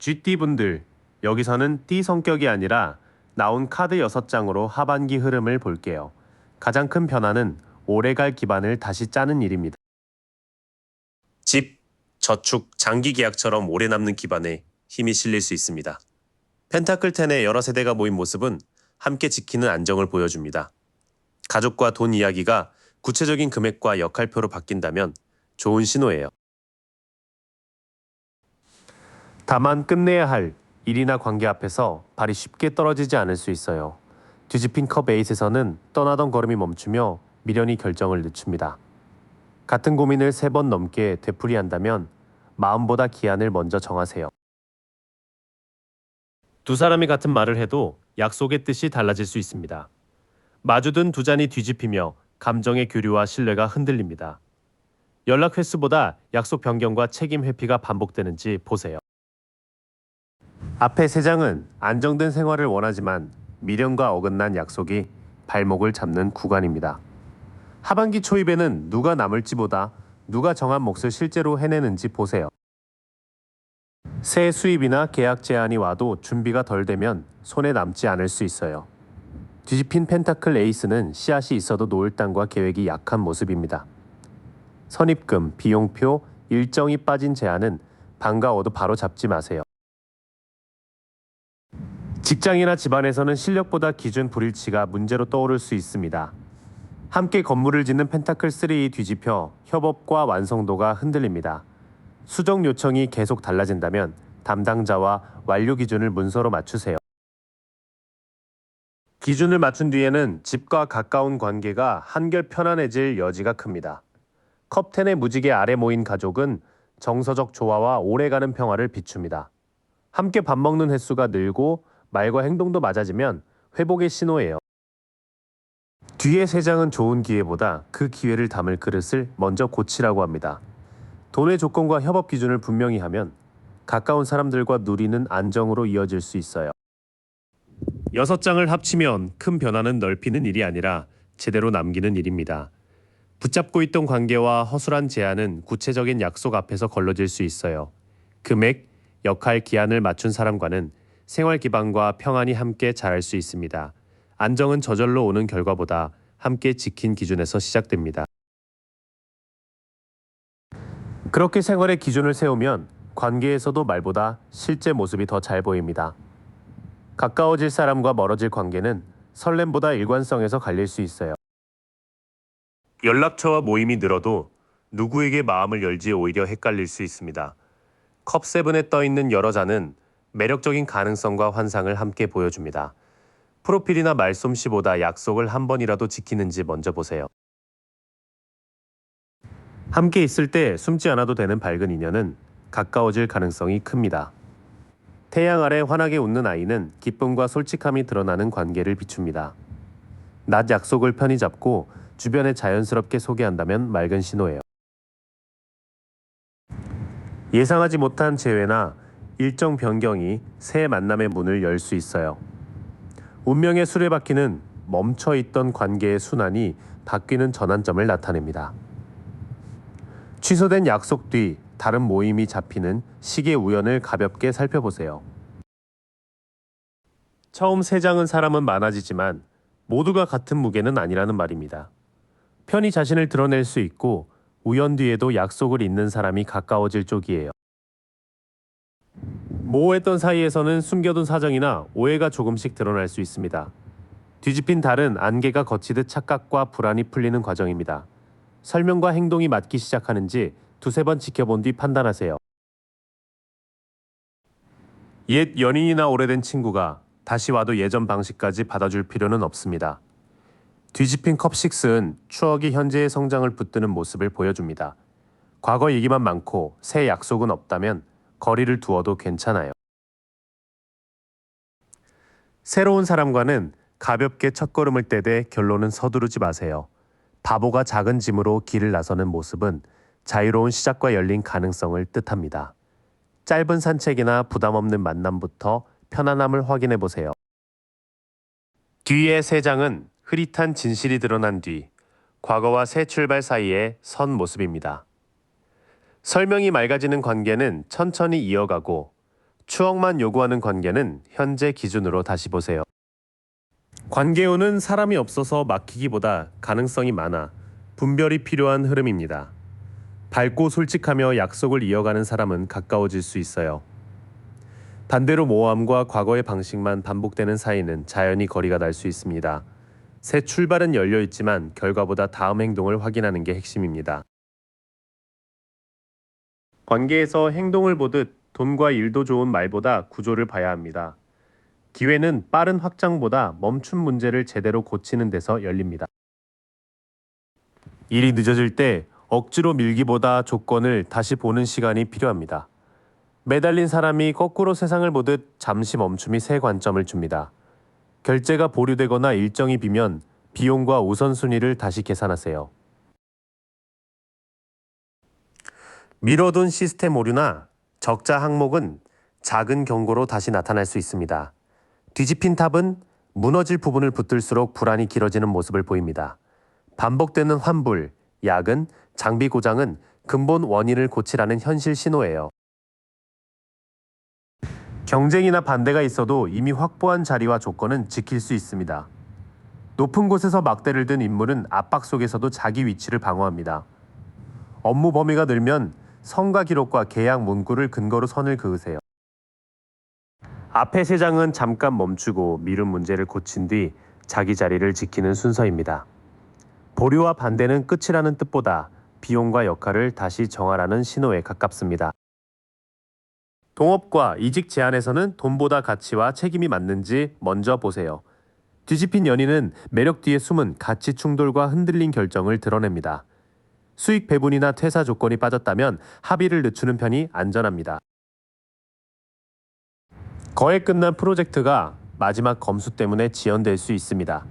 GT분들, 여기서는 T 성격이 아니라 나온 카드 6장으로 하반기 흐름을 볼게요. 가장 큰 변화는 오래갈 기반을 다시 짜는 일입니다. 집, 저축, 장기 계약처럼 오래 남는 기반에 힘이 실릴 수 있습니다. 펜타클 10의 여러 세대가 모인 모습은 함께 지키는 안정을 보여줍니다. 가족과 돈 이야기가 구체적인 금액과 역할표로 바뀐다면 좋은 신호예요. 다만 끝내야 할 일이나 관계 앞에서 발이 쉽게 떨어지지 않을 수 있어요. 뒤집힌 컵 에잇에서는 떠나던 걸음이 멈추며 미련이 결정을 늦춥니다. 같은 고민을 3번 넘게 되풀이한다면 마음보다 기한을 먼저 정하세요. 두 사람이 같은 말을 해도 약속의 뜻이 달라질 수 있습니다. 마주든 두 잔이 뒤집히며 감정의 교류와 신뢰가 흔들립니다. 연락 횟수보다 약속 변경과 책임 회피가 반복되는지 보세요. 앞에 3장은 안정된 생활을 원하지만 미련과 어긋난 약속이 발목을 잡는 구간입니다. 하반기 초입에는 누가 남을지보다 누가 정한 몫을 실제로 해내는지 보세요. 새 수입이나 계약 제한이 와도 준비가 덜 되면 손에 남지 않을 수 있어요. 뒤집힌 펜타클 에이스는 씨앗이 있어도 놓을 땅과 계획이 약한 모습입니다. 선입금, 비용표, 일정이 빠진 제한은 반가워도 바로 잡지 마세요. 직장이나 집안에서는 실력보다 기준 불일치가 문제로 떠오를 수 있습니다. 함께 건물을 짓는 펜타클 3이 뒤집혀 협업과 완성도가 흔들립니다. 수정 요청이 계속 달라진다면 담당자와 완료 기준을 문서로 맞추세요. 기준을 맞춘 뒤에는 집과 가까운 관계가 한결 편안해질 여지가 큽니다. 컵 10의 무지개 아래 모인 가족은 정서적 조화와 오래가는 평화를 비춥니다. 함께 밥 먹는 횟수가 늘고 말과 행동도 맞아지면 회복의 신호예요. 뒤의 3장은 좋은 기회보다 그 기회를 담을 그릇을 먼저 고치라고 합니다. 돈의 조건과 협업 기준을 분명히 하면 가까운 사람들과 누리는 안정으로 이어질 수 있어요. 6장을 합치면 큰 변화는 넓히는 일이 아니라 제대로 남기는 일입니다. 붙잡고 있던 관계와 허술한 제한은 구체적인 약속 앞에서 걸러질 수 있어요. 금액, 역할, 기한을 맞춘 사람과는 생활 기반과 평안이 함께 자랄 수 있습니다. 안정은 저절로 오는 결과보다 함께 지킨 기준에서 시작됩니다. 그렇게 생활의 기준을 세우면 관계에서도 말보다 실제 모습이 더 잘 보입니다. 가까워질 사람과 멀어질 관계는 설렘보다 일관성에서 갈릴 수 있어요. 연락처와 모임이 늘어도 누구에게 마음을 열지 오히려 헷갈릴 수 있습니다. 컵 7에 떠있는 여러 잔은 매력적인 가능성과 환상을 함께 보여줍니다. 프로필이나 말솜씨보다 약속을 한 번이라도 지키는지 먼저 보세요. 함께 있을 때 숨지 않아도 되는 밝은 인연은 가까워질 가능성이 큽니다. 태양 아래 환하게 웃는 아이는 기쁨과 솔직함이 드러나는 관계를 비춥니다. 낮 약속을 편히 잡고 주변에 자연스럽게 소개한다면 맑은 신호예요. 예상하지 못한 재회나 일정 변경이 새 만남의 문을 열 수 있어요. 운명의 수레바퀴는 멈춰있던 관계의 순환이 바뀌는 전환점을 나타냅니다. 취소된 약속 뒤 다른 모임이 잡히는 시기의 우연을 가볍게 살펴보세요. 처음 3장은 사람은 많아지지만 모두가 같은 무게는 아니라는 말입니다. 편히 자신을 드러낼 수 있고 우연 뒤에도 약속을 잇는 사람이 가까워질 쪽이에요. 모호했던 사이에서는 숨겨둔 사정이나 오해가 조금씩 드러날 수 있습니다. 뒤집힌 달은 안개가 걷히듯 착각과 불안이 풀리는 과정입니다. 설명과 행동이 맞기 시작하는지 2-3번 지켜본 뒤 판단하세요. 옛 연인이나 오래된 친구가 다시 와도 예전 방식까지 받아줄 필요는 없습니다. 뒤집힌 컵 6은 추억이 현재의 성장을 붙드는 모습을 보여줍니다. 과거 얘기만 많고 새 약속은 없다면 거리를 두어도 괜찮아요. 새로운 사람과는 가볍게 첫걸음을 떼되 결론은 서두르지 마세요. 바보가 작은 짐으로 길을 나서는 모습은 자유로운 시작과 열린 가능성을 뜻합니다. 짧은 산책이나 부담 없는 만남부터 편안함을 확인해 보세요. 뒤의 3장은 흐릿한 진실이 드러난 뒤 과거와 새 출발 사이에 선 모습입니다. 설명이 맑아지는 관계는 천천히 이어가고 추억만 요구하는 관계는 현재 기준으로 다시 보세요. 관계운은 사람이 없어서 막히기보다 가능성이 많아 분별이 필요한 흐름입니다. 밝고 솔직하며 약속을 이어가는 사람은 가까워질 수 있어요. 반대로 모호함과 과거의 방식만 반복되는 사이는 자연히 거리가 날 수 있습니다. 새 출발은 열려 있지만 결과보다 다음 행동을 확인하는 게 핵심입니다. 관계에서 행동을 보듯 돈과 일도 좋은 말보다 구조를 봐야 합니다. 기회는 빠른 확장보다 멈춘 문제를 제대로 고치는 데서 열립니다. 일이 늦어질 때 억지로 밀기보다 조건을 다시 보는 시간이 필요합니다. 매달린 사람이 거꾸로 세상을 보듯 잠시 멈춤이 새 관점을 줍니다. 결제가 보류되거나 일정이 비면 비용과 우선순위를 다시 계산하세요. 미뤄둔 시스템 오류나 적자 항목은 작은 경고로 다시 나타날 수 있습니다. 뒤집힌 탑은 무너질 부분을 붙들수록 불안이 길어지는 모습을 보입니다. 반복되는 환불, 야근, 장비 고장은 근본 원인을 고치라는 현실 신호예요. 경쟁이나 반대가 있어도 이미 확보한 자리와 조건은 지킬 수 있습니다. 높은 곳에서 막대를 든 인물은 압박 속에서도 자기 위치를 방어합니다. 업무 범위가 늘면 성과 기록과 계약 문구를 근거로 선을 그으세요. 앞에 세 장은 잠깐 멈추고 미룬 문제를 고친 뒤 자기 자리를 지키는 순서입니다. 보류와 반대는 끝이라는 뜻보다 비용과 역할을 다시 정하라는 신호에 가깝습니다. 동업과 이직 제안에서는 돈보다 가치와 책임이 맞는지 먼저 보세요. 뒤집힌 연인은 매력 뒤에 숨은 가치 충돌과 흔들린 결정을 드러냅니다. 수익 배분이나 퇴사 조건이 빠졌다면 합의를 늦추는 편이 안전합니다. 거의 끝난 프로젝트가 마지막 검수 때문에 지연될 수 있습니다.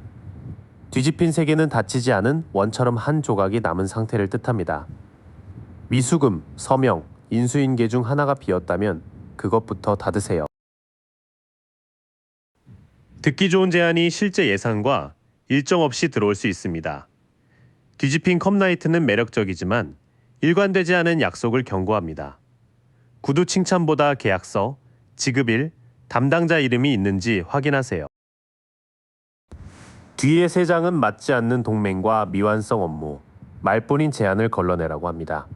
뒤집힌 세계는 닫히지 않은 원처럼 한 조각이 남은 상태를 뜻합니다. 미수금, 서명, 인수인계 중 하나가 비었다면 그것부터 닫으세요. 듣기 좋은 제안이 실제 예상과 일정 없이 들어올 수 있습니다. 뒤집힌 컵라이트는 매력적이지만 일관되지 않은 약속을 경고합니다. 구두 칭찬보다 계약서, 지급일, 담당자 이름이 있는지 확인하세요. 뒤에 세 장은 맞지 않는 동맹과 미완성 업무, 말뿐인 제안을 걸러내라고 합니다.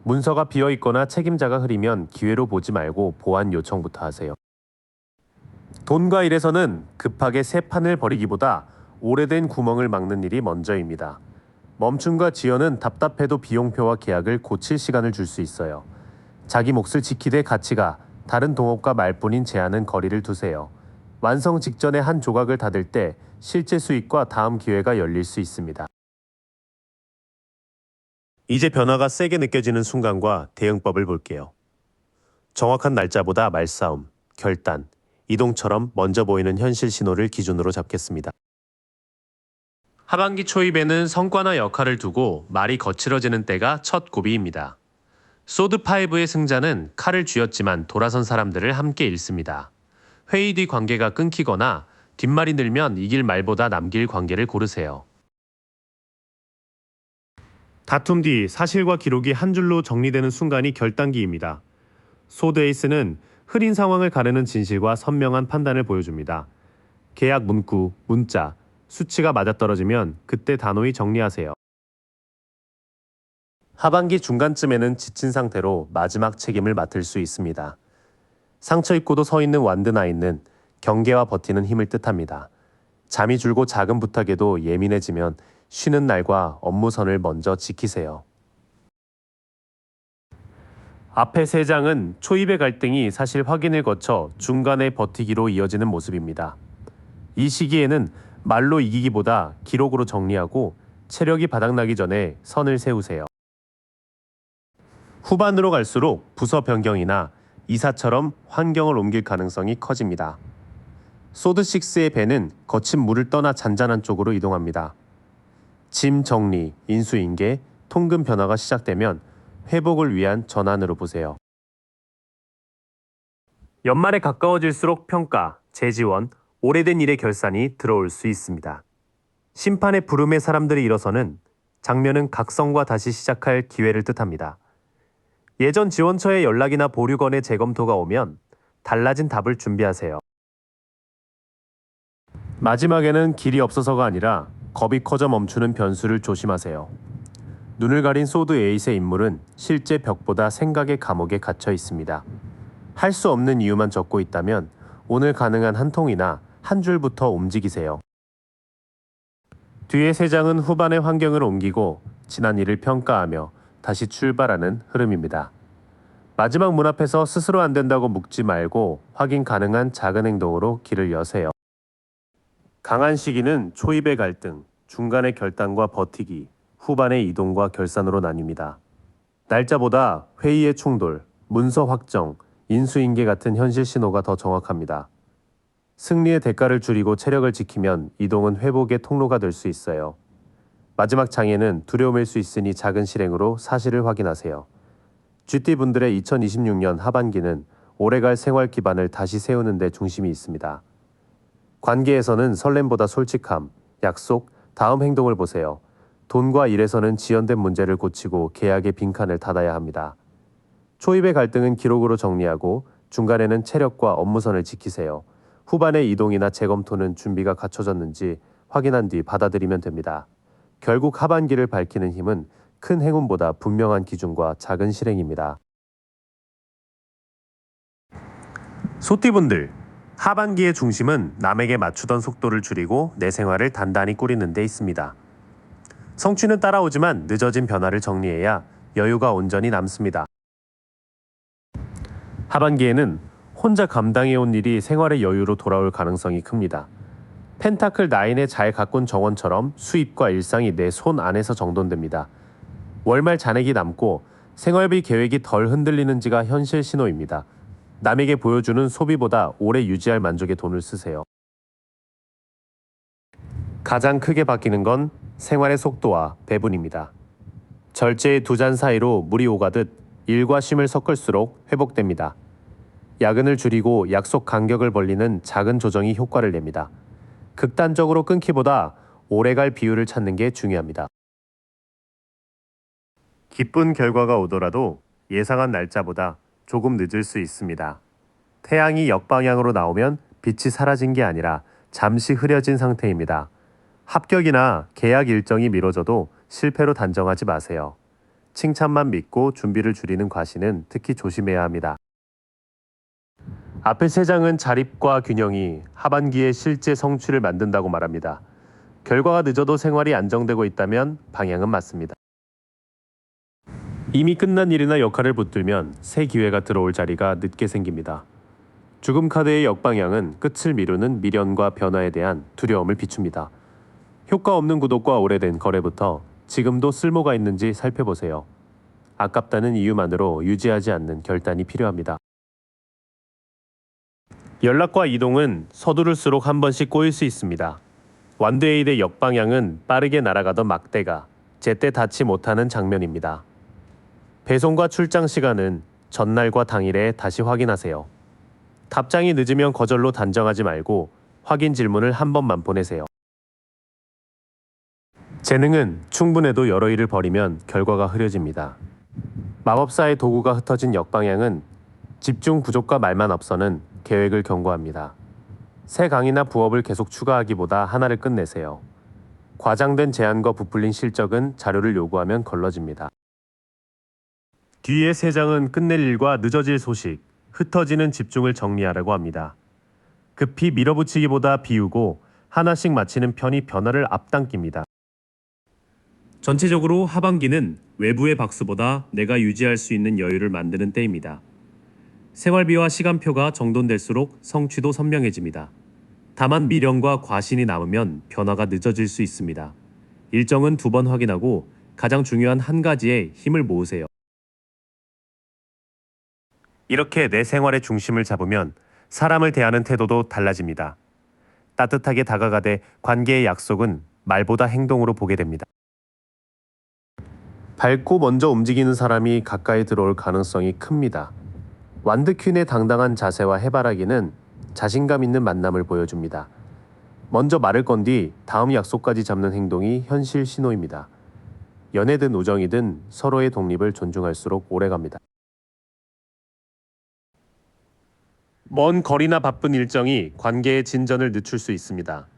문서가 비어있거나 책임자가 흐리면 기회로 보지 말고 보완 요청부터 하세요. 돈과 일에서는 급하게 새 판을 버리기보다 오래된 구멍을 막는 일이 먼저입니다. 멈춤과 지연은 답답해도 비용표와 계약을 고칠 시간을 줄 수 있어요. 자기 몫을 지키되 가치가 다른 동업과 말뿐인 제안은 거리를 두세요. 완성 직전에 한 조각을 닫을 때 실제 수익과 다음 기회가 열릴 수 있습니다. 이제 변화가 세게 느껴지는 순간과 대응법을 볼게요. 정확한 날짜보다 말싸움, 결단, 이동처럼 먼저 보이는 현실 신호를 기준으로 잡겠습니다. 하반기 초입에는 성과나 역할을 두고 말이 거칠어지는 때가 첫 고비입니다. 소드5의 승자는 칼을 쥐었지만 돌아선 사람들을 함께 잃습니다. 회의 뒤 관계가 끊기거나 뒷말이 늘면 이길 말보다 남길 관계를 고르세요. 다툼 뒤 사실과 기록이 한 줄로 정리되는 순간이 결단기입니다. 소드 에이스는 흐린 상황을 가르는 진실과 선명한 판단을 보여줍니다. 계약 문구, 문자, 수치가 맞아떨어지면 그때 단호히 정리하세요. 하반기 중간쯤에는 지친 상태로 마지막 책임을 맡을 수 있습니다. 상처 입고도 서 있는 완드나인은 경계와 버티는 힘을 뜻합니다. 잠이 줄고 작은 부탁에도 예민해지면 쉬는 날과 업무선을 먼저 지키세요. 앞에 세 장은 초입의 갈등이 사실 확인을 거쳐 중간에 버티기로 이어지는 모습입니다. 이 시기에는 말로 이기기보다 기록으로 정리하고 체력이 바닥나기 전에 선을 세우세요. 후반으로 갈수록 부서 변경이나 이사처럼 환경을 옮길 가능성이 커집니다. 소드6의 배는 거친 물을 떠나 잔잔한 쪽으로 이동합니다. 짐 정리, 인수인계, 통금 변화가 시작되면 회복을 위한 전환으로 보세요. 연말에 가까워질수록 평가, 재지원, 오래된 일의 결산이 들어올 수 있습니다. 심판의 부름에 사람들이 일어서는 장면은 각성과 다시 시작할 기회를 뜻합니다. 예전 지원처의 연락이나 보류건의 재검토가 오면 달라진 답을 준비하세요. 마지막에는 길이 없어서가 아니라 겁이 커져 멈추는 변수를 조심하세요. 눈을 가린 소드 에잇의 인물은 실제 벽보다 생각의 감옥에 갇혀 있습니다. 할 수 없는 이유만 적고 있다면 오늘 가능한 한 통이나 한 줄부터 움직이세요. 뒤의 세 장은 후반의 환경을 옮기고 지난 일을 평가하며 다시 출발하는 흐름입니다. 마지막 문 앞에서 스스로 안 된다고 묵지 말고 확인 가능한 작은 행동으로 길을 여세요. 강한 시기는 초입의 갈등, 중간의 결단과 버티기, 후반의 이동과 결산으로 나뉩니다. 날짜보다 회의의 충돌, 문서 확정, 인수인계 같은 현실 신호가 더 정확합니다. 승리의 대가를 줄이고 체력을 지키면 이동은 회복의 통로가 될 수 있어요. 마지막 장애는 두려움일 수 있으니 작은 실행으로 사실을 확인하세요. GT분들의 2026년 하반기는 오래갈 생활 기반을 다시 세우는 데 중심이 있습니다. 관계에서는 설렘보다 솔직함, 약속, 다음 행동을 보세요. 돈과 일에서는 지연된 문제를 고치고 계약의 빈칸을 닫아야 합니다. 초입의 갈등은 기록으로 정리하고 중간에는 체력과 업무선을 지키세요. 후반의 이동이나 재검토는 준비가 갖춰졌는지 확인한 뒤 받아들이면 됩니다. 결국 하반기를 밝히는 힘은 큰 행운보다 분명한 기준과 작은 실행입니다. 소띠분들, 하반기의 중심은 남에게 맞추던 속도를 줄이고 내 생활을 단단히 꾸리는 데 있습니다. 성취는 따라오지만 늦어진 변화를 정리해야 여유가 온전히 남습니다. 하반기에는 혼자 감당해온 일이 생활의 여유로 돌아올 가능성이 큽니다. 펜타클 9의 잘 가꾼 정원처럼 수입과 일상이 내 손 안에서 정돈됩니다. 월말 잔액이 남고 생활비 계획이 덜 흔들리는지가 현실 신호입니다. 남에게 보여주는 소비보다 오래 유지할 만족에 돈을 쓰세요. 가장 크게 바뀌는 건 생활의 속도와 배분입니다. 절제의 두 잔 사이로 물이 오가듯 일과 쉼을 섞을수록 회복됩니다. 야근을 줄이고 약속 간격을 벌리는 작은 조정이 효과를 냅니다. 극단적으로 끊기보다 오래갈 비율을 찾는 게 중요합니다. 기쁜 결과가 오더라도 예상한 날짜보다 조금 늦을 수 있습니다. 태양이 역방향으로 나오면 빛이 사라진 게 아니라 잠시 흐려진 상태입니다. 합격이나 계약 일정이 미뤄져도 실패로 단정하지 마세요. 칭찬만 믿고 준비를 줄이는 과시는 특히 조심해야 합니다. 앞의 세 장은 자립과 균형이 하반기에 실제 성취를 만든다고 말합니다. 결과가 늦어도 생활이 안정되고 있다면 방향은 맞습니다. 이미 끝난 일이나 역할을 붙들면 새 기회가 들어올 자리가 늦게 생깁니다. 죽음 카드의 역방향은 끝을 미루는 미련과 변화에 대한 두려움을 비춥니다. 효과 없는 구독과 오래된 거래부터 지금도 쓸모가 있는지 살펴보세요. 아깝다는 이유만으로 유지하지 않는 결단이 필요합니다. 연락과 이동은 서두를수록 한 번씩 꼬일 수 있습니다. 완드에잇의 역방향은 빠르게 날아가던 막대가 제때 닿지 못하는 장면입니다. 배송과 출장 시간은 전날과 당일에 다시 확인하세요. 답장이 늦으면 거절로 단정하지 말고 확인 질문을 한 번만 보내세요. 재능은 충분해도 여러 일을 벌이면 결과가 흐려집니다. 마법사의 도구가 흩어진 역방향은 집중 부족과 말만 앞서는 계획을 경고합니다. 새 강의나 부업을 계속 추가하기보다 하나를 끝내세요. 과장된 제안과 부풀린 실적은 자료를 요구하면 걸러집니다. 뒤의 세 장은 끝낼 일과 늦어질 소식, 흩어지는 집중을 정리하라고 합니다. 급히 밀어붙이기보다 비우고 하나씩 마치는 편이 변화를 앞당깁니다. 전체적으로 하반기는 외부의 박수보다 내가 유지할 수 있는 여유를 만드는 때입니다. 생활비와 시간표가 정돈될수록 성취도 선명해집니다. 다만 미련과 과신이 남으면 변화가 늦어질 수 있습니다. 일정은 2번 확인하고 가장 중요한 한 가지에 힘을 모으세요. 이렇게 내 생활의 중심을 잡으면 사람을 대하는 태도도 달라집니다. 따뜻하게 다가가되 관계의 약속은 말보다 행동으로 보게 됩니다. 밝고 먼저 움직이는 사람이 가까이 들어올 가능성이 큽니다. 완드퀸의 당당한 자세와 해바라기는 자신감 있는 만남을 보여줍니다. 먼저 말을 건 뒤 다음 약속까지 잡는 행동이 현실 신호입니다. 연애든 우정이든 서로의 독립을 존중할수록 오래갑니다. 먼 거리나 바쁜 일정이 관계의 진전을 늦출 수 있습니다.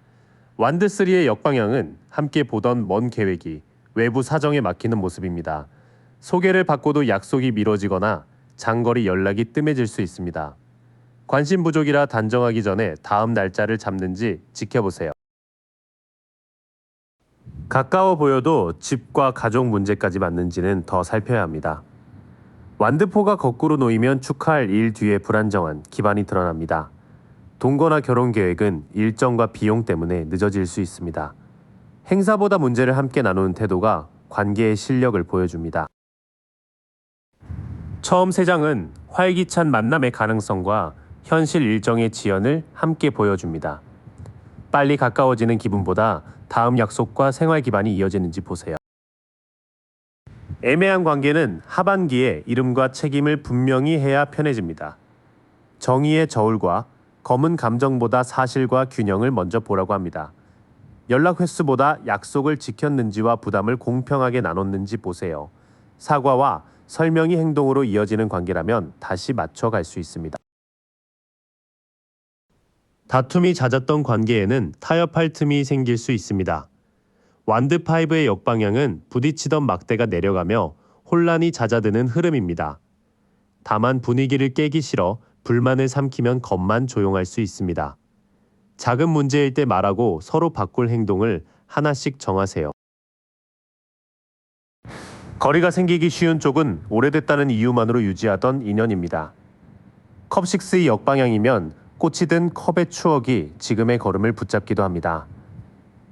완드3의 역방향은 함께 보던 먼 계획이 외부 사정에 막히는 모습입니다. 소개를 받고도 약속이 미뤄지거나 장거리 연락이 뜸해질 수 있습니다. 관심 부족이라 단정하기 전에 다음 날짜를 잡는지 지켜보세요. 가까워 보여도 집과 가족 문제까지 맞는지는 더 살펴야 합니다. 완드포가 거꾸로 놓이면 축하할 일 뒤에 불안정한 기반이 드러납니다. 동거나 결혼 계획은 일정과 비용 때문에 늦어질 수 있습니다. 행사보다 문제를 함께 나누는 태도가 관계의 실력을 보여줍니다. 처음 3장은 활기찬 만남의 가능성과 현실 일정의 지연을 함께 보여줍니다. 빨리 가까워지는 기분보다 다음 약속과 생활 기반이 이어지는지 보세요. 애매한 관계는 하반기에 이름과 책임을 분명히 해야 편해집니다. 정의의 저울과 검은 감정보다 사실과 균형을 먼저 보라고 합니다. 연락 횟수보다 약속을 지켰는지와 부담을 공평하게 나눴는지 보세요. 사과와 설명이 행동으로 이어지는 관계라면 다시 맞춰갈 수 있습니다. 다툼이 잦았던 관계에는 타협할 틈이 생길 수 있습니다. 완드5의 역방향은 부딪히던 막대가 내려가며 혼란이 잦아드는 흐름입니다. 다만 분위기를 깨기 싫어 불만을 삼키면 겁만 조용할 수 있습니다. 작은 문제일 때 말하고 서로 바꿀 행동을 하나씩 정하세요. 거리가 생기기 쉬운 쪽은 오래됐다는 이유만으로 유지하던 인연입니다. 컵6의 역방향이면 꽃이 든 컵의 추억이 지금의 걸음을 붙잡기도 합니다.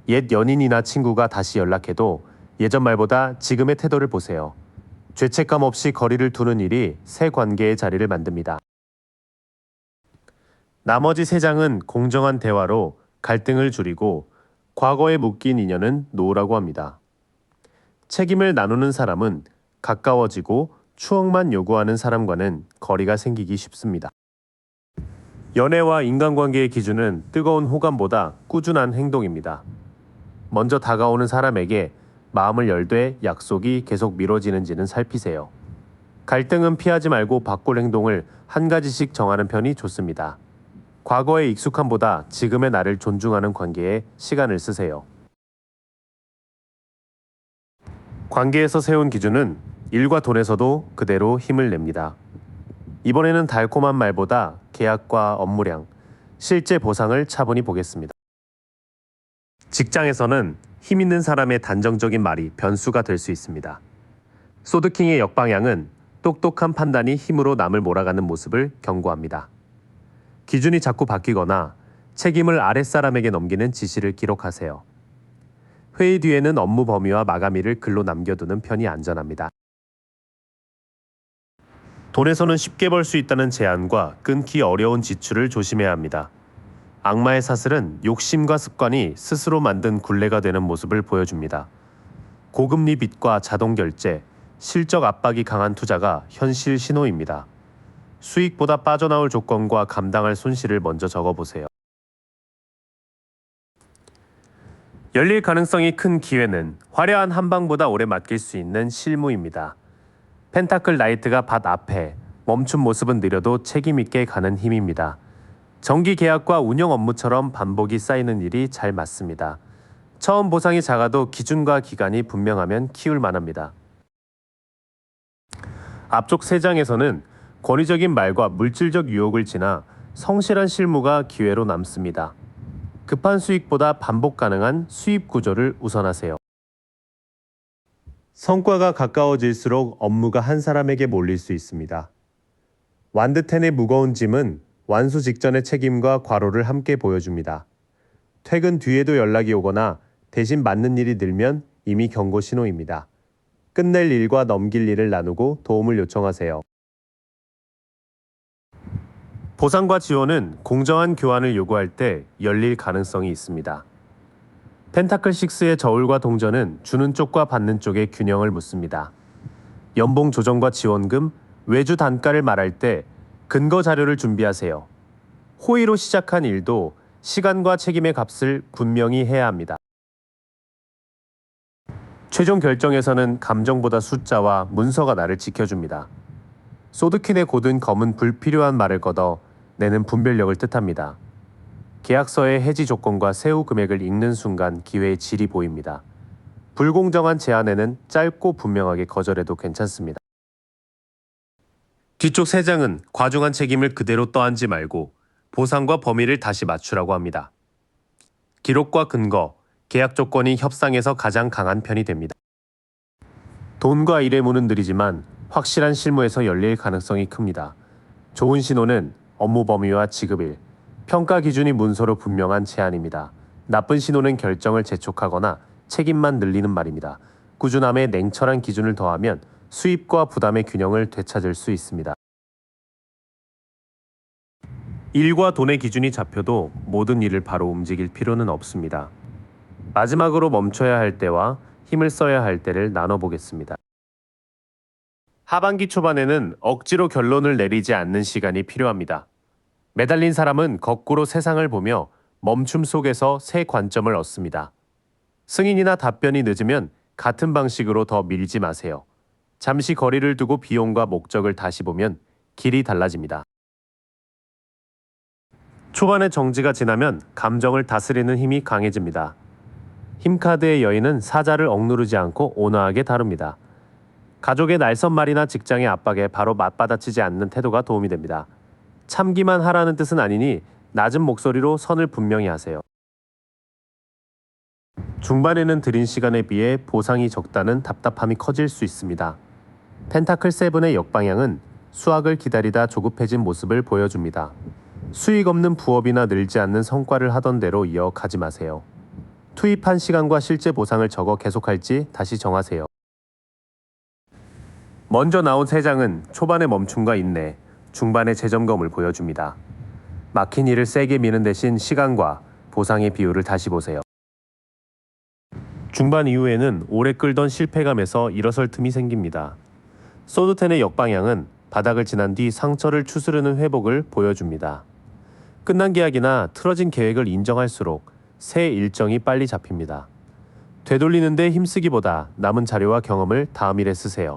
옛 연인이나 친구가 다시 연락해도 예전 말보다 지금의 태도를 보세요. 죄책감 없이 거리를 두는 일이 새 관계의 자리를 만듭니다. 나머지 3장은 공정한 대화로 갈등을 줄이고 과거에 묶인 인연은 놓으라고 합니다. 책임을 나누는 사람은 가까워지고 추억만 요구하는 사람과는 거리가 생기기 쉽습니다. 연애와 인간관계의 기준은 뜨거운 호감보다 꾸준한 행동입니다. 먼저 다가오는 사람에게 마음을 열되 약속이 계속 미뤄지는지는 살피세요. 갈등은 피하지 말고 바꿀 행동을 한 가지씩 정하는 편이 좋습니다. 과거의 익숙함보다 지금의 나를 존중하는 관계에 시간을 쓰세요. 관계에서 세운 기준은 일과 돈에서도 그대로 힘을 냅니다. 이번에는 달콤한 말보다 계약과 업무량, 실제 보상을 차분히 보겠습니다. 직장에서는 힘 있는 사람의 단정적인 말이 변수가 될 수 있습니다. 소드킹의 역방향은 똑똑한 판단이 힘으로 남을 몰아가는 모습을 경고합니다. 기준이 자꾸 바뀌거나 책임을 아랫사람에게 넘기는 지시를 기록하세요. 회의 뒤에는 업무 범위와 마감일을 글로 남겨두는 편이 안전합니다. 돈에서는 쉽게 벌 수 있다는 제안과 끊기 어려운 지출을 조심해야 합니다. 악마의 사슬은 욕심과 습관이 스스로 만든 굴레가 되는 모습을 보여줍니다. 고금리 빚과 자동 결제, 실적 압박이 강한 투자가 현실 신호입니다. 수익보다 빠져나올 조건과 감당할 손실을 먼저 적어보세요. 열릴 가능성이 큰 기회는 화려한 한방보다 오래 맡길 수 있는 실무입니다. 펜타클 나이트가 밭 앞에 멈춘 모습은 느려도 책임있게 가는 힘입니다. 정기 계약과 운영 업무처럼 반복이 쌓이는 일이 잘 맞습니다. 처음 보상이 작아도 기준과 기간이 분명하면 키울 만합니다. 앞쪽 3장에서는 권위적인 말과 물질적 유혹을 지나 성실한 실무가 기회로 남습니다. 급한 수익보다 반복 가능한 수입 구조를 우선하세요. 성과가 가까워질수록 업무가 한 사람에게 몰릴 수 있습니다. 완드10의 무거운 짐은 완수 직전의 책임과 과로를 함께 보여줍니다. 퇴근 뒤에도 연락이 오거나 대신 맡는 일이 늘면 이미 경고 신호입니다. 끝낼 일과 넘길 일을 나누고 도움을 요청하세요. 보상과 지원은 공정한 교환을 요구할 때 열릴 가능성이 있습니다. 펜타클 6의 저울과 동전은 주는 쪽과 받는 쪽의 균형을 묻습니다. 연봉 조정과 지원금, 외주 단가를 말할 때 근거 자료를 준비하세요. 호의로 시작한 일도 시간과 책임의 값을 분명히 해야 합니다. 최종 결정에서는 감정보다 숫자와 문서가 나를 지켜줍니다. 소드킨의 고든 검은 불필요한 말을 걷어 내는 분별력을 뜻합니다. 계약서의 해지 조건과 세후 금액을 읽는 순간 기회의 질이 보입니다. 불공정한 제안에는 짧고 분명하게 거절해도 괜찮습니다. 뒤쪽 3장은 과중한 책임을 그대로 떠안지 말고 보상과 범위를 다시 맞추라고 합니다. 기록과 근거, 계약 조건이 협상에서 가장 강한 편이 됩니다. 돈과 일의 문은 느리지만 확실한 실무에서 열릴 가능성이 큽니다. 좋은 신호는 업무 범위와 지급일, 평가 기준이 문서로 분명한 제안입니다. 나쁜 신호는 결정을 재촉하거나 책임만 늘리는 말입니다. 꾸준함에 냉철한 기준을 더하면 수입과 부담의 균형을 되찾을 수 있습니다. 일과 돈의 기준이 잡혀도 모든 일을 바로 움직일 필요는 없습니다. 마지막으로 멈춰야 할 때와 힘을 써야 할 때를 나눠보겠습니다. 하반기 초반에는 억지로 결론을 내리지 않는 시간이 필요합니다. 매달린 사람은 거꾸로 세상을 보며 멈춤 속에서 새 관점을 얻습니다. 승인이나 답변이 늦으면 같은 방식으로 더 밀지 마세요. 잠시 거리를 두고 비용과 목적을 다시 보면 길이 달라집니다. 초반의 정지가 지나면 감정을 다스리는 힘이 강해집니다. 힘카드의 여인은 사자를 억누르지 않고 온화하게 다룹니다. 가족의 날선말이나 직장의 압박에 바로 맞받아치지 않는 태도가 도움이 됩니다. 참기만 하라는 뜻은 아니니 낮은 목소리로 선을 분명히 하세요. 중반에는 들인 시간에 비해 보상이 적다는 답답함이 커질 수 있습니다. 펜타클 7의 역방향은 수확을 기다리다 조급해진 모습을 보여줍니다. 수익 없는 부업이나 늘지 않는 성과를 하던 대로 이어가지 마세요. 투입한 시간과 실제 보상을 적어 계속할지 다시 정하세요. 먼저 나온 3장은 초반의 멈춤과 인내, 중반의 재점검을 보여줍니다. 막힌 일을 세게 미는 대신 시간과 보상의 비율을 다시 보세요. 중반 이후에는 오래 끌던 실패감에서 일어설 틈이 생깁니다. 소드10의 역방향은 바닥을 지난 뒤 상처를 추스르는 회복을 보여줍니다. 끝난 계약이나 틀어진 계획을 인정할수록 새 일정이 빨리 잡힙니다. 되돌리는데 힘쓰기보다 남은 자료와 경험을 다음 일에 쓰세요.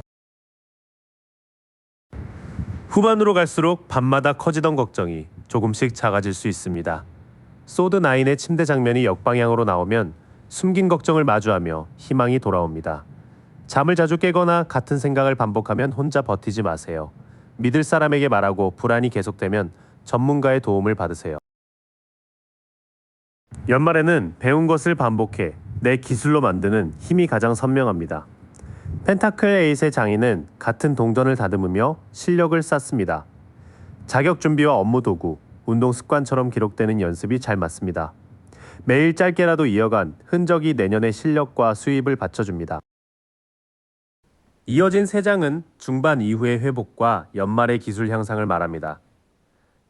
후반으로 갈수록 밤마다 커지던 걱정이 조금씩 작아질 수 있습니다. 소드9의 침대 장면이 역방향으로 나오면 숨긴 걱정을 마주하며 희망이 돌아옵니다. 잠을 자주 깨거나 같은 생각을 반복하면 혼자 버티지 마세요. 믿을 사람에게 말하고 불안이 계속되면 전문가의 도움을 받으세요. 연말에는 배운 것을 반복해 내 기술로 만드는 힘이 가장 선명합니다. 펜타클 8의 장인은 같은 동전을 다듬으며 실력을 쌓습니다. 자격 준비와 업무 도구, 운동 습관처럼 기록되는 연습이 잘 맞습니다. 매일 짧게라도 이어간 흔적이 내년의 실력과 수입을 받쳐줍니다. 이어진 3장은 중반 이후의 회복과 연말의 기술 향상을 말합니다.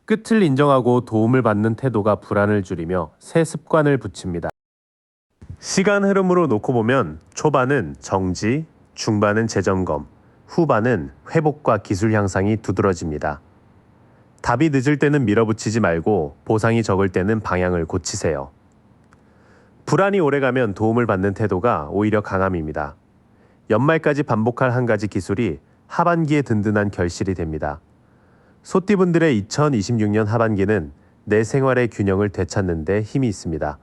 끝을 인정하고 도움을 받는 태도가 불안을 줄이며 새 습관을 붙입니다. 시간 흐름으로 놓고 보면 초반은 정지, 중반은 재점검, 후반은 회복과 기술 향상이 두드러집니다. 답이 늦을 때는 밀어붙이지 말고 보상이 적을 때는 방향을 고치세요. 불안이 오래가면 도움을 받는 태도가 오히려 강함입니다. 연말까지 반복할 한 가지 기술이 하반기에 든든한 결실이 됩니다. 소띠분들의 2026년 하반기는 내 생활의 균형을 되찾는 데 힘이 있습니다.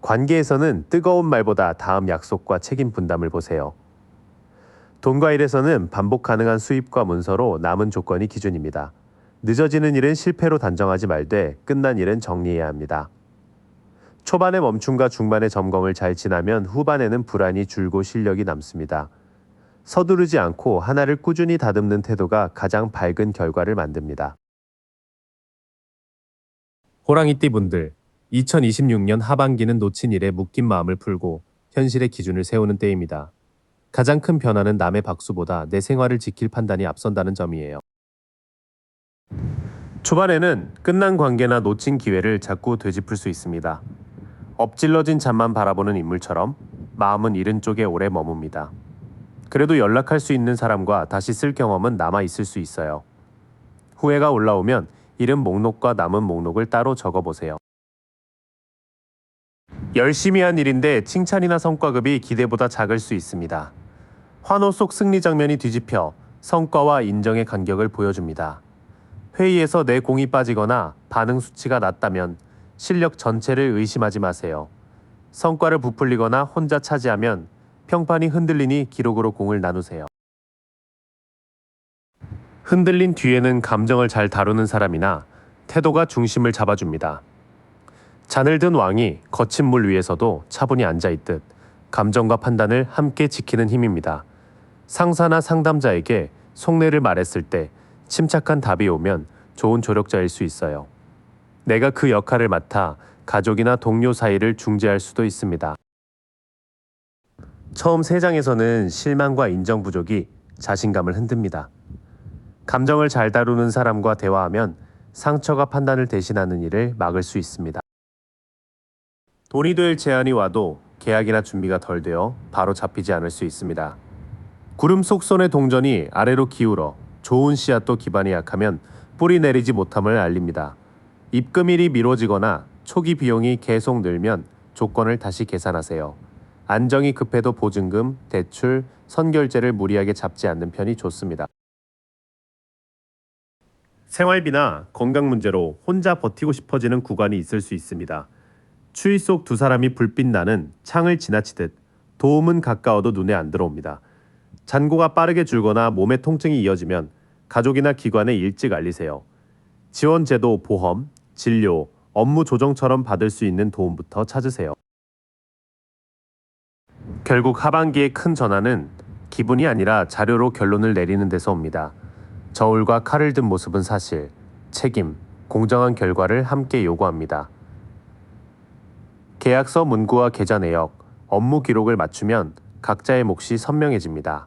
관계에서는 뜨거운 말보다 다음 약속과 책임 분담을 보세요. 돈과 일에서는 반복 가능한 수입과 문서로 남은 조건이 기준입니다. 늦어지는 일은 실패로 단정하지 말되 끝난 일은 정리해야 합니다. 초반의 멈춤과 중반의 점검을 잘 지나면 후반에는 불안이 줄고 실력이 남습니다. 서두르지 않고 하나를 꾸준히 다듬는 태도가 가장 밝은 결과를 만듭니다. 호랑이띠 분들, 2026년 하반기는 놓친 일에 묶인 마음을 풀고 현실의 기준을 세우는 때입니다. 가장 큰 변화는 남의 박수보다 내 생활을 지킬 판단이 앞선다는 점이에요. 초반에는 끝난 관계나 놓친 기회를 자꾸 되짚을 수 있습니다. 엎질러진 잠만 바라보는 인물처럼 마음은 잃은 쪽에 오래 머뭅니다. 그래도 연락할 수 있는 사람과 다시 쓸 경험은 남아 있을 수 있어요. 후회가 올라오면 잃은 목록과 남은 목록을 따로 적어보세요. 열심히 한 일인데 칭찬이나 성과급이 기대보다 작을 수 있습니다. 환호 속 승리 장면이 뒤집혀 성과와 인정의 간격을 보여줍니다. 회의에서 내 공이 빠지거나 반응 수치가 낮다면 실력 전체를 의심하지 마세요. 성과를 부풀리거나 혼자 차지하면 평판이 흔들리니 기록으로 공을 나누세요. 흔들린 뒤에는 감정을 잘 다루는 사람이나 태도가 중심을 잡아줍니다. 잔을 든 왕이 거친 물 위에서도 차분히 앉아있듯 감정과 판단을 함께 지키는 힘입니다. 상사나 상담자에게 속내를 말했을 때 침착한 답이 오면 좋은 조력자일 수 있어요. 내가 그 역할을 맡아 가족이나 동료 사이를 중재할 수도 있습니다. 처음 3장에서는 실망과 인정 부족이 자신감을 흔듭니다. 감정을 잘 다루는 사람과 대화하면 상처가 판단을 대신하는 일을 막을 수 있습니다. 돈이 될 제안이 와도 계약이나 준비가 덜 되어 바로 잡히지 않을 수 있습니다. 구름 속선의 동전이 아래로 기울어 좋은 씨앗도 기반이 약하면 뿌리 내리지 못함을 알립니다. 입금일이 미뤄지거나 초기 비용이 계속 늘면 조건을 다시 계산하세요. 안정이 급해도 보증금, 대출, 선결제를 무리하게 잡지 않는 편이 좋습니다. 생활비나 건강 문제로 혼자 버티고 싶어지는 구간이 있을 수 있습니다. 추위 속 두 사람이 불빛 나는 창을 지나치듯 도움은 가까워도 눈에 안 들어옵니다. 잔고가 빠르게 줄거나 몸의 통증이 이어지면 가족이나 기관에 일찍 알리세요. 지원제도, 보험, 진료, 업무 조정처럼 받을 수 있는 도움부터 찾으세요. 결국 하반기의 큰 전환은 기분이 아니라 자료로 결론을 내리는 데서 옵니다. 저울과 칼을 든 모습은 사실, 책임, 공정한 결과를 함께 요구합니다. 계약서 문구와 계좌 내역, 업무 기록을 맞추면 각자의 몫이 선명해집니다.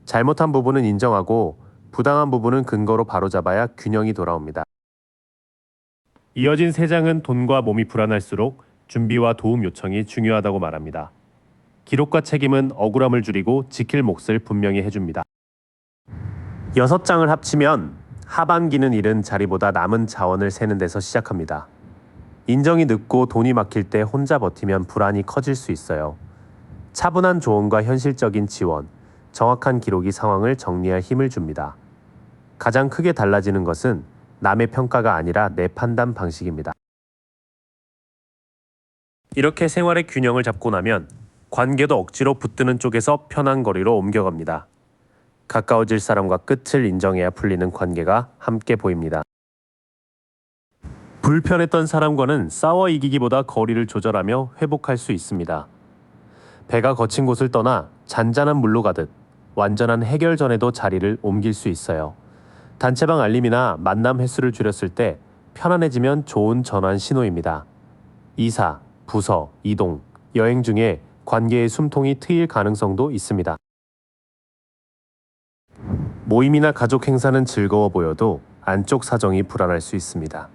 잘못한 부분은 인정하고 부당한 부분은 근거로 바로잡아야 균형이 돌아옵니다. 이어진 3장은 돈과 몸이 불안할수록 준비와 도움 요청이 중요하다고 말합니다. 기록과 책임은 억울함을 줄이고 지킬 몫을 분명히 해줍니다. 6장을 합치면 하반기는 잃은 자리보다 남은 자원을 세는 데서 시작합니다. 인정이 늦고 돈이 막힐 때 혼자 버티면 불안이 커질 수 있어요. 차분한 조언과 현실적인 지원, 정확한 기록이 상황을 정리할 힘을 줍니다. 가장 크게 달라지는 것은 남의 평가가 아니라 내 판단 방식입니다. 이렇게 생활의 균형을 잡고 나면 관계도 억지로 붙드는 쪽에서 편한 거리로 옮겨갑니다. 가까워질 사람과 끝을 인정해야 풀리는 관계가 함께 보입니다. 불편했던 사람과는 싸워 이기기보다 거리를 조절하며 회복할 수 있습니다. 배가 거친 곳을 떠나 잔잔한 물로 가듯 완전한 해결 전에도 자리를 옮길 수 있어요. 단체방 알림이나 만남 횟수를 줄였을 때 편안해지면 좋은 전환 신호입니다. 이사, 부서, 이동, 여행 중에 관계의 숨통이 트일 가능성도 있습니다. 모임이나 가족 행사는 즐거워 보여도 안쪽 사정이 불안할 수 있습니다.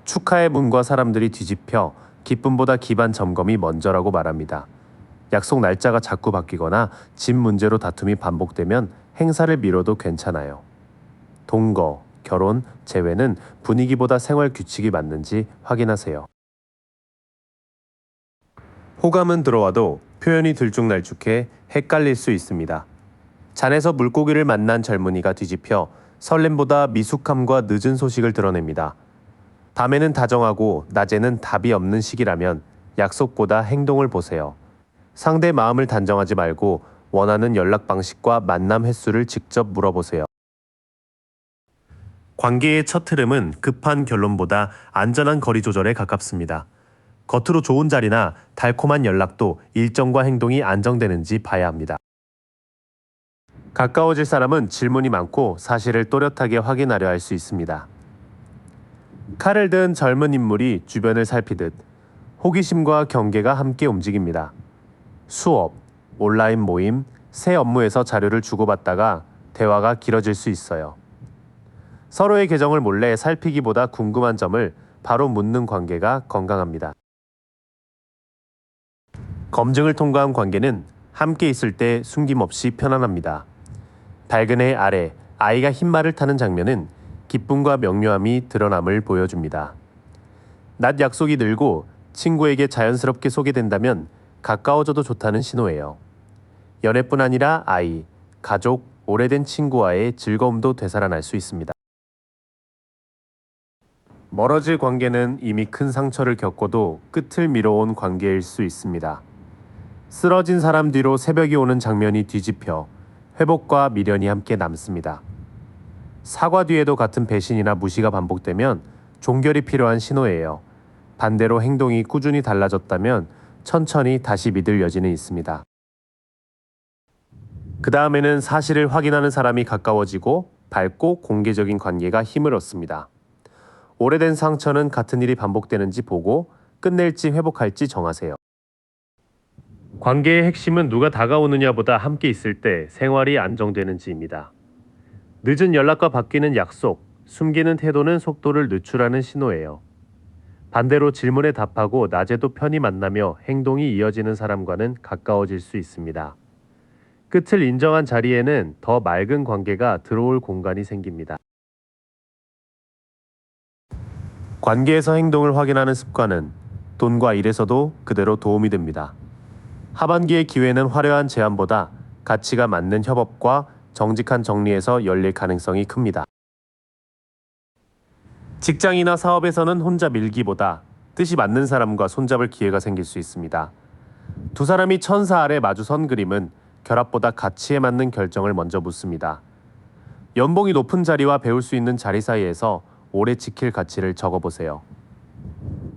축하의 문과 사람들이 뒤집혀 기쁨보다 기반 점검이 먼저라고 말합니다. 약속 날짜가 자꾸 바뀌거나 집 문제로 다툼이 반복되면 행사를 미뤄도 괜찮아요. 동거, 결혼, 재회는 분위기보다 생활 규칙이 맞는지 확인하세요. 호감은 들어와도 표현이 들쭉날쭉해 헷갈릴 수 있습니다. 잔에서 물고기를 만난 젊은이가 뒤집혀 설렘보다 미숙함과 늦은 소식을 드러냅니다. 밤에는 다정하고 낮에는 답이 없는 시기라면 약속보다 행동을 보세요. 상대 마음을 단정하지 말고 원하는 연락 방식과 만남 횟수를 직접 물어보세요. 관계의 첫 흐름은 급한 결론보다 안전한 거리 조절에 가깝습니다. 겉으로 좋은 자리나 달콤한 연락도 일정과 행동이 안정되는지 봐야 합니다. 가까워질 사람은 질문이 많고 사실을 또렷하게 확인하려 할 수 있습니다. 칼을 든 젊은 인물이 주변을 살피듯 호기심과 경계가 함께 움직입니다. 수업, 온라인 모임, 새 업무에서 자료를 주고받다가 대화가 길어질 수 있어요. 서로의 계정을 몰래 살피기보다 궁금한 점을 바로 묻는 관계가 건강합니다. 검증을 통과한 관계는 함께 있을 때 숨김없이 편안합니다. 밝은 해 아래 아이가 흰말을 타는 장면은 기쁨과 명료함이 드러남을 보여줍니다. 낮 약속이 늘고 친구에게 자연스럽게 소개된다면 가까워져도 좋다는 신호예요. 연애뿐 아니라 아이, 가족, 오래된 친구와의 즐거움도 되살아날 수 있습니다. 멀어질 관계는 이미 큰 상처를 겪고도 끝을 미뤄온 관계일 수 있습니다. 쓰러진 사람 뒤로 새벽이 오는 장면이 뒤집혀 회복과 미련이 함께 남습니다. 사과 뒤에도 같은 배신이나 무시가 반복되면 종결이 필요한 신호예요. 반대로 행동이 꾸준히 달라졌다면 천천히 다시 믿을 여지는 있습니다. 그 다음에는 사실을 확인하는 사람이 가까워지고 밝고 공개적인 관계가 힘을 얻습니다. 오래된 상처는 같은 일이 반복되는지 보고 끝낼지 회복할지 정하세요. 관계의 핵심은 누가 다가오느냐보다 함께 있을 때 생활이 안정되는지입니다. 늦은 연락과 바뀌는 약속, 숨기는 태도는 속도를 늦추라는 신호예요. 반대로 질문에 답하고 낮에도 편히 만나며 행동이 이어지는 사람과는 가까워질 수 있습니다. 끝을 인정한 자리에는 더 맑은 관계가 들어올 공간이 생깁니다. 관계에서 행동을 확인하는 습관은 돈과 일에서도 그대로 도움이 됩니다. 하반기의 기회는 화려한 제안보다 가치가 맞는 협업과 정직한 정리에서 열릴 가능성이 큽니다. 직장이나 사업에서는 혼자 밀기보다 뜻이 맞는 사람과 손잡을 기회가 생길 수 있습니다. 두 사람이 천사 아래 마주 선 그림은 결합보다 가치에 맞는 결정을 먼저 묻습니다. 연봉이 높은 자리와 배울 수 있는 자리 사이에서 오래 지킬 가치를 적어보세요.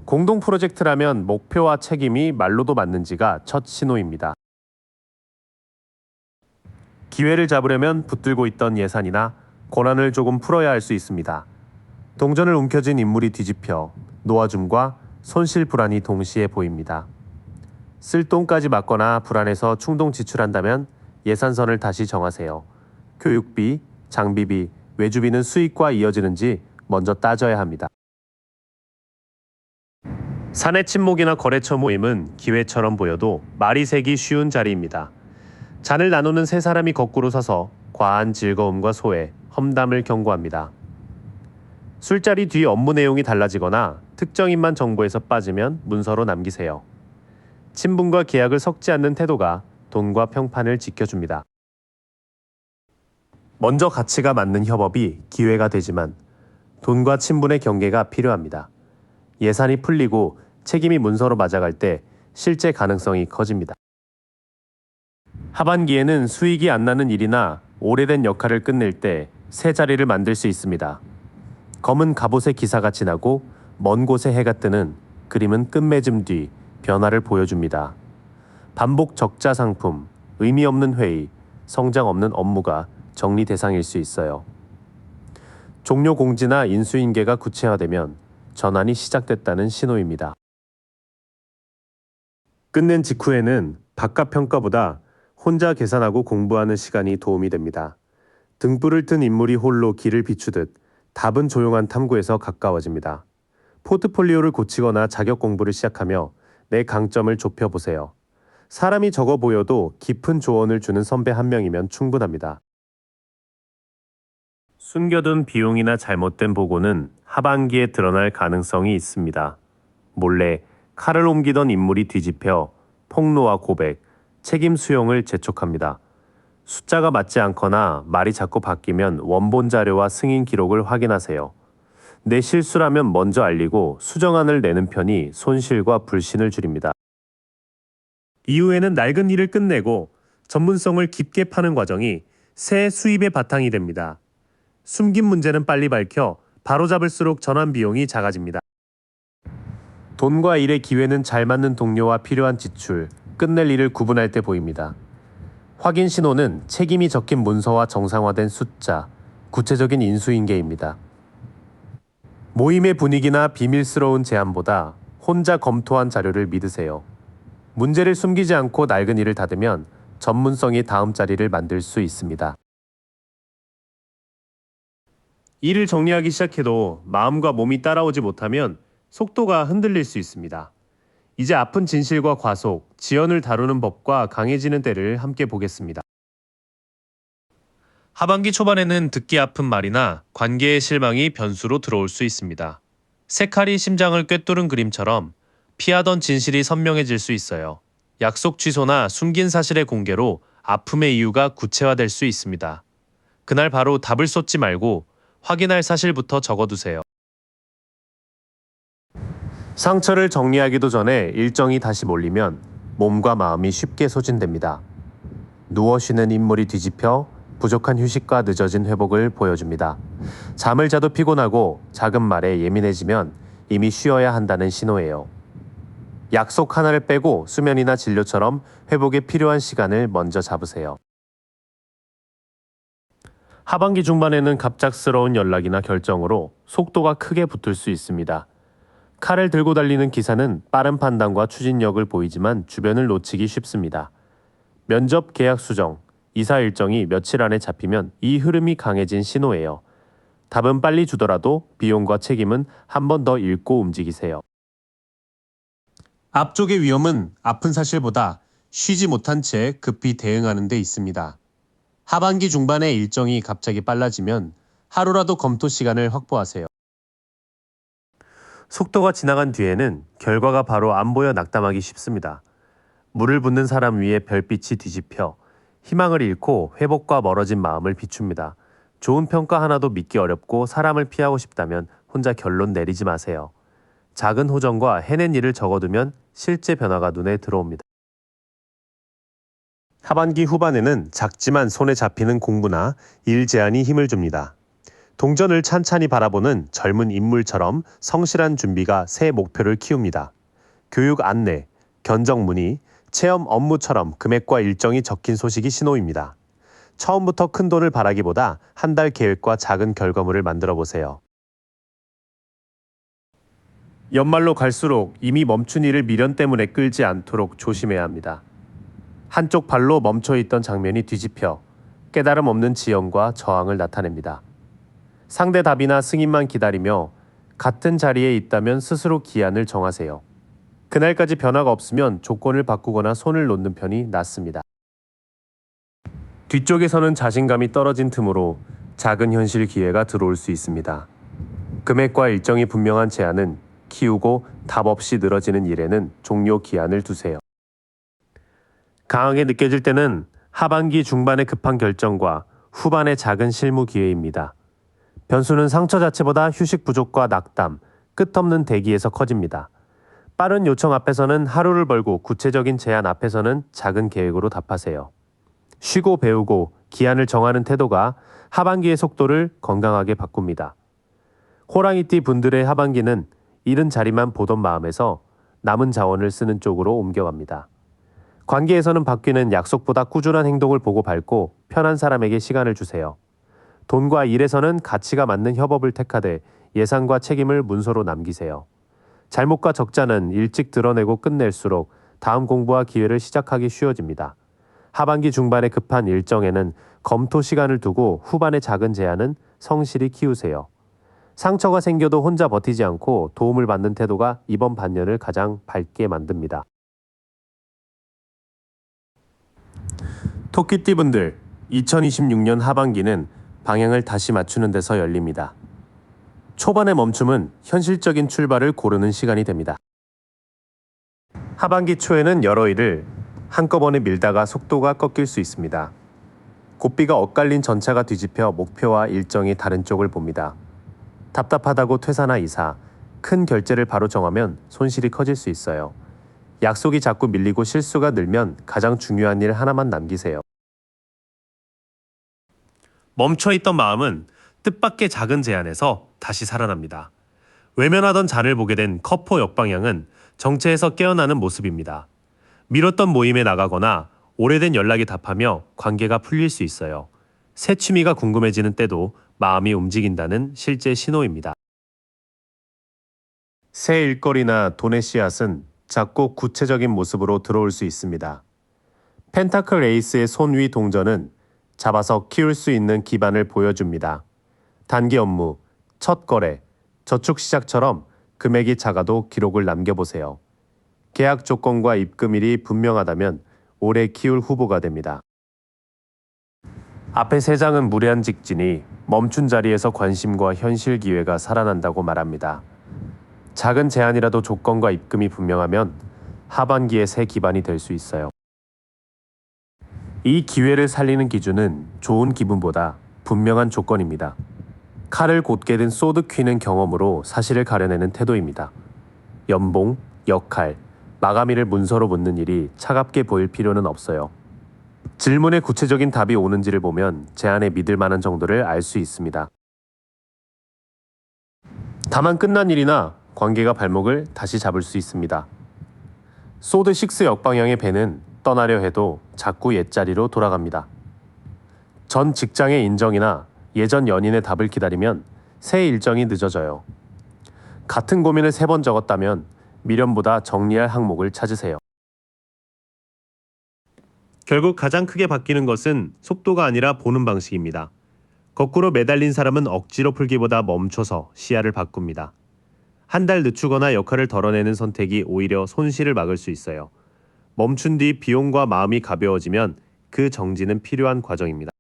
공동 프로젝트라면 목표와 책임이 말로도 맞는지가 첫 신호입니다. 기회를 잡으려면 붙들고 있던 예산이나 권한을 조금 풀어야 할 수 있습니다. 동전을 움켜쥔 인물이 뒤집혀 놓아줌과 손실 불안이 동시에 보입니다. 쓸 돈까지 맞거나 불안해서 충동 지출한다면 예산선을 다시 정하세요. 교육비, 장비비, 외주비는 수익과 이어지는지 먼저 따져야 합니다. 사내 친목이나 거래처 모임은 기회처럼 보여도 말이 새기 쉬운 자리입니다. 잔을 나누는 세 사람이 거꾸로 서서 과한 즐거움과 소외, 험담을 경고합니다. 술자리 뒤 업무 내용이 달라지거나 특정인만 정보에서 빠지면 문서로 남기세요. 친분과 계약을 섞지 않는 태도가 돈과 평판을 지켜줍니다. 먼저 가치가 맞는 협업이 기회가 되지만 돈과 친분의 경계가 필요합니다. 예산이 풀리고 책임이 문서로 맞아갈 때 실제 가능성이 커집니다. 하반기에는 수익이 안 나는 일이나 오래된 역할을 끝낼 때 새 자리를 만들 수 있습니다. 검은 갑옷의 기사가 지나고 먼 곳에 해가 뜨는 그림은 끝맺음 뒤 변화를 보여줍니다. 반복 적자 상품, 의미 없는 회의, 성장 없는 업무가 정리 대상일 수 있어요. 종료 공지나 인수인계가 구체화되면 전환이 시작됐다는 신호입니다. 끝낸 직후에는 바깥 평가보다 혼자 계산하고 공부하는 시간이 도움이 됩니다. 등불을 튼 인물이 홀로 길을 비추듯 답은 조용한 탐구에서 가까워집니다. 포트폴리오를 고치거나 자격 공부를 시작하며 내 강점을 좁혀보세요. 사람이 적어 보여도 깊은 조언을 주는 선배 한 명이면 충분합니다. 숨겨둔 비용이나 잘못된 보고는 하반기에 드러날 가능성이 있습니다. 몰래 칼을 옮기던 인물이 뒤집혀 폭로와 고백, 책임 수용을 재촉합니다. 숫자가 맞지 않거나 말이 자꾸 바뀌면 원본 자료와 승인 기록을 확인하세요. 내 실수라면 먼저 알리고 수정안을 내는 편이 손실과 불신을 줄입니다. 이후에는 낡은 일을 끝내고 전문성을 깊게 파는 과정이 새 수입의 바탕이 됩니다. 숨긴 문제는 빨리 밝혀 바로잡을수록 전환 비용이 작아집니다. 돈과 일의 기회는 잘 맞는 동료와 필요한 지출, 끝낼 일을 구분할 때 보입니다. 확인 신호는 책임이 적힌 문서와 정상화된 숫자, 구체적인 인수인계입니다. 모임의 분위기나 비밀스러운 제안보다 혼자 검토한 자료를 믿으세요. 문제를 숨기지 않고 낡은 일을 닫으면 전문성이 다음 자리를 만들 수 있습니다. 일을 정리하기 시작해도 마음과 몸이 따라오지 못하면 속도가 흔들릴 수 있습니다. 이제 아픈 진실과 과속, 지연을 다루는 법과 강해지는 때를 함께 보겠습니다. 하반기 초반에는 듣기 아픈 말이나 관계의 실망이 변수로 들어올 수 있습니다. 새 칼이 심장을 꿰뚫은 그림처럼 피하던 진실이 선명해질 수 있어요. 약속 취소나 숨긴 사실의 공개로 아픔의 이유가 구체화될 수 있습니다. 그날 바로 답을 쏟지 말고 확인할 사실부터 적어두세요. 상처를 정리하기도 전에 일정이 다시 몰리면 몸과 마음이 쉽게 소진됩니다. 누워 쉬는 인물이 뒤집혀 부족한 휴식과 늦어진 회복을 보여줍니다. 잠을 자도 피곤하고 작은 말에 예민해지면 이미 쉬어야 한다는 신호예요. 약속 하나를 빼고 수면이나 진료처럼 회복에 필요한 시간을 먼저 잡으세요. 하반기 중반에는 갑작스러운 연락이나 결정으로 속도가 크게 붙을 수 있습니다. 칼을 들고 달리는 기사는 빠른 판단과 추진력을 보이지만 주변을 놓치기 쉽습니다. 면접 계약 수정, 이사 일정이 며칠 안에 잡히면 이 흐름이 강해진 신호예요. 답은 빨리 주더라도 비용과 책임은 한 번 더 읽고 움직이세요. 앞쪽의 위험은 아픈 사실보다 쉬지 못한 채 급히 대응하는 데 있습니다. 하반기 중반에 일정이 갑자기 빨라지면 하루라도 검토 시간을 확보하세요. 속도가 지나간 뒤에는 결과가 바로 안 보여 낙담하기 쉽습니다. 물을 붓는 사람 위에 별빛이 뒤집혀 희망을 잃고 회복과 멀어진 마음을 비춥니다. 좋은 평가 하나도 믿기 어렵고 사람을 피하고 싶다면 혼자 결론 내리지 마세요. 작은 호정과 해낸 일을 적어두면 실제 변화가 눈에 들어옵니다. 하반기 후반에는 작지만 손에 잡히는 공부나 일 제안이 힘을 줍니다. 동전을 찬찬히 바라보는 젊은 인물처럼 성실한 준비가 새 목표를 키웁니다. 교육 안내, 견적 문의, 체험 업무처럼 금액과 일정이 적힌 소식이 신호입니다. 처음부터 큰 돈을 바라기보다 한 달 계획과 작은 결과물을 만들어 보세요. 연말로 갈수록 이미 멈춘 일을 미련 때문에 끌지 않도록 조심해야 합니다. 한쪽 발로 멈춰있던 장면이 뒤집혀 깨달음 없는 지연과 저항을 나타냅니다. 상대 답이나 승인만 기다리며 같은 자리에 있다면 스스로 기한을 정하세요. 그날까지 변화가 없으면 조건을 바꾸거나 손을 놓는 편이 낫습니다. 뒤쪽에서는 자신감이 떨어진 틈으로 작은 현실 기회가 들어올 수 있습니다. 금액과 일정이 분명한 제안은 키우고 답 없이 늘어지는 일에는 종료 기한을 두세요. 강하게 느껴질 때는 하반기 중반의 급한 결정과 후반의 작은 실무 기회입니다. 변수는 상처 자체보다 휴식 부족과 낙담, 끝없는 대기에서 커집니다. 빠른 요청 앞에서는 하루를 벌고 구체적인 제안 앞에서는 작은 계획으로 답하세요. 쉬고 배우고 기한을 정하는 태도가 하반기의 속도를 건강하게 바꿉니다. 호랑이띠 분들의 하반기는 잃은 자리만 보던 마음에서 남은 자원을 쓰는 쪽으로 옮겨갑니다. 관계에서는 바뀌는 약속보다 꾸준한 행동을 보고 밟고 편한 사람에게 시간을 주세요. 돈과 일에서는 가치가 맞는 협업을 택하되 예산과 책임을 문서로 남기세요. 잘못과 적자는 일찍 드러내고 끝낼수록 다음 공부와 기회를 시작하기 쉬워집니다. 하반기 중반의 급한 일정에는 검토 시간을 두고 후반의 작은 제안은 성실히 키우세요. 상처가 생겨도 혼자 버티지 않고 도움을 받는 태도가 이번 반년을 가장 밝게 만듭니다. 토끼띠분들, 2026년 하반기는 방향을 다시 맞추는 데서 열립니다. 초반의 멈춤은 현실적인 출발을 고르는 시간이 됩니다. 하반기 초에는 여러 일을 한꺼번에 밀다가 속도가 꺾일 수 있습니다. 고삐가 엇갈린 전차가 뒤집혀 목표와 일정이 다른 쪽을 봅니다. 답답하다고 퇴사나 이사, 큰 결제를 바로 정하면 손실이 커질 수 있어요. 약속이 자꾸 밀리고 실수가 늘면 가장 중요한 일 하나만 남기세요. 멈춰있던 마음은 뜻밖의 작은 제안에서 다시 살아납니다. 외면하던 잔을 보게 된 커포 역방향은 정체에서 깨어나는 모습입니다. 미뤘던 모임에 나가거나 오래된 연락에 답하며 관계가 풀릴 수 있어요. 새 취미가 궁금해지는 때도 마음이 움직인다는 실제 신호입니다. 새 일거리나 돈의 씨앗은 작고 구체적인 모습으로 들어올 수 있습니다. 펜타클 에이스의 손 위 동전은 잡아서 키울 수 있는 기반을 보여줍니다. 단기 업무, 첫 거래, 저축 시작처럼 금액이 작아도 기록을 남겨보세요. 계약 조건과 입금일이 분명하다면 오래 키울 후보가 됩니다. 앞에 세 장은 무례한 직진이 멈춘 자리에서 관심과 현실 기회가 살아난다고 말합니다. 작은 제안이라도 조건과 입금이 분명하면 하반기의 새 기반이 될 수 있어요. 이 기회를 살리는 기준은 좋은 기분보다 분명한 조건입니다. 칼을 곧게 든 소드 퀸은 경험으로 사실을 가려내는 태도입니다. 연봉, 역할, 마감일을 문서로 묻는 일이 차갑게 보일 필요는 없어요. 질문에 구체적인 답이 오는지를 보면 제안에 믿을 만한 정도를 알 수 있습니다. 다만 끝난 일이나 관계가 발목을 다시 잡을 수 있습니다. 소드6 역방향의 배는 떠나려 해도 자꾸 옛자리로 돌아갑니다. 전 직장의 인정이나 예전 연인의 답을 기다리면 새 일정이 늦어져요. 같은 고민을 3번 적었다면 미련보다 정리할 항목을 찾으세요. 결국 가장 크게 바뀌는 것은 속도가 아니라 보는 방식입니다. 거꾸로 매달린 사람은 억지로 풀기보다 멈춰서 시야를 바꿉니다. 한 달 늦추거나 역할을 덜어내는 선택이 오히려 손실을 막을 수 있어요. 멈춘 뒤 비용과 마음이 가벼워지면 그 정지는 필요한 과정입니다.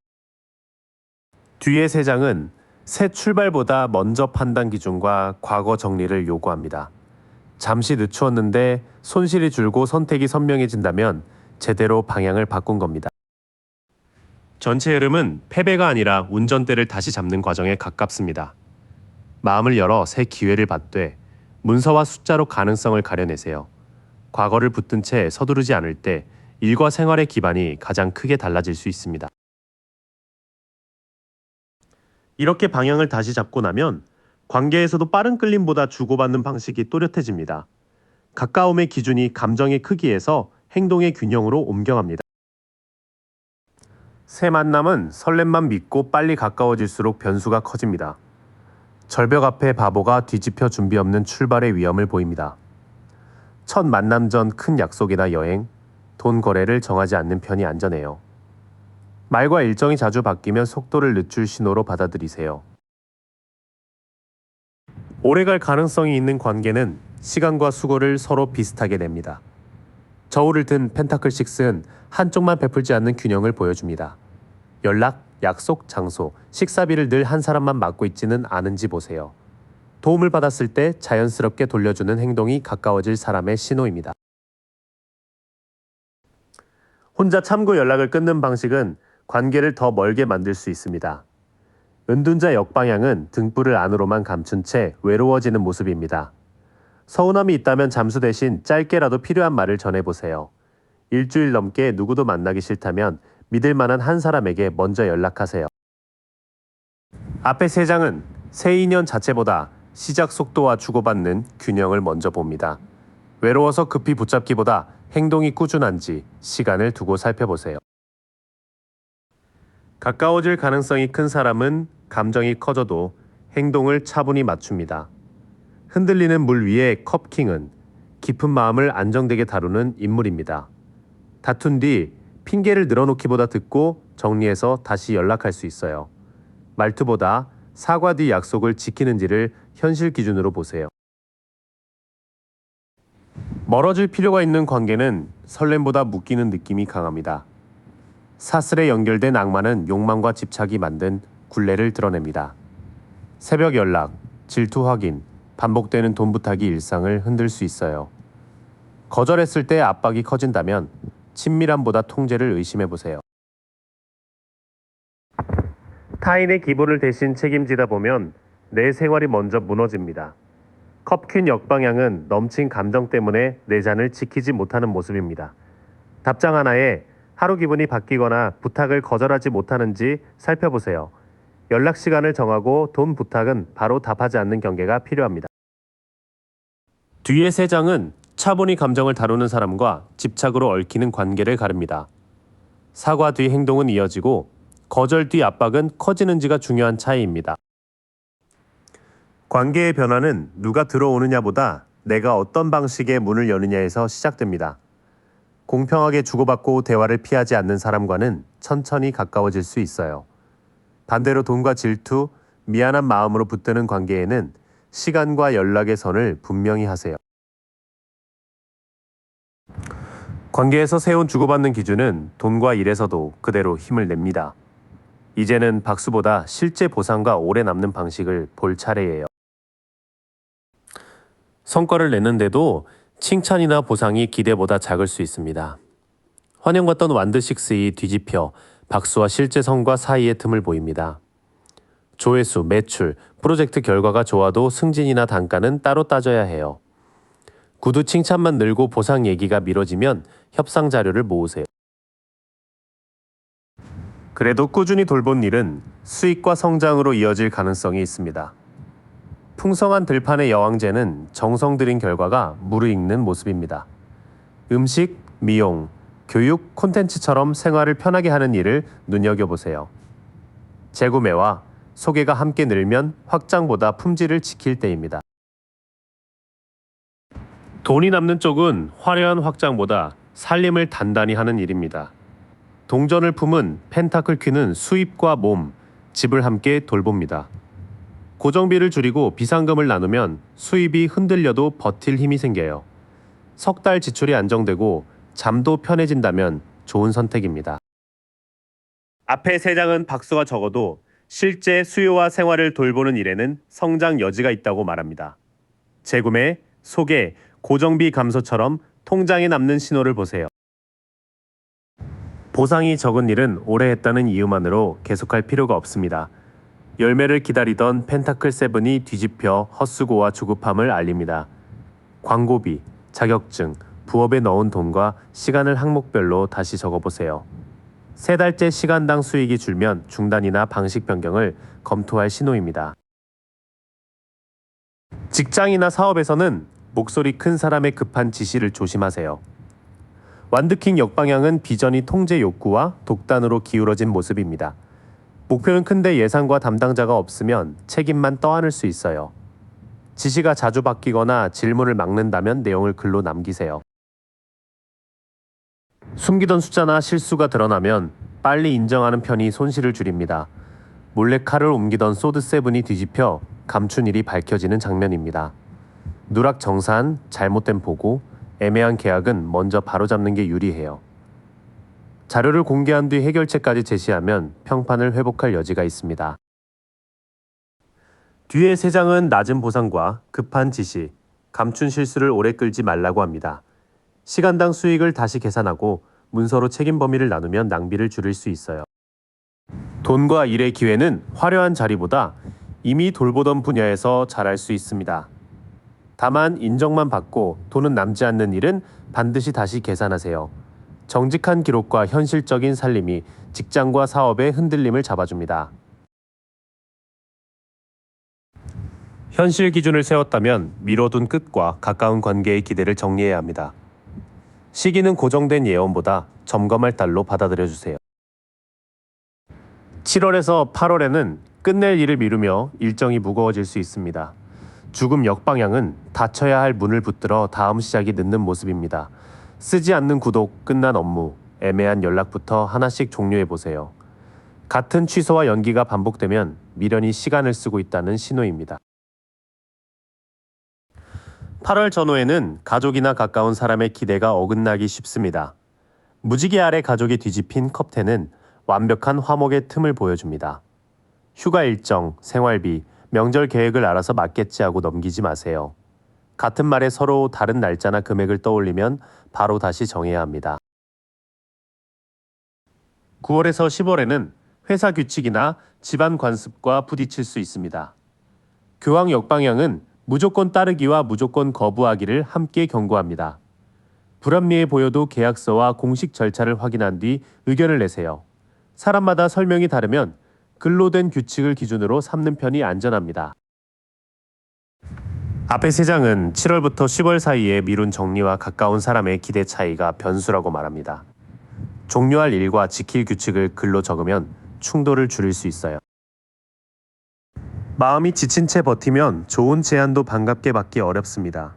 뒤의 3장은 새 출발보다 먼저 판단 기준과 과거 정리를 요구합니다. 잠시 늦추었는데 손실이 줄고 선택이 선명해진다면 제대로 방향을 바꾼 겁니다. 전체 흐름은 패배가 아니라 운전대를 다시 잡는 과정에 가깝습니다. 마음을 열어 새 기회를 받되 문서와 숫자로 가능성을 가려내세요. 과거를 붙든 채 서두르지 않을 때 일과 생활의 기반이 가장 크게 달라질 수 있습니다. 이렇게 방향을 다시 잡고 나면 관계에서도 빠른 끌림보다 주고받는 방식이 또렷해집니다. 가까움의 기준이 감정의 크기에서 행동의 균형으로 옮겨갑니다. 새 만남은 설렘만 믿고 빨리 가까워질수록 변수가 커집니다. 절벽 앞에 바보가 뒤집혀 준비 없는 출발의 위험을 보입니다. 첫 만남 전 큰 약속이나 여행, 돈 거래를 정하지 않는 편이 안전해요. 말과 일정이 자주 바뀌면 속도를 늦출 신호로 받아들이세요. 오래갈 가능성이 있는 관계는 시간과 수고를 서로 비슷하게 냅니다. 저울을 든 펜타클 6는 한쪽만 베풀지 않는 균형을 보여줍니다. 연락, 약속, 장소, 식사비를 늘 한 사람만 맡고 있지는 않은지 보세요. 도움을 받았을 때 자연스럽게 돌려주는 행동이 가까워질 사람의 신호입니다. 혼자 참고 연락을 끊는 방식은 관계를 더 멀게 만들 수 있습니다. 은둔자 역방향은 등불을 안으로만 감춘 채 외로워지는 모습입니다. 서운함이 있다면 잠수 대신 짧게라도 필요한 말을 전해보세요. 일주일 넘게 누구도 만나기 싫다면 믿을 만한 한 사람에게 먼저 연락하세요. 앞의 3장은 새 인연 자체보다 시작 속도와 주고받는 균형을 먼저 봅니다. 외로워서 급히 붙잡기보다 행동이 꾸준한지 시간을 두고 살펴보세요. 가까워질 가능성이 큰 사람은 감정이 커져도 행동을 차분히 맞춥니다. 흔들리는 물 위에 컵킹은 깊은 마음을 안정되게 다루는 인물입니다. 다툰 뒤 핑계를 늘어놓기보다 듣고 정리해서 다시 연락할 수 있어요. 말투보다 사과 뒤 약속을 지키는지를 현실 기준으로 보세요. 멀어질 필요가 있는 관계는 설렘보다 묶이는 느낌이 강합니다. 사슬에 연결된 악마는 욕망과 집착이 만든 굴레를 드러냅니다. 새벽 연락, 질투 확인, 반복되는 돈 부탁이 일상을 흔들 수 있어요. 거절했을 때 압박이 커진다면 친밀함보다 통제를 의심해보세요. 타인의 기분을 대신 책임지다 보면 내 생활이 먼저 무너집니다. 컵퀸 역방향은 넘친 감정 때문에 내 잔을 지키지 못하는 모습입니다. 답장 하나에 하루 기분이 바뀌거나 부탁을 거절하지 못하는지 살펴보세요. 연락 시간을 정하고 돈 부탁은 바로 답하지 않는 경계가 필요합니다. 뒤의 3장은 차분히 감정을 다루는 사람과 집착으로 얽히는 관계를 가릅니다. 사과 뒤 행동은 이어지고 거절 뒤 압박은 커지는지가 중요한 차이입니다. 관계의 변화는 누가 들어오느냐보다 내가 어떤 방식의 문을 여느냐에서 시작됩니다. 공평하게 주고받고 대화를 피하지 않는 사람과는 천천히 가까워질 수 있어요. 반대로 돈과 질투, 미안한 마음으로 붙드는 관계에는 시간과 연락의 선을 분명히 하세요. 관계에서 세운 주고받는 기준은 돈과 일에서도 그대로 힘을 냅니다. 이제는 박수보다 실제 보상과 오래 남는 방식을 볼 차례예요. 성과를 냈는데도 칭찬이나 보상이 기대보다 작을 수 있습니다. 환영받던 완드6이 뒤집혀 박수와 실제 성과 사이의 틈을 보입니다. 조회수, 매출, 프로젝트 결과가 좋아도 승진이나 단가는 따로 따져야 해요. 구두 칭찬만 늘고 보상 얘기가 미뤄지면 협상 자료를 모으세요. 그래도 꾸준히 돌본 일은 수익과 성장으로 이어질 가능성이 있습니다. 풍성한 들판의 여왕제는 정성 들인 결과가 무르익는 모습입니다. 음식, 미용, 교육, 콘텐츠처럼 생활을 편하게 하는 일을 눈여겨보세요. 재구매와 소개가 함께 늘면 확장보다 품질을 지킬 때입니다. 돈이 남는 쪽은 화려한 확장보다 살림을 단단히 하는 일입니다. 동전을 품은 펜타클 퀸은 수입과 몸, 집을 함께 돌봅니다. 고정비를 줄이고 비상금을 나누면 수입이 흔들려도 버틸 힘이 생겨요. 석 달 지출이 안정되고 잠도 편해진다면 좋은 선택입니다. 앞에 세 장은 박수가 적어도 실제 수요와 생활을 돌보는 일에는 성장 여지가 있다고 말합니다. 재구매, 소개, 고정비 감소처럼 통장에 남는 신호를 보세요. 보상이 적은 일은 오래 했다는 이유만으로 계속할 필요가 없습니다. 열매를 기다리던 펜타클 세븐이 뒤집혀 헛수고와 조급함을 알립니다. 광고비, 자격증, 부업에 넣은 돈과 시간을 항목별로 다시 적어보세요. 3달째 시간당 수익이 줄면 중단이나 방식 변경을 검토할 신호입니다. 직장이나 사업에서는 목소리 큰 사람의 급한 지시를 조심하세요. 완드킹 역방향은 비전이 통제 욕구와 독단으로 기울어진 모습입니다. 목표는 큰데 예산과 담당자가 없으면 책임만 떠안을 수 있어요. 지시가 자주 바뀌거나 질문을 막는다면 내용을 글로 남기세요. 숨기던 숫자나 실수가 드러나면 빨리 인정하는 편이 손실을 줄입니다. 몰래 칼을 옮기던 소드 세븐이 뒤집혀 감춘 일이 밝혀지는 장면입니다. 누락 정산, 잘못된 보고, 애매한 계약은 먼저 바로잡는 게 유리해요. 자료를 공개한 뒤 해결책까지 제시하면 평판을 회복할 여지가 있습니다. 뒤에 3장은 낮은 보상과 급한 지시, 감춘 실수를 오래 끌지 말라고 합니다. 시간당 수익을 다시 계산하고 문서로 책임 범위를 나누면 낭비를 줄일 수 있어요. 돈과 일의 기회는 화려한 자리보다 이미 돌보던 분야에서 잘할 수 있습니다. 다만 인정만 받고 돈은 남지 않는 일은 반드시 다시 계산하세요. 정직한 기록과 현실적인 살림이 직장과 사업의 흔들림을 잡아줍니다. 현실 기준을 세웠다면 미뤄둔 끝과 가까운 관계의 기대를 정리해야 합니다. 시기는 고정된 예언보다 점검할 달로 받아들여주세요. 7월에서 8월에는 끝낼 일을 미루며 일정이 무거워질 수 있습니다. 죽음 역방향은 닫혀야 할 문을 붙들어 다음 시작이 늦는 모습입니다. 쓰지 않는 구독, 끝난 업무, 애매한 연락부터 하나씩 종료해보세요. 같은 취소와 연기가 반복되면 미련이 시간을 쓰고 있다는 신호입니다. 8월 전후에는 가족이나 가까운 사람의 기대가 어긋나기 쉽습니다. 무지개 아래 가족이 뒤집힌 컵10은 완벽한 화목의 틈을 보여줍니다. 휴가 일정, 생활비, 명절 계획을 알아서 맞겠지 하고 넘기지 마세요. 같은 말에 서로 다른 날짜나 금액을 떠올리면 바로 다시 정해야 합니다. 9월에서 10월에는 회사 규칙이나 집안 관습과 부딪힐 수 있습니다. 교황 역방향은 무조건 따르기와 무조건 거부하기를 함께 경고합니다. 불합리해 보여도 계약서와 공식 절차를 확인한 뒤 의견을 내세요. 사람마다 설명이 다르면 글로 된 규칙을 기준으로 삼는 편이 안전합니다. 앞의 3장은 7월부터 10월 사이에 미룬 정리와 가까운 사람의 기대 차이가 변수라고 말합니다. 종료할 일과 지킬 규칙을 글로 적으면 충돌을 줄일 수 있어요. 마음이 지친 채 버티면 좋은 제안도 반갑게 받기 어렵습니다.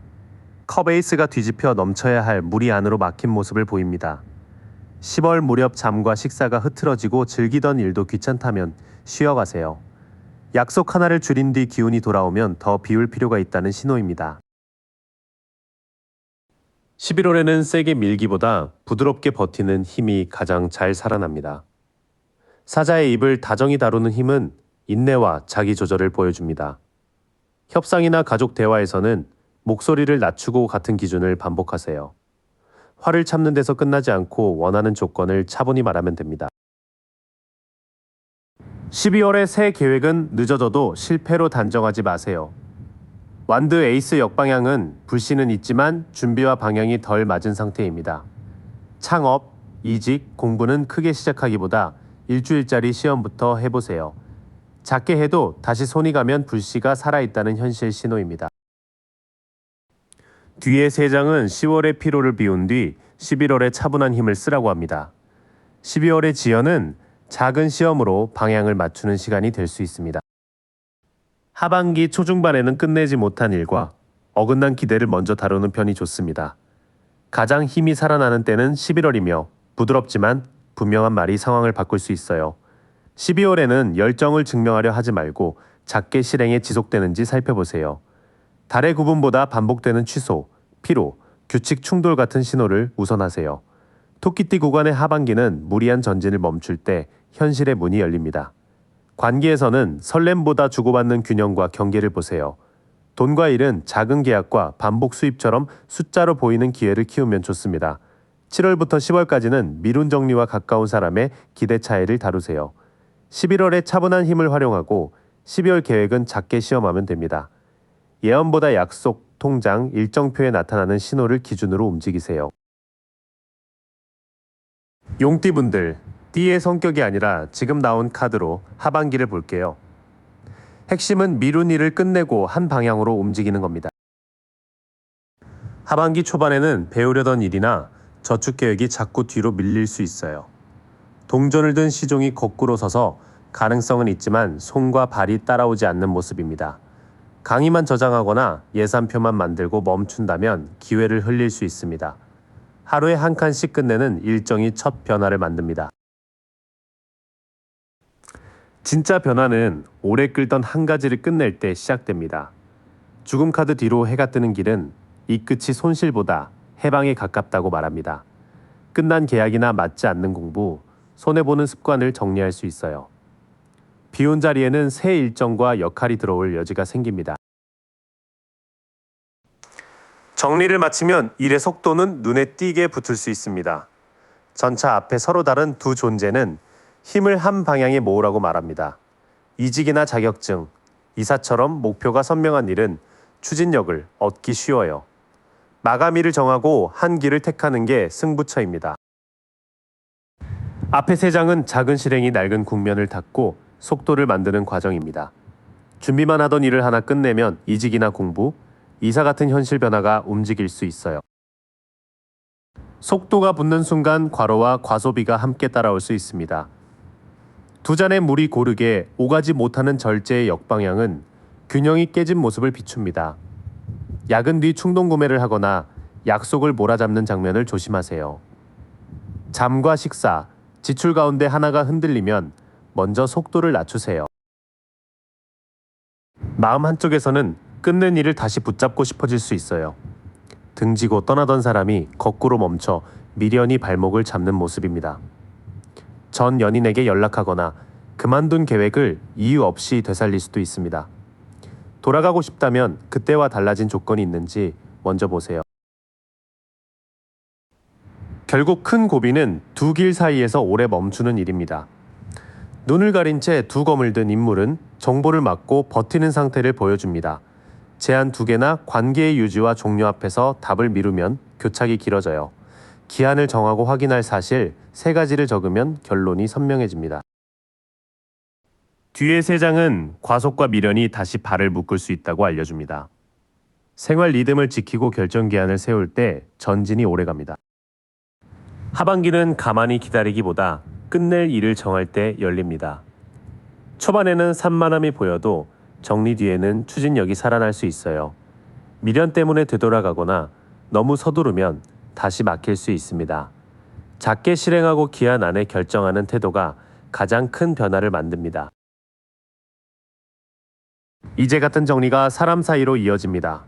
컵 에이스가 뒤집혀 넘쳐야 할 물이 안으로 막힌 모습을 보입니다. 10월 무렵 잠과 식사가 흐트러지고 즐기던 일도 귀찮다면 쉬어가세요. 약속 하나를 줄인 뒤 기운이 돌아오면 더 비울 필요가 있다는 신호입니다. 11월에는 세게 밀기보다 부드럽게 버티는 힘이 가장 잘 살아납니다. 사자의 입을 다정히 다루는 힘은 인내와 자기 조절을 보여줍니다. 협상이나 가족 대화에서는 목소리를 낮추고 같은 기준을 반복하세요. 화를 참는 데서 끝나지 않고 원하는 조건을 차분히 말하면 됩니다. 12월의 새 계획은 늦어져도 실패로 단정하지 마세요. 완드 에이스 역방향은 불씨는 있지만 준비와 방향이 덜 맞은 상태입니다. 창업, 이직, 공부는 크게 시작하기보다 일주일짜리 시험부터 해보세요. 작게 해도 다시 손이 가면 불씨가 살아있다는 현실 신호입니다. 뒤에 3장은 10월의 피로를 비운 뒤 11월에 차분한 힘을 쓰라고 합니다. 12월의 지연은 작은 시험으로 방향을 맞추는 시간이 될 수 있습니다. 하반기 초중반에는 끝내지 못한 일과 어긋난 기대를 먼저 다루는 편이 좋습니다. 가장 힘이 살아나는 때는 11월이며 부드럽지만 분명한 말이 상황을 바꿀 수 있어요. 12월에는 열정을 증명하려 하지 말고 작게 실행에 지속되는지 살펴보세요. 달의 구분보다 반복되는 취소, 피로, 규칙 충돌 같은 신호를 우선하세요. 토끼띠 구간의 하반기는 무리한 전진을 멈출 때 현실의 문이 열립니다. 관계에서는 설렘보다 주고받는 균형과 경계를 보세요. 돈과 일은 작은 계약과 반복 수입처럼 숫자로 보이는 기회를 키우면 좋습니다. 7월부터 10월까지는 미룬 정리와 가까운 사람의 기대 차이를 다루세요. 11월에 차분한 힘을 활용하고 12월 계획은 작게 시험하면 됩니다. 예언보다 약속, 통장, 일정표에 나타나는 신호를 기준으로 움직이세요. 용띠분들, 띠의 성격이 아니라 지금 나온 카드로 하반기를 볼게요. 핵심은 미룬 일을 끝내고 한 방향으로 움직이는 겁니다. 하반기 초반에는 배우려던 일이나 저축 계획이 자꾸 뒤로 밀릴 수 있어요. 동전을 든 시종이 거꾸로 서서 가능성은 있지만 손과 발이 따라오지 않는 모습입니다. 강의만 저장하거나 예산표만 만들고 멈춘다면 기회를 흘릴 수 있습니다. 하루에 한 칸씩 끝내는 일정이 첫 변화를 만듭니다. 진짜 변화는 오래 끌던 한 가지를 끝낼 때 시작됩니다. 죽음 카드 뒤로 해가 뜨는 길은 이 끝이 손실보다 해방에 가깝다고 말합니다. 끝난 계약이나 맞지 않는 공부, 손해보는 습관을 정리할 수 있어요. 비운 자리에는 새 일정과 역할이 들어올 여지가 생깁니다. 정리를 마치면 일의 속도는 눈에 띄게 붙을 수 있습니다. 전차 앞에 서로 다른 두 존재는 힘을 한 방향에 모으라고 말합니다. 이직이나 자격증, 이사처럼 목표가 선명한 일은 추진력을 얻기 쉬워요. 마감일을 정하고 한 길을 택하는 게 승부처입니다. 앞에 3장은 작은 실행이 낡은 국면을 닫고 속도를 만드는 과정입니다. 준비만 하던 일을 하나 끝내면 이직이나 공부, 이사 같은 현실 변화가 움직일 수 있어요. 속도가 붙는 순간 과로와 과소비가 함께 따라올 수 있습니다. 두 잔의 물이 고르게 오가지 못하는 절제의 역방향은 균형이 깨진 모습을 비춥니다. 야근 뒤 충동 구매를 하거나 약속을 몰아잡는 장면을 조심하세요. 잠과 식사, 지출 가운데 하나가 흔들리면 먼저 속도를 낮추세요. 마음 한쪽에서는 끝낸 일을 다시 붙잡고 싶어질 수 있어요. 등지고 떠나던 사람이 거꾸로 멈춰 미련히 발목을 잡는 모습입니다. 전 연인에게 연락하거나 그만둔 계획을 이유 없이 되살릴 수도 있습니다. 돌아가고 싶다면 그때와 달라진 조건이 있는지 먼저 보세요. 결국 큰 고비는 두 길 사이에서 오래 멈추는 일입니다. 눈을 가린 채 두 검을 든 인물은 정보를 막고 버티는 상태를 보여줍니다. 제안 2개나 관계의 유지와 종료 앞에서 답을 미루면 교착이 길어져요. 기한을 정하고 확인할 사실 3가지를 적으면 결론이 선명해집니다. 뒤의 3장은 과속과 미련이 다시 발을 묶을 수 있다고 알려줍니다. 생활 리듬을 지키고 결정 기한을 세울 때 전진이 오래갑니다. 하반기는 가만히 기다리기보다 끝낼 일을 정할 때 열립니다. 초반에는 산만함이 보여도 정리 뒤에는 추진력이 살아날 수 있어요. 미련 때문에 되돌아가거나 너무 서두르면 다시 막힐 수 있습니다. 작게 실행하고 기한 안에 결정하는 태도가 가장 큰 변화를 만듭니다. 이제 같은 정리가 사람 사이로 이어집니다.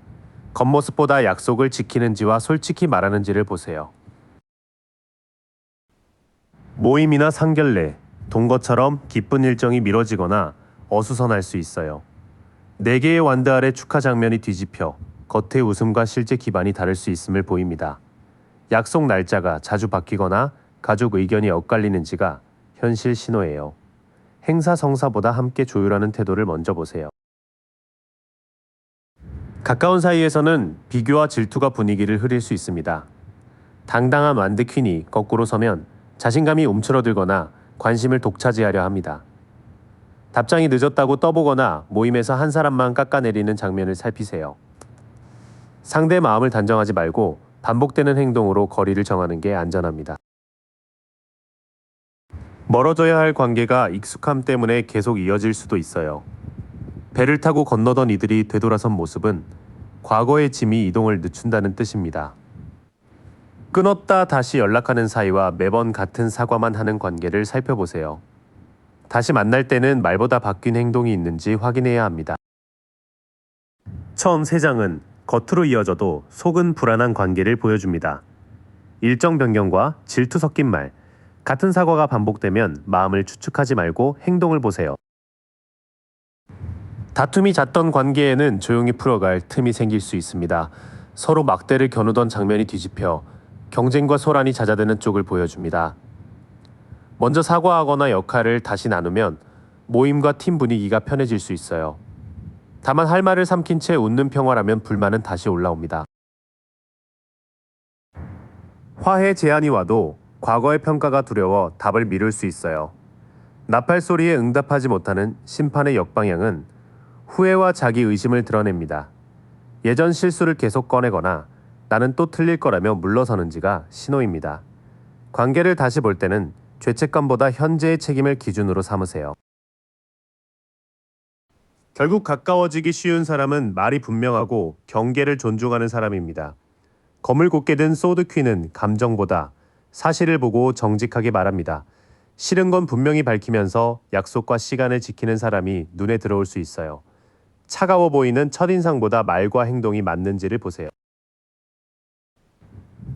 겉모습보다 약속을 지키는지와 솔직히 말하는지를 보세요. 모임이나 상견례, 동거처럼 기쁜 일정이 미뤄지거나 어수선할 수 있어요. 4개의 완드 아래 축하 장면이 뒤집혀 겉의 웃음과 실제 기반이 다를 수 있음을 보입니다. 약속 날짜가 자주 바뀌거나 가족 의견이 엇갈리는지가 현실 신호예요. 행사 성사보다 함께 조율하는 태도를 먼저 보세요. 가까운 사이에서는 비교와 질투가 분위기를 흐릴 수 있습니다. 당당한 완드 퀸이 거꾸로 서면 자신감이 움츠러들거나 관심을 독차지하려 합니다. 답장이 늦었다고 떠보거나 모임에서 한 사람만 깎아내리는 장면을 살피세요. 상대의 마음을 단정하지 말고 반복되는 행동으로 거리를 정하는 게 안전합니다. 멀어져야 할 관계가 익숙함 때문에 계속 이어질 수도 있어요. 배를 타고 건너던 이들이 되돌아선 모습은 과거의 짐이 이동을 늦춘다는 뜻입니다. 끊었다 다시 연락하는 사이와 매번 같은 사과만 하는 관계를 살펴보세요. 다시 만날 때는 말보다 바뀐 행동이 있는지 확인해야 합니다. 처음 3장은 겉으로 이어져도 속은 불안한 관계를 보여줍니다. 일정 변경과 질투 섞인 말, 같은 사과가 반복되면 마음을 추측하지 말고 행동을 보세요. 다툼이 잦던 관계에는 조용히 풀어갈 틈이 생길 수 있습니다. 서로 막대를 겨누던 장면이 뒤집혀 경쟁과 소란이 잦아드는 쪽을 보여줍니다. 먼저 사과하거나 역할을 다시 나누면 모임과 팀 분위기가 편해질 수 있어요. 다만 할 말을 삼킨 채 웃는 평화라면 불만은 다시 올라옵니다. 화해 제안이 와도 과거의 평가가 두려워 답을 미룰 수 있어요. 나팔 소리에 응답하지 못하는 심판의 역방향은 후회와 자기 의심을 드러냅니다. 예전 실수를 계속 꺼내거나 나는 또 틀릴 거라며 물러서는지가 신호입니다. 관계를 다시 볼 때는 죄책감보다 현재의 책임을 기준으로 삼으세요. 결국 가까워지기 쉬운 사람은 말이 분명하고 경계를 존중하는 사람입니다. 검을 곧게 든 소드 퀸은 감정보다 사실을 보고 정직하게 말합니다. 싫은 건 분명히 밝히면서 약속과 시간을 지키는 사람이 눈에 들어올 수 있어요. 차가워 보이는 첫인상보다 말과 행동이 맞는지를 보세요.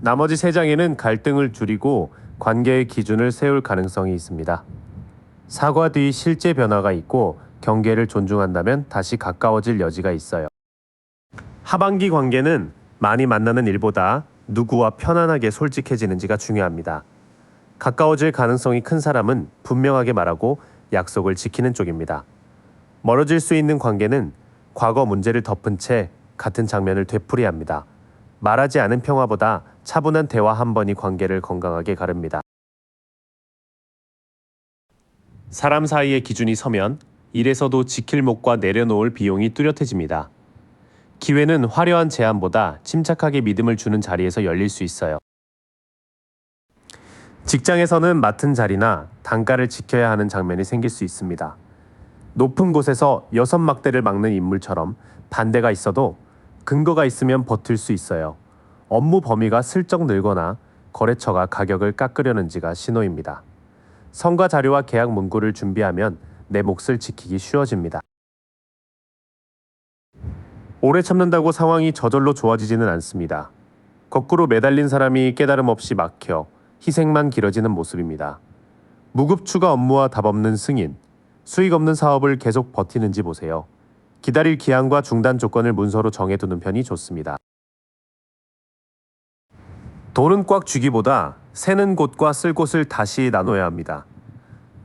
나머지 3장에는 갈등을 줄이고 관계의 기준을 세울 가능성이 있습니다. 사과 뒤 실제 변화가 있고 경계를 존중한다면 다시 가까워질 여지가 있어요. 하반기 관계는 많이 만나는 일보다 누구와 편안하게 솔직해지는지가 중요합니다. 가까워질 가능성이 큰 사람은 분명하게 말하고 약속을 지키는 쪽입니다. 멀어질 수 있는 관계는 과거 문제를 덮은 채 같은 장면을 되풀이합니다. 말하지 않은 평화보다 차분한 대화 한 번이 관계를 건강하게 가릅니다. 사람 사이의 기준이 서면 일에서도 지킬 목과 내려놓을 비용이 뚜렷해집니다. 기회는 화려한 제안보다 침착하게 믿음을 주는 자리에서 열릴 수 있어요. 직장에서는 맡은 자리나 단가를 지켜야 하는 장면이 생길 수 있습니다. 높은 곳에서 6막대를 막는 인물처럼 반대가 있어도 근거가 있으면 버틸 수 있어요. 업무 범위가 슬쩍 늘거나 거래처가 가격을 깎으려는지가 신호입니다. 성과 자료와 계약 문구를 준비하면 내 몫을 지키기 쉬워집니다. 오래 참는다고 상황이 저절로 좋아지지는 않습니다. 거꾸로 매달린 사람이 깨달음 없이 막혀 희생만 길어지는 모습입니다. 무급추가 업무와 답 없는 승인, 수익 없는 사업을 계속 버티는지 보세요. 기다릴 기한과 중단 조건을 문서로 정해두는 편이 좋습니다. 돈은 꽉 쥐기보다 새는 곳과 쓸 곳을 다시 나눠야 합니다.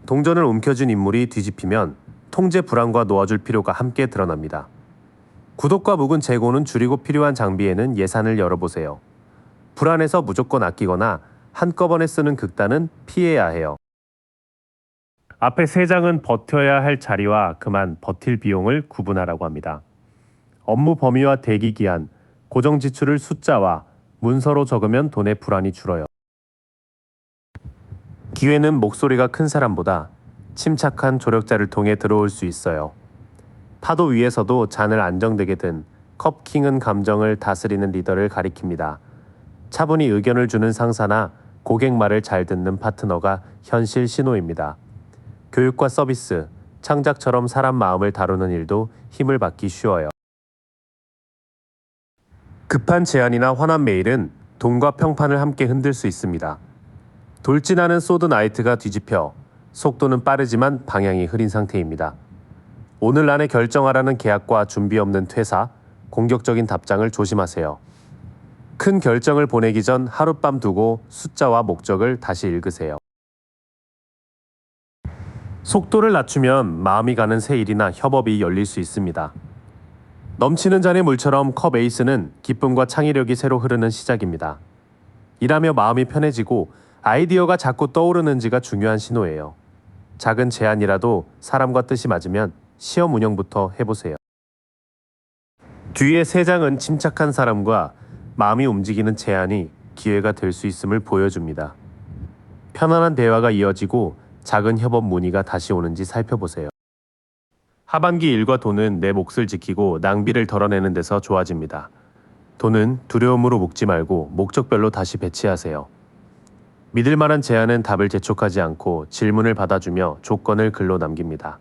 동전을 움켜쥔 인물이 뒤집히면 통제 불안과 놓아줄 필요가 함께 드러납니다. 구독과 묵은 재고는 줄이고 필요한 장비에는 예산을 열어보세요. 불안해서 무조건 아끼거나 한꺼번에 쓰는 극단은 피해야 해요. 앞에 3장은 버텨야 할 자리와 그만 버틸 비용을 구분하라고 합니다. 업무 범위와 대기 기한, 고정 지출을 숫자와 문서로 적으면 돈의 불안이 줄어요. 기회는 목소리가 큰 사람보다 침착한 조력자를 통해 들어올 수 있어요. 파도 위에서도 잔을 안정되게 든 컵킹은 감정을 다스리는 리더를 가리킵니다. 차분히 의견을 주는 상사나 고객 말을 잘 듣는 파트너가 현실 신호입니다. 교육과 서비스, 창작처럼 사람 마음을 다루는 일도 힘을 받기 쉬워요. 급한 제안이나 화난 메일은 돈과 평판을 함께 흔들 수 있습니다. 돌진하는 소드 나이트가 뒤집혀 속도는 빠르지만 방향이 흐린 상태입니다. 오늘 안에 결정하라는 계약과 준비 없는 퇴사, 공격적인 답장을 조심하세요. 큰 결정을 보내기 전 하룻밤 두고 숫자와 목적을 다시 읽으세요. 속도를 낮추면 마음이 가는 새 일이나 협업이 열릴 수 있습니다. 넘치는 잔의 물처럼 컵 에이스는 기쁨과 창의력이 새로 흐르는 시작입니다. 일하며 마음이 편해지고 아이디어가 자꾸 떠오르는지가 중요한 신호예요. 작은 제안이라도 사람과 뜻이 맞으면 시험 운영부터 해보세요. 뒤에 세 장은 침착한 사람과 마음이 움직이는 제안이 기회가 될 수 있음을 보여줍니다. 편안한 대화가 이어지고 작은 협업 문의가 다시 오는지 살펴보세요. 하반기 일과 돈은 내 몫을 지키고 낭비를 덜어내는 데서 좋아집니다. 돈은 두려움으로 묶지 말고 목적별로 다시 배치하세요. 믿을 만한 제안은 답을 재촉하지 않고 질문을 받아주며 조건을 글로 남깁니다.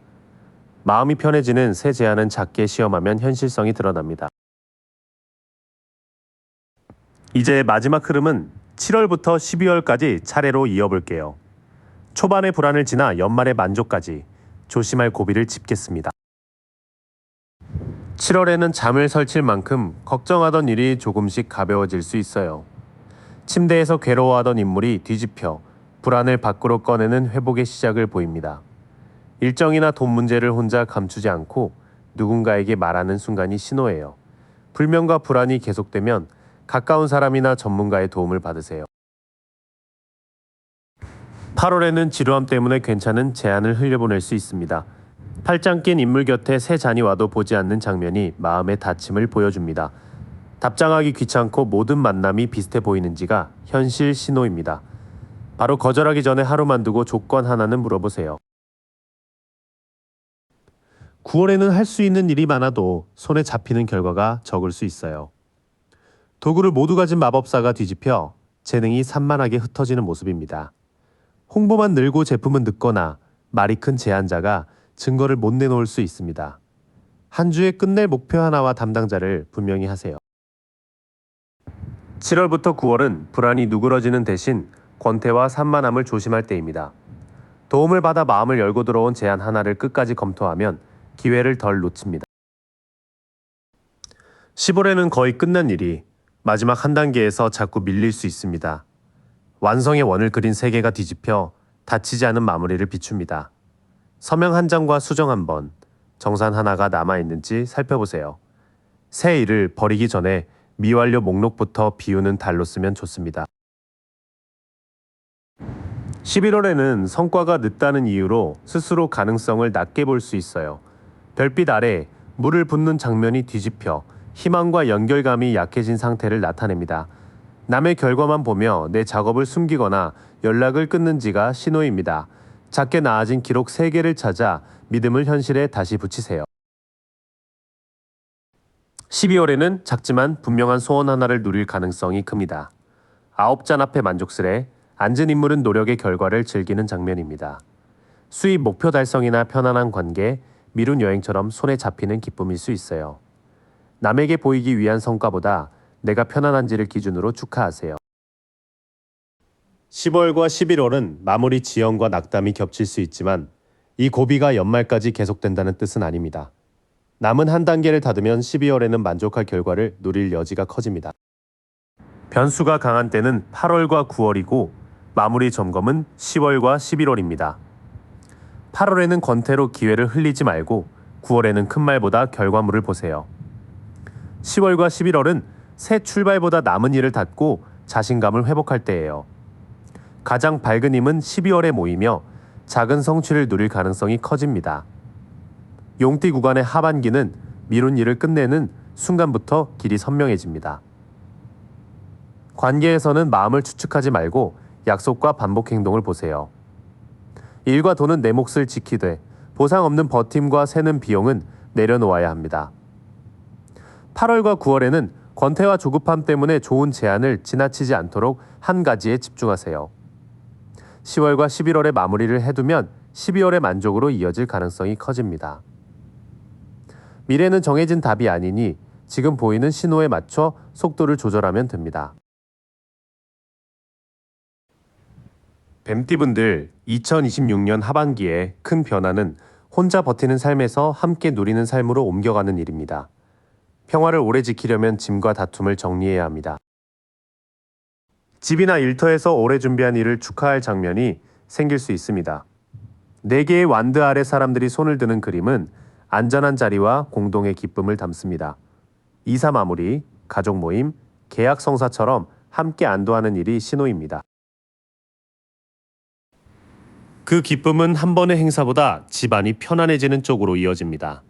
마음이 편해지는 새 제안은 작게 시험하면 현실성이 드러납니다. 이제 마지막 흐름은 7월부터 12월까지 차례로 이어볼게요. 초반의 불안을 지나 연말의 만족까지 조심할 고비를 짚겠습니다. 7월에는 잠을 설칠 만큼 걱정하던 일이 조금씩 가벼워질 수 있어요. 침대에서 괴로워하던 인물이 뒤집혀 불안을 밖으로 꺼내는 회복의 시작을 보입니다. 일정이나 돈 문제를 혼자 감추지 않고 누군가에게 말하는 순간이 신호예요. 불면과 불안이 계속되면 가까운 사람이나 전문가의 도움을 받으세요. 8월에는 지루함 때문에 괜찮은 제안을 흘려보낼 수 있습니다. 팔짱 낀 인물 곁에 새 잔이 와도 보지 않는 장면이 마음의 다짐을 보여줍니다. 답장하기 귀찮고 모든 만남이 비슷해 보이는지가 현실 신호입니다. 바로 거절하기 전에 하루만 두고 조건 하나는 물어보세요. 9월에는 할 수 있는 일이 많아도 손에 잡히는 결과가 적을 수 있어요. 도구를 모두 가진 마법사가 뒤집혀 재능이 산만하게 흩어지는 모습입니다. 홍보만 늘고 제품은 늦거나 말이 큰 제안자가 증거를 못 내놓을 수 있습니다. 한 주에 끝낼 목표 하나와 담당자를 분명히 하세요. 7월부터 9월은 불안이 누그러지는 대신 권태와 산만함을 조심할 때입니다. 도움을 받아 마음을 열고 들어온 제안 하나를 끝까지 검토하면 기회를 덜 놓칩니다. 10월에는 거의 끝난 일이 마지막 한 단계에서 자꾸 밀릴 수 있습니다. 완성의 원을 그린 세계가 뒤집혀 다치지 않은 마무리를 비춥니다. 서명 한 장과 수정 한 번, 정산 하나가 남아있는지 살펴보세요. 새 일을 버리기 전에 미완료 목록부터 비우는 달로 쓰면 좋습니다. 11월에는 성과가 늦다는 이유로 스스로 가능성을 낮게 볼 수 있어요. 별빛 아래 물을 붓는 장면이 뒤집혀 희망과 연결감이 약해진 상태를 나타냅니다. 남의 결과만 보며 내 작업을 숨기거나 연락을 끊는지가 신호입니다. 작게 나아진 기록 3개를 찾아 믿음을 현실에 다시 붙이세요. 12월에는 작지만 분명한 소원 하나를 누릴 가능성이 큽니다. 9잔 앞에 만족스레 앉은 인물은 노력의 결과를 즐기는 장면입니다. 수입 목표 달성이나 편안한 관계, 미룬 여행처럼 손에 잡히는 기쁨일 수 있어요. 남에게 보이기 위한 성과보다 내가 편안한지를 기준으로 축하하세요. 10월과 11월은 마무리 지연과 낙담이 겹칠 수 있지만 이 고비가 연말까지 계속된다는 뜻은 아닙니다. 남은 한 단계를 닫으면 12월에는 만족할 결과를 누릴 여지가 커집니다. 변수가 강한 때는 8월과 9월이고 마무리 점검은 10월과 11월입니다. 8월에는 권태로 기회를 흘리지 말고 9월에는 큰 말보다 결과물을 보세요. 10월과 11월은 새 출발보다 남은 일을 닫고 자신감을 회복할 때예요. 가장 밝은 힘은 12월에 모이며 작은 성취를 누릴 가능성이 커집니다. 용띠 구간의 하반기는 미룬 일을 끝내는 순간부터 길이 선명해집니다. 관계에서는 마음을 추측하지 말고 약속과 반복 행동을 보세요. 일과 돈은 내 몫을 지키되 보상 없는 버팀과 새는 비용은 내려놓아야 합니다. 8월과 9월에는 권태와 조급함 때문에 좋은 제안을 지나치지 않도록 한 가지에 집중하세요. 10월과 11월에 마무리를 해두면 12월의 만족으로 이어질 가능성이 커집니다. 미래는 정해진 답이 아니니 지금 보이는 신호에 맞춰 속도를 조절하면 됩니다. 뱀띠분들 2026년 하반기에 큰 변화는 혼자 버티는 삶에서 함께 누리는 삶으로 옮겨가는 일입니다. 평화를 오래 지키려면 짐과 다툼을 정리해야 합니다. 집이나 일터에서 오래 준비한 일을 축하할 장면이 생길 수 있습니다. 4개의 완드 아래 사람들이 손을 드는 그림은 안전한 자리와 공동의 기쁨을 담습니다. 이사 마무리, 가족 모임, 계약 성사처럼 함께 안도하는 일이 신호입니다. 그 기쁨은 한 번의 행사보다 집안이 편안해지는 쪽으로 이어집니다.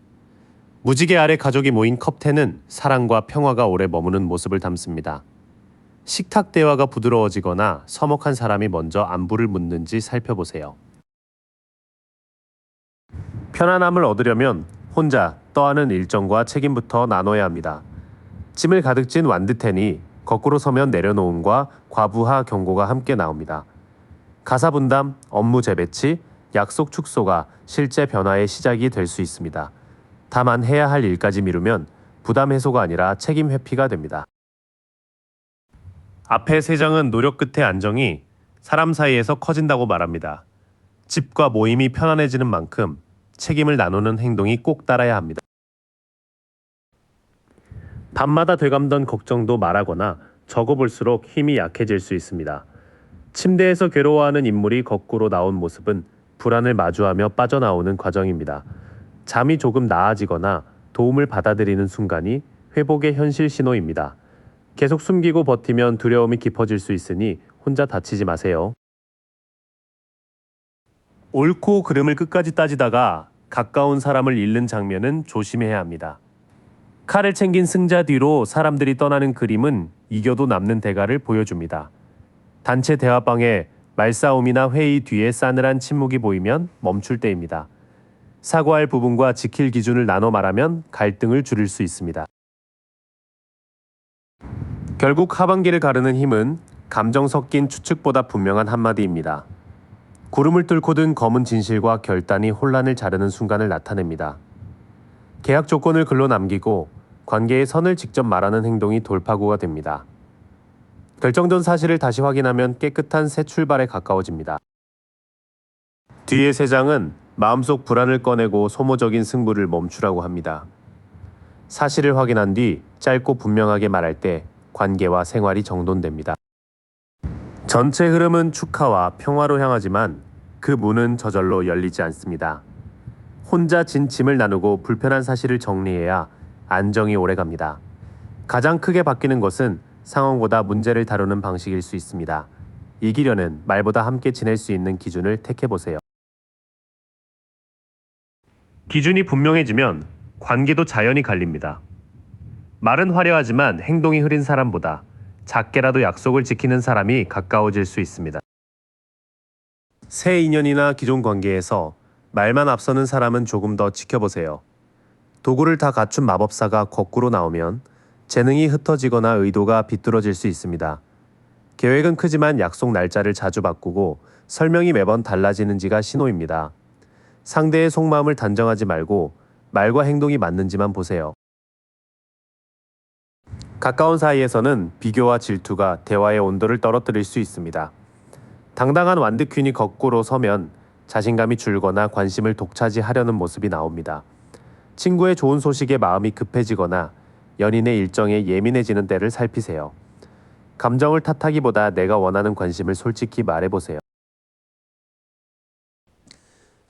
무지개 아래 가족이 모인 컵10은 사랑과 평화가 오래 머무는 모습을 담습니다. 식탁 대화가 부드러워지거나 서먹한 사람이 먼저 안부를 묻는지 살펴보세요. 편안함을 얻으려면 혼자 떠하는 일정과 책임부터 나눠야 합니다. 짐을 가득 진 완드텐이 거꾸로 서면 내려놓음과 과부하 경고가 함께 나옵니다. 가사 분담, 업무 재배치, 약속 축소가 실제 변화의 시작이 될 수 있습니다. 다만 해야 할 일까지 미루면 부담 해소가 아니라 책임 회피가 됩니다. 앞에 세 장은 노력 끝의 안정이 사람 사이에서 커진다고 말합니다. 집과 모임이 편안해지는 만큼 책임을 나누는 행동이 꼭 따라야 합니다. 밤마다 되감던 걱정도 말하거나 적어볼수록 힘이 약해질 수 있습니다. 침대에서 괴로워하는 인물이 거꾸로 나온 모습은 불안을 마주하며 빠져나오는 과정입니다. 잠이 조금 나아지거나 도움을 받아들이는 순간이 회복의 현실 신호입니다. 계속 숨기고 버티면 두려움이 깊어질 수 있으니 혼자 다치지 마세요. 옳고 그름을 끝까지 따지다가 가까운 사람을 잃는 장면은 조심해야 합니다. 칼을 챙긴 승자 뒤로 사람들이 떠나는 그림은 이겨도 남는 대가를 보여줍니다. 단체 대화방에 말싸움이나 회의 뒤에 싸늘한 침묵이 보이면 멈출 때입니다. 사과할 부분과 지킬 기준을 나눠 말하면 갈등을 줄일 수 있습니다. 결국 하반기를 가르는 힘은 감정 섞인 추측보다 분명한 한마디입니다. 구름을 뚫고 든 검은 진실과 결단이 혼란을 자르는 순간을 나타냅니다. 계약 조건을 글로 남기고 관계의 선을 직접 말하는 행동이 돌파구가 됩니다. 결정전 사실을 다시 확인하면 깨끗한 새 출발에 가까워집니다. 뒤의 세 장은 마음속 불안을 꺼내고 소모적인 승부를 멈추라고 합니다. 사실을 확인한 뒤 짧고 분명하게 말할 때 관계와 생활이 정돈됩니다. 전체 흐름은 축하와 평화로 향하지만 그 문은 저절로 열리지 않습니다. 혼자 진 짐을 나누고 불편한 사실을 정리해야 안정이 오래갑니다. 가장 크게 바뀌는 것은 상황보다 문제를 다루는 방식일 수 있습니다. 이기려는 말보다 함께 지낼 수 있는 기준을 택해보세요. 기준이 분명해지면 관계도 자연히 갈립니다. 말은 화려하지만 행동이 흐린 사람보다 작게라도 약속을 지키는 사람이 가까워질 수 있습니다. 새 인연이나 기존 관계에서 말만 앞서는 사람은 조금 더 지켜보세요. 도구를 다 갖춘 마법사가 거꾸로 나오면 재능이 흩어지거나 의도가 비뚤어질 수 있습니다. 계획은 크지만 약속 날짜를 자주 바꾸고 설명이 매번 달라지는지가 신호입니다. 상대의 속마음을 단정하지 말고 말과 행동이 맞는지만 보세요. 가까운 사이에서는 비교와 질투가 대화의 온도를 떨어뜨릴 수 있습니다. 당당한 완드퀸이 거꾸로 서면 자신감이 줄거나 관심을 독차지하려는 모습이 나옵니다. 친구의 좋은 소식에 마음이 급해지거나 연인의 일정에 예민해지는 때를 살피세요. 감정을 탓하기보다 내가 원하는 관심을 솔직히 말해보세요.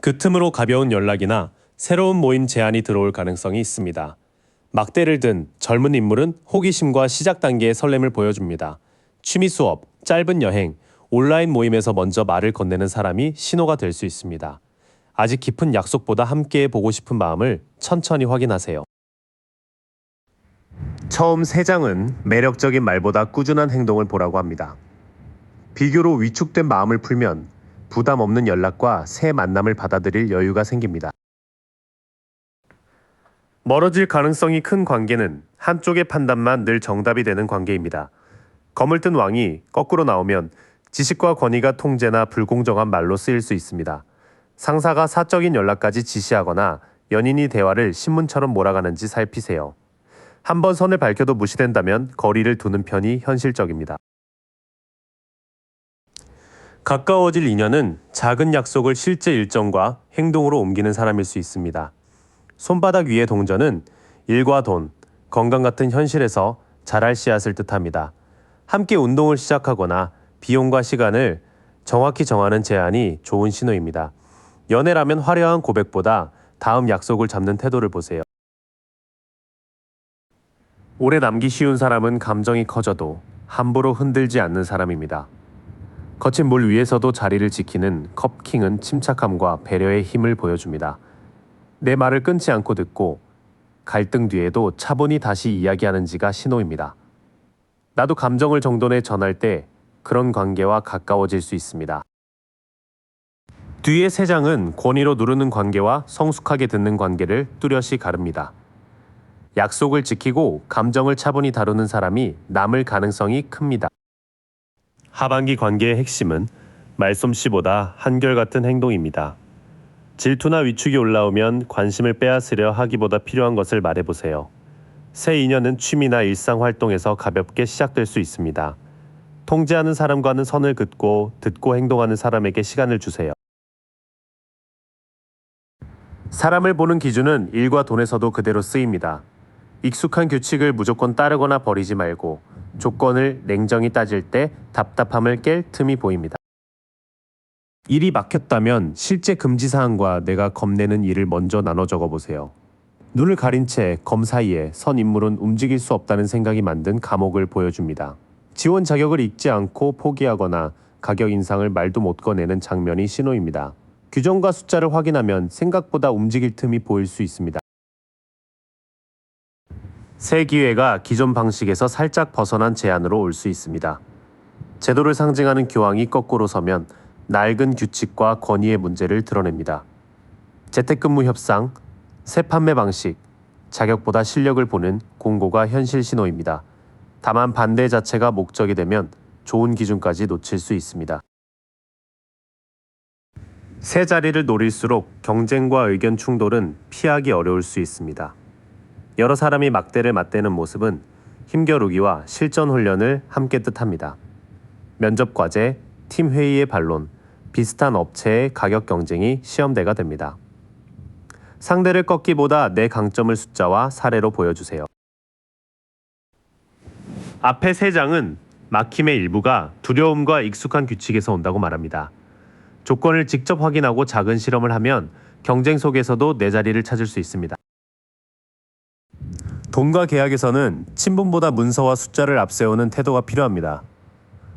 그 틈으로 가벼운 연락이나 새로운 모임 제안이 들어올 가능성이 있습니다. 막대를 든 젊은 인물은 호기심과 시작 단계의 설렘을 보여줍니다. 취미 수업, 짧은 여행, 온라인 모임에서 먼저 말을 건네는 사람이 신호가 될 수 있습니다. 아직 깊은 약속보다 함께 보고 싶은 마음을 천천히 확인하세요. 처음 세 장은 매력적인 말보다 꾸준한 행동을 보라고 합니다. 비교로 위축된 마음을 풀면 부담 없는 연락과 새 만남을 받아들일 여유가 생깁니다. 멀어질 가능성이 큰 관계는 한쪽의 판단만 늘 정답이 되는 관계입니다. 검을 뜬 왕이 거꾸로 나오면 지식과 권위가 통제나 불공정한 말로 쓰일 수 있습니다. 상사가 사적인 연락까지 지시하거나 연인이 대화를 신문처럼 몰아가는지 살피세요. 한번 선을 밝혀도 무시된다면 거리를 두는 편이 현실적입니다. 가까워질 인연은 작은 약속을 실제 일정과 행동으로 옮기는 사람일 수 있습니다. 손바닥 위의 동전은 일과 돈, 건강 같은 현실에서 자랄 씨앗을 뜻합니다. 함께 운동을 시작하거나 비용과 시간을 정확히 정하는 제안이 좋은 신호입니다. 연애라면 화려한 고백보다 다음 약속을 잡는 태도를 보세요. 오래 남기 쉬운 사람은 감정이 커져도 함부로 흔들지 않는 사람입니다. 거친 물 위에서도 자리를 지키는 컵킹은 침착함과 배려의 힘을 보여줍니다. 내 말을 끊지 않고 듣고 갈등 뒤에도 차분히 다시 이야기하는지가 신호입니다. 나도 감정을 정돈해 전할 때 그런 관계와 가까워질 수 있습니다. 뒤의 세 장은 권위로 누르는 관계와 성숙하게 듣는 관계를 뚜렷이 가릅니다. 약속을 지키고 감정을 차분히 다루는 사람이 남을 가능성이 큽니다. 하반기 관계의 핵심은 말솜씨보다 한결같은 행동입니다. 질투나 위축이 올라오면 관심을 빼앗으려 하기보다 필요한 것을 말해보세요. 새 인연은 취미나 일상 활동에서 가볍게 시작될 수 있습니다. 통제하는 사람과는 선을 긋고 듣고 행동하는 사람에게 시간을 주세요. 사람을 보는 기준은 일과 돈에서도 그대로 쓰입니다. 익숙한 규칙을 무조건 따르거나 버리지 말고 조건을 냉정히 따질 때 답답함을 깰 틈이 보입니다. 일이 막혔다면 실제 금지 사항과 내가 겁내는 일을 먼저 나눠 적어보세요. 눈을 가린 채 검 사이에 선 인물은 움직일 수 없다는 생각이 만든 감옥을 보여줍니다. 지원 자격을 읽지 않고 포기하거나 가격 인상을 말도 못 꺼내는 장면이 신호입니다. 규정과 숫자를 확인하면 생각보다 움직일 틈이 보일 수 있습니다. 새 기회가 기존 방식에서 살짝 벗어난 제안으로 올 수 있습니다. 제도를 상징하는 교황이 거꾸로 서면 낡은 규칙과 권위의 문제를 드러냅니다. 재택근무 협상, 새 판매 방식, 자격보다 실력을 보는 공고가 현실 신호입니다. 다만 반대 자체가 목적이 되면 좋은 기준까지 놓칠 수 있습니다. 새 자리를 노릴수록 경쟁과 의견 충돌은 피하기 어려울 수 있습니다. 여러 사람이 막대를 맞대는 모습은 힘겨루기와 실전 훈련을 함께 뜻합니다. 면접 과제, 팀 회의의 반론, 비슷한 업체의 가격 경쟁이 시험대가 됩니다. 상대를 꺾기보다 내 강점을 숫자와 사례로 보여주세요. 앞의 세 장은 막힘의 일부가 두려움과 익숙한 규칙에서 온다고 말합니다. 조건을 직접 확인하고 작은 실험을 하면 경쟁 속에서도 내 자리를 찾을 수 있습니다. 돈과 계약에서는 친분보다 문서와 숫자를 앞세우는 태도가 필요합니다.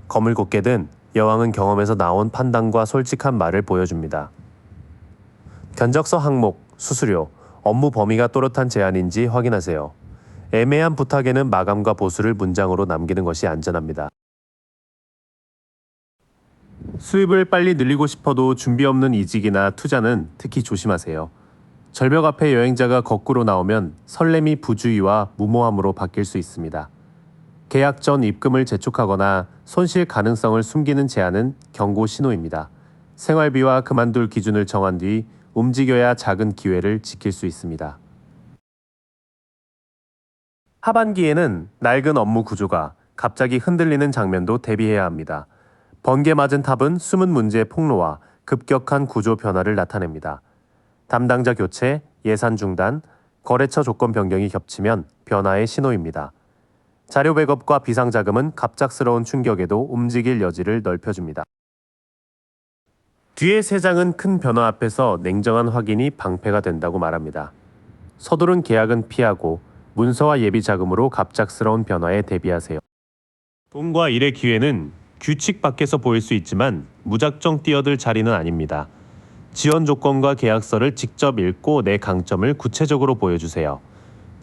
검을 곱게 든 여왕은 경험에서 나온 판단과 솔직한 말을 보여줍니다. 견적서 항목, 수수료, 업무 범위가 또렷한 제한인지 확인하세요. 애매한 부탁에는 마감과 보수를 문장으로 남기는 것이 안전합니다. 수입을 빨리 늘리고 싶어도 준비 없는 이직이나 투자는 특히 조심하세요. 절벽 앞에 여행자가 거꾸로 나오면 설렘이 부주의와 무모함으로 바뀔 수 있습니다. 계약 전 입금을 재촉하거나 손실 가능성을 숨기는 제안은 경고 신호입니다. 생활비와 그만둘 기준을 정한 뒤 움직여야 작은 기회를 지킬 수 있습니다. 하반기에는 낡은 업무 구조가 갑자기 흔들리는 장면도 대비해야 합니다. 번개 맞은 탑은 숨은 문제의 폭로와 급격한 구조 변화를 나타냅니다. 담당자 교체, 예산 중단, 거래처 조건 변경이 겹치면 변화의 신호입니다. 자료 백업과 비상자금은 갑작스러운 충격에도 움직일 여지를 넓혀줍니다. 뒤의 세 장은 큰 변화 앞에서 냉정한 확인이 방패가 된다고 말합니다. 서두른 계약은 피하고 문서와 예비 자금으로 갑작스러운 변화에 대비하세요. 돈과 일의 기회는 규칙 밖에서 보일 수 있지만 무작정 뛰어들 자리는 아닙니다. 지원 조건과 계약서를 직접 읽고 내 강점을 구체적으로 보여주세요.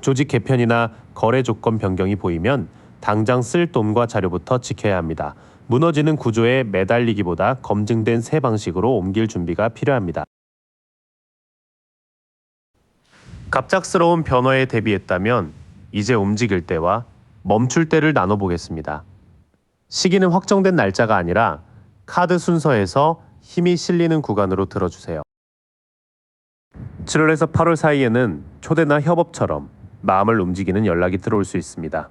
조직 개편이나 거래 조건 변경이 보이면 당장 쓸 돈과 자료부터 지켜야 합니다. 무너지는 구조에 매달리기보다 검증된 새 방식으로 옮길 준비가 필요합니다. 갑작스러운 변화에 대비했다면 이제 움직일 때와 멈출 때를 나눠보겠습니다. 시기는 확정된 날짜가 아니라 카드 순서에서 힘이 실리는 구간으로 들어주세요. 7월에서 8월 사이에는 초대나 협업처럼 마음을 움직이는 연락이 들어올 수 있습니다.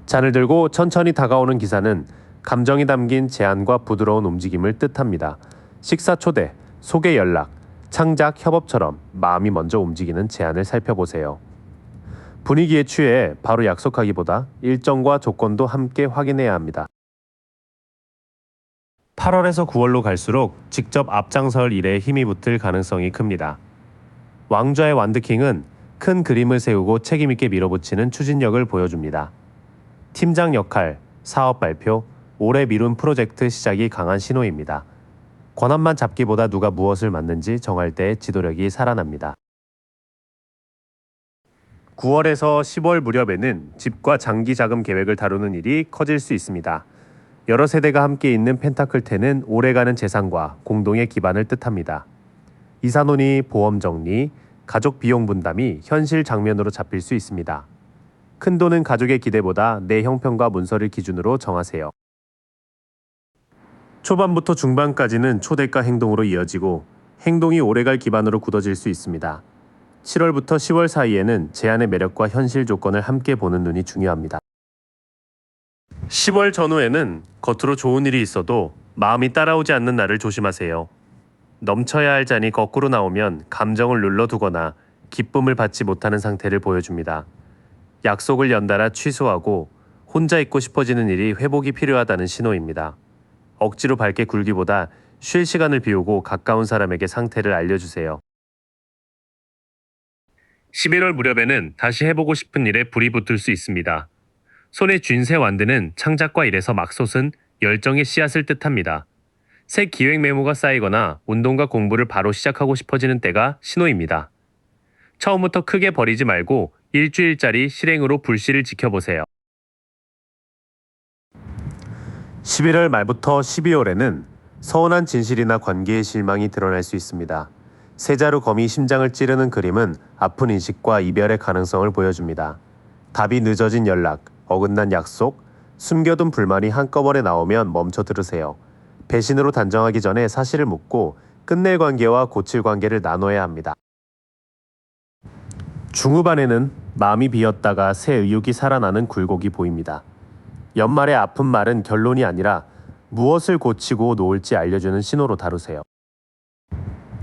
잔을 들고 천천히 다가오는 기사는 감정이 담긴 제안과 부드러운 움직임을 뜻합니다. 식사 초대, 소개 연락, 창작 협업처럼 마음이 먼저 움직이는 제안을 살펴보세요. 분위기에 취해 바로 약속하기보다 일정과 조건도 함께 확인해야 합니다. 8월에서 9월로 갈수록 직접 앞장설 일에 힘이 붙을 가능성이 큽니다. 왕좌의 완드킹은 큰 그림을 세우고 책임있게 밀어붙이는 추진력을 보여줍니다. 팀장 역할, 사업 발표, 오래 미룬 프로젝트 시작이 강한 신호입니다. 권한만 잡기보다 누가 무엇을 맡는지 정할 때 지도력이 살아납니다. 9월에서 10월 무렵에는 집과 장기 자금 계획을 다루는 일이 커질 수 있습니다. 여러 세대가 함께 있는 펜타클 10은 오래가는 재산과 공동의 기반을 뜻합니다. 이사논의, 보험 정리, 가족 비용 분담이 현실 장면으로 잡힐 수 있습니다. 큰돈은 가족의 기대보다 내 형편과 문서를 기준으로 정하세요. 초반부터 중반까지는 초대가 행동으로 이어지고 행동이 오래갈 기반으로 굳어질 수 있습니다. 7월부터 10월 사이에는 제안의 매력과 현실 조건을 함께 보는 눈이 중요합니다. 10월 전후에는 겉으로 좋은 일이 있어도 마음이 따라오지 않는 날을 조심하세요. 넘쳐야 할 잔이 거꾸로 나오면 감정을 눌러두거나 기쁨을 받지 못하는 상태를 보여줍니다. 약속을 연달아 취소하고 혼자 있고 싶어지는 일이 회복이 필요하다는 신호입니다. 억지로 밝게 굴기보다 쉴 시간을 비우고 가까운 사람에게 상태를 알려주세요. 11월 무렵에는 다시 해보고 싶은 일에 불이 붙을 수 있습니다. 손에 쥔 새 완드는 창작과 일에서 막 솟은 열정의 씨앗을 뜻합니다. 새 기획 메모가 쌓이거나 운동과 공부를 바로 시작하고 싶어지는 때가 신호입니다. 처음부터 크게 버리지 말고 일주일짜리 실행으로 불씨를 지켜보세요. 11월 말부터 12월에는 서운한 진실이나 관계의 실망이 드러날 수 있습니다. 세자루 검이 심장을 찌르는 그림은 아픈 인식과 이별의 가능성을 보여줍니다. 답이 늦어진 연락, 어긋난 약속, 숨겨둔 불만이 한꺼번에 나오면 멈춰 들으세요. 배신으로 단정하기 전에 사실을 묻고 끝낼 관계와 고칠 관계를 나눠야 합니다. 중후반에는 마음이 비었다가 새 의욕이 살아나는 굴곡이 보입니다. 연말의 아픈 말은 결론이 아니라 무엇을 고치고 놓을지 알려주는 신호로 다루세요.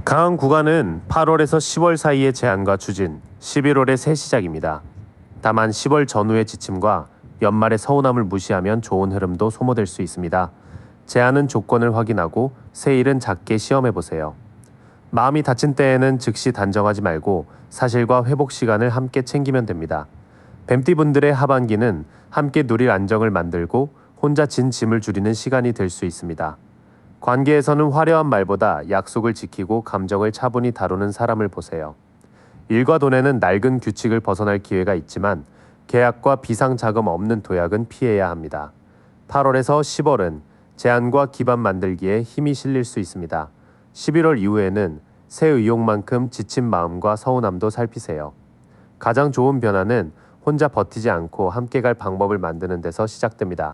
강한 구간은 8월에서 10월 사이의 제안과 추진, 11월의 새 시작입니다. 다만 10월 전후의 지침과 연말의 서운함을 무시하면 좋은 흐름도 소모될 수 있습니다. 제안은 조건을 확인하고 새 일은 작게 시험해보세요. 마음이 다친 때에는 즉시 단정하지 말고 사실과 회복 시간을 함께 챙기면 됩니다. 뱀띠분들의 하반기는 함께 누릴 안정을 만들고 혼자 진 짐을 줄이는 시간이 될 수 있습니다. 관계에서는 화려한 말보다 약속을 지키고 감정을 차분히 다루는 사람을 보세요. 일과 돈에는 낡은 규칙을 벗어날 기회가 있지만 계약과 비상자금 없는 도약은 피해야 합니다. 8월에서 10월은 제안과 기반 만들기에 힘이 실릴 수 있습니다. 11월 이후에는 새 의욕만큼 지친 마음과 서운함도 살피세요. 가장 좋은 변화는 혼자 버티지 않고 함께 갈 방법을 만드는 데서 시작됩니다.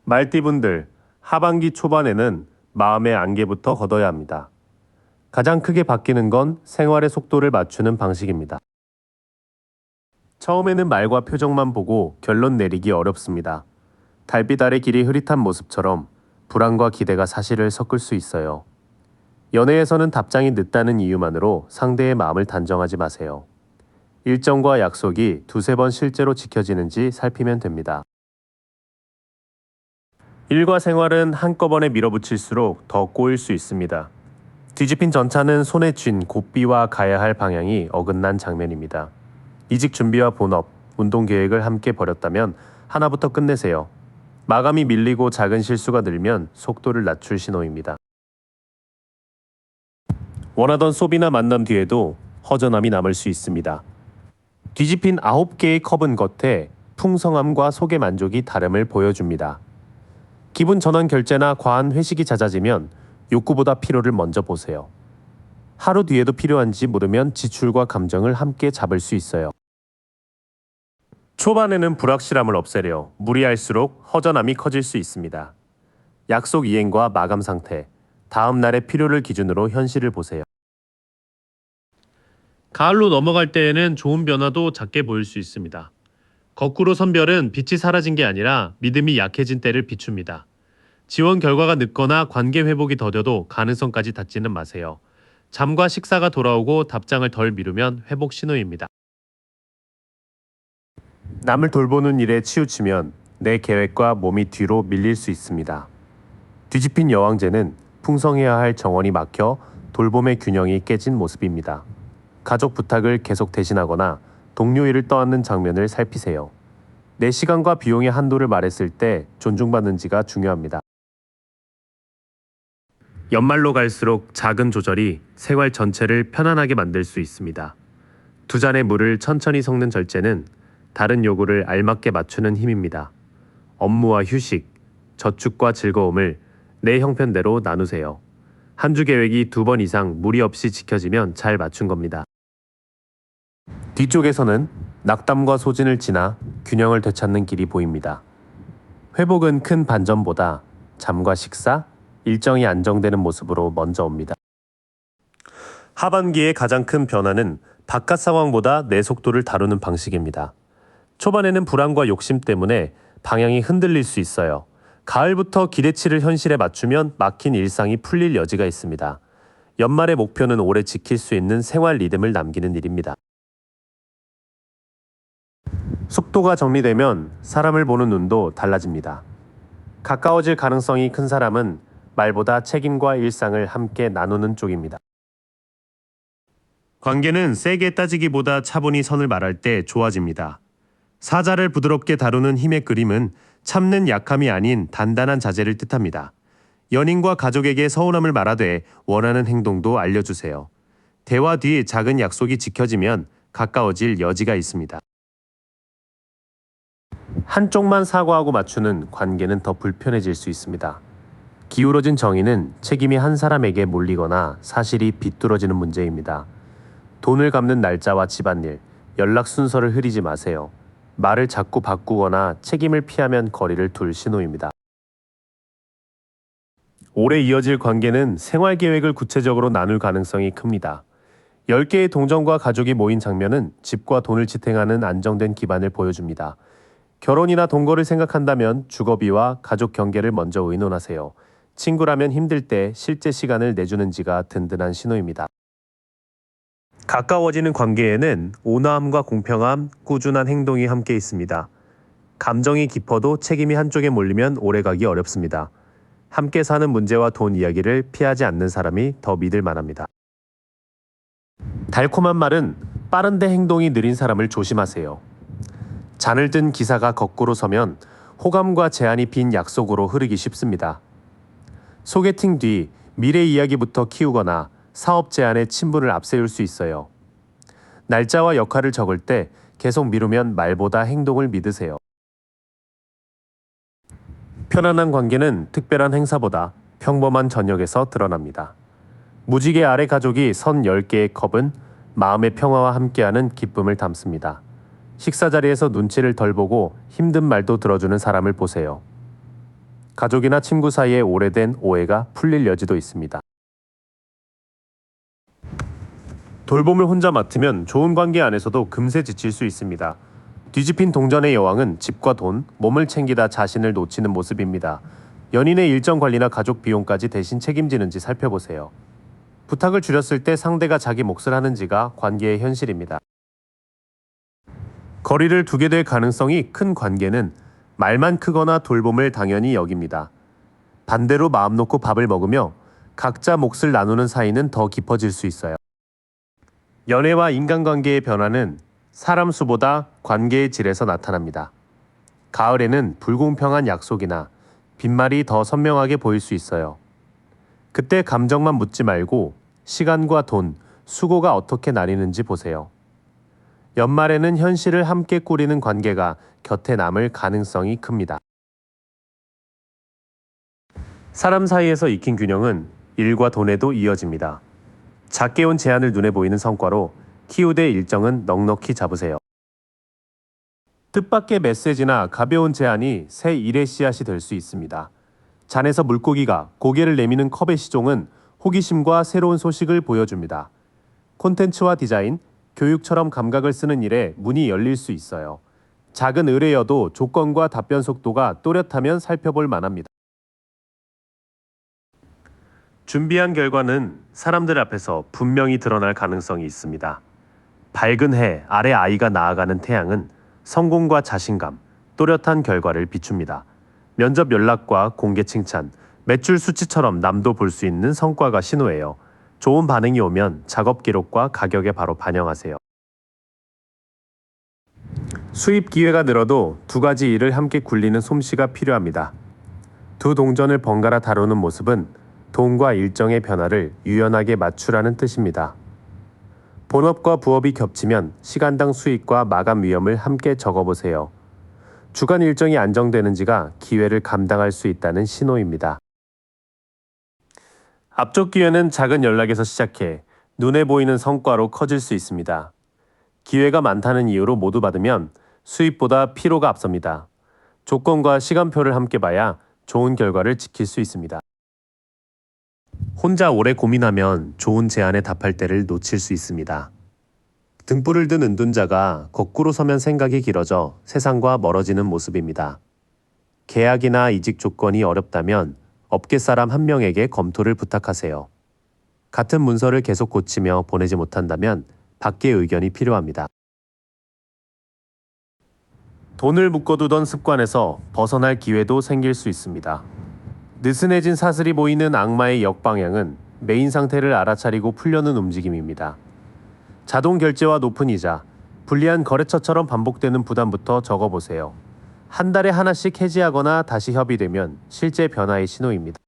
말띠분들, 하반기 초반에는 마음의 안개부터 걷어야 합니다. 가장 크게 바뀌는 건 생활의 속도를 맞추는 방식입니다. 처음에는 말과 표정만 보고 결론 내리기 어렵습니다. 달빛 아래 길이 흐릿한 모습처럼 불안과 기대가 사실을 섞을 수 있어요. 연애에서는 답장이 늦다는 이유만으로 상대의 마음을 단정하지 마세요. 일정과 약속이 두세 번 실제로 지켜지는지 살피면 됩니다. 일과 생활은 한꺼번에 밀어붙일수록 더 꼬일 수 있습니다. 뒤집힌 전차는 손에 쥔 고삐와 가야 할 방향이 어긋난 장면입니다. 이직 준비와 본업, 운동 계획을 함께 벌였다면 하나부터 끝내세요. 마감이 밀리고 작은 실수가 늘면 속도를 낮출 신호입니다. 원하던 소비나 만남 뒤에도 허전함이 남을 수 있습니다. 뒤집힌 9개의 컵은 겉에 풍성함과 속의 만족이 다름을 보여줍니다. 기분 전환 결제나 과한 회식이 잦아지면 욕구보다 필요를 먼저 보세요. 하루 뒤에도 필요한지 모르면 지출과 감정을 함께 잡을 수 있어요. 초반에는 불확실함을 없애려 무리할수록 허전함이 커질 수 있습니다. 약속 이행과 마감 상태, 다음 날의 필요를 기준으로 현실을 보세요. 가을로 넘어갈 때에는 좋은 변화도 작게 보일 수 있습니다. 거꾸로 선별은 빛이 사라진 게 아니라 믿음이 약해진 때를 비춥니다. 지원 결과가 늦거나 관계 회복이 더뎌도 가능성까지 닫지는 마세요. 잠과 식사가 돌아오고 답장을 덜 미루면 회복 신호입니다. 남을 돌보는 일에 치우치면 내 계획과 몸이 뒤로 밀릴 수 있습니다. 뒤집힌 여왕제는 풍성해야 할 정원이 막혀 돌봄의 균형이 깨진 모습입니다. 가족 부탁을 계속 대신하거나 동료 일을 떠안는 장면을 살피세요. 내 시간과 비용의 한도를 말했을 때 존중받는지가 중요합니다. 연말로 갈수록 작은 조절이 생활 전체를 편안하게 만들 수 있습니다. 두 잔의 물을 천천히 섞는 절제는 다른 요구를 알맞게 맞추는 힘입니다. 업무와 휴식, 저축과 즐거움을 내 형편대로 나누세요. 한 주 계획이 2번 이상 무리 없이 지켜지면 잘 맞춘 겁니다. 뒤쪽에서는 낙담과 소진을 지나 균형을 되찾는 길이 보입니다. 회복은 큰 반전보다 잠과 식사, 일정이 안정되는 모습으로 먼저 옵니다. 하반기의 가장 큰 변화는 바깥 상황보다 내 속도를 다루는 방식입니다. 초반에는 불안과 욕심 때문에 방향이 흔들릴 수 있어요. 가을부터 기대치를 현실에 맞추면 막힌 일상이 풀릴 여지가 있습니다. 연말의 목표는 오래 지킬 수 있는 생활 리듬을 남기는 일입니다. 속도가 정리되면 사람을 보는 눈도 달라집니다. 가까워질 가능성이 큰 사람은 말보다 책임과 일상을 함께 나누는 쪽입니다. 관계는 세게 따지기보다 차분히 선을 말할 때 좋아집니다. 사자를 부드럽게 다루는 힘의 그림은 참는 약함이 아닌 단단한 자세를 뜻합니다. 연인과 가족에게 서운함을 말하되 원하는 행동도 알려주세요. 대화 뒤 작은 약속이 지켜지면 가까워질 여지가 있습니다. 한쪽만 사과하고 맞추는 관계는 더 불편해질 수 있습니다. 기울어진 정의는 책임이 한 사람에게 몰리거나 사실이 비뚤어지는 문제입니다. 돈을 갚는 날짜와 집안일, 연락 순서를 흐리지 마세요. 말을 자꾸 바꾸거나 책임을 피하면 거리를 둘 신호입니다. 오래 이어질 관계는 생활 계획을 구체적으로 나눌 가능성이 큽니다. 10개의 동정과 가족이 모인 장면은 집과 돈을 지탱하는 안정된 기반을 보여줍니다. 결혼이나 동거를 생각한다면 주거비와 가족 경계를 먼저 의논하세요. 친구라면 힘들 때 실제 시간을 내주는지가 든든한 신호입니다. 가까워지는 관계에는 온화함과 공평함, 꾸준한 행동이 함께 있습니다. 감정이 깊어도 책임이 한쪽에 몰리면 오래가기 어렵습니다. 함께 사는 문제와 돈 이야기를 피하지 않는 사람이 더 믿을 만합니다. 달콤한 말은 빠른데 행동이 느린 사람을 조심하세요. 잔을 든 기사가 거꾸로 서면 호감과 제한이 빈 약속으로 흐르기 쉽습니다. 소개팅 뒤 미래 이야기부터 키우거나 사업 제안에 친분을 앞세울 수 있어요. 날짜와 역할을 적을 때 계속 미루면 말보다 행동을 믿으세요. 편안한 관계는 특별한 행사보다 평범한 저녁에서 드러납니다. 무지개 아래 가족이 선 10개의 컵은 마음의 평화와 함께하는 기쁨을 담습니다. 식사 자리에서 눈치를 덜 보고 힘든 말도 들어주는 사람을 보세요. 가족이나 친구 사이에 오래된 오해가 풀릴 여지도 있습니다. 돌봄을 혼자 맡으면 좋은 관계 안에서도 금세 지칠 수 있습니다. 뒤집힌 동전의 여왕은 집과 돈, 몸을 챙기다 자신을 놓치는 모습입니다. 연인의 일정 관리나 가족 비용까지 대신 책임지는지 살펴보세요. 부탁을 줄였을 때 상대가 자기 몫을 하는지가 관계의 현실입니다. 거리를 두게 될 가능성이 큰 관계는 말만 크거나 돌봄을 당연히 여깁니다. 반대로 마음 놓고 밥을 먹으며 각자 몫을 나누는 사이는 더 깊어질 수 있어요. 연애와 인간관계의 변화는 사람 수보다 관계의 질에서 나타납니다. 가을에는 불공평한 약속이나 빈말이 더 선명하게 보일 수 있어요. 그때 감정만 묻지 말고 시간과 돈, 수고가 어떻게 나뉘는지 보세요. 연말에는 현실을 함께 꾸리는 관계가 곁에 남을 가능성이 큽니다. 사람 사이에서 익힌 균형은 일과 돈에도 이어집니다. 작게 온 제안을 눈에 보이는 성과로 키우대 일정은 넉넉히 잡으세요. 뜻밖의 메시지나 가벼운 제안이 새 일의 씨앗이 될 수 있습니다. 잔에서 물고기가 고개를 내미는 컵의 시종은 호기심과 새로운 소식을 보여줍니다. 콘텐츠와 디자인, 교육처럼 감각을 쓰는 일에 문이 열릴 수 있어요. 작은 의뢰여도 조건과 답변 속도가 또렷하면 살펴볼 만합니다. 준비한 결과는 사람들 앞에서 분명히 드러날 가능성이 있습니다. 밝은 해 아래 아이가 나아가는 태양은 성공과 자신감, 또렷한 결과를 비춥니다. 면접 연락과 공개 칭찬, 매출 수치처럼 남도 볼 수 있는 성과가 신호예요. 좋은 반응이 오면 작업 기록과 가격에 바로 반영하세요. 수입 기회가 늘어도 두 가지 일을 함께 굴리는 솜씨가 필요합니다. 두 동전을 번갈아 다루는 모습은 돈과 일정의 변화를 유연하게 맞추라는 뜻입니다. 본업과 부업이 겹치면 시간당 수익과 마감 위험을 함께 적어보세요. 주간 일정이 안정되는지가 기회를 감당할 수 있다는 신호입니다. 앞쪽 기회는 작은 연락에서 시작해 눈에 보이는 성과로 커질 수 있습니다. 기회가 많다는 이유로 모두 받으면 수입보다 피로가 앞섭니다. 조건과 시간표를 함께 봐야 좋은 결과를 지킬 수 있습니다. 혼자 오래 고민하면 좋은 제안에 답할 때를 놓칠 수 있습니다. 등불을 든 은둔자가 거꾸로 서면 생각이 길어져 세상과 멀어지는 모습입니다. 계약이나 이직 조건이 어렵다면 업계 사람 한 명에게 검토를 부탁하세요. 같은 문서를 계속 고치며 보내지 못한다면 밖의 의견이 필요합니다. 돈을 묶어두던 습관에서 벗어날 기회도 생길 수 있습니다. 느슨해진 사슬이 보이는 악마의 역방향은 메인 상태를 알아차리고 풀려는 움직임입니다. 자동 결제와 높은 이자, 불리한 거래처처럼 반복되는 부담부터 적어보세요. 한 달에 하나씩 해지하거나 다시 협의되면 실제 변화의 신호입니다.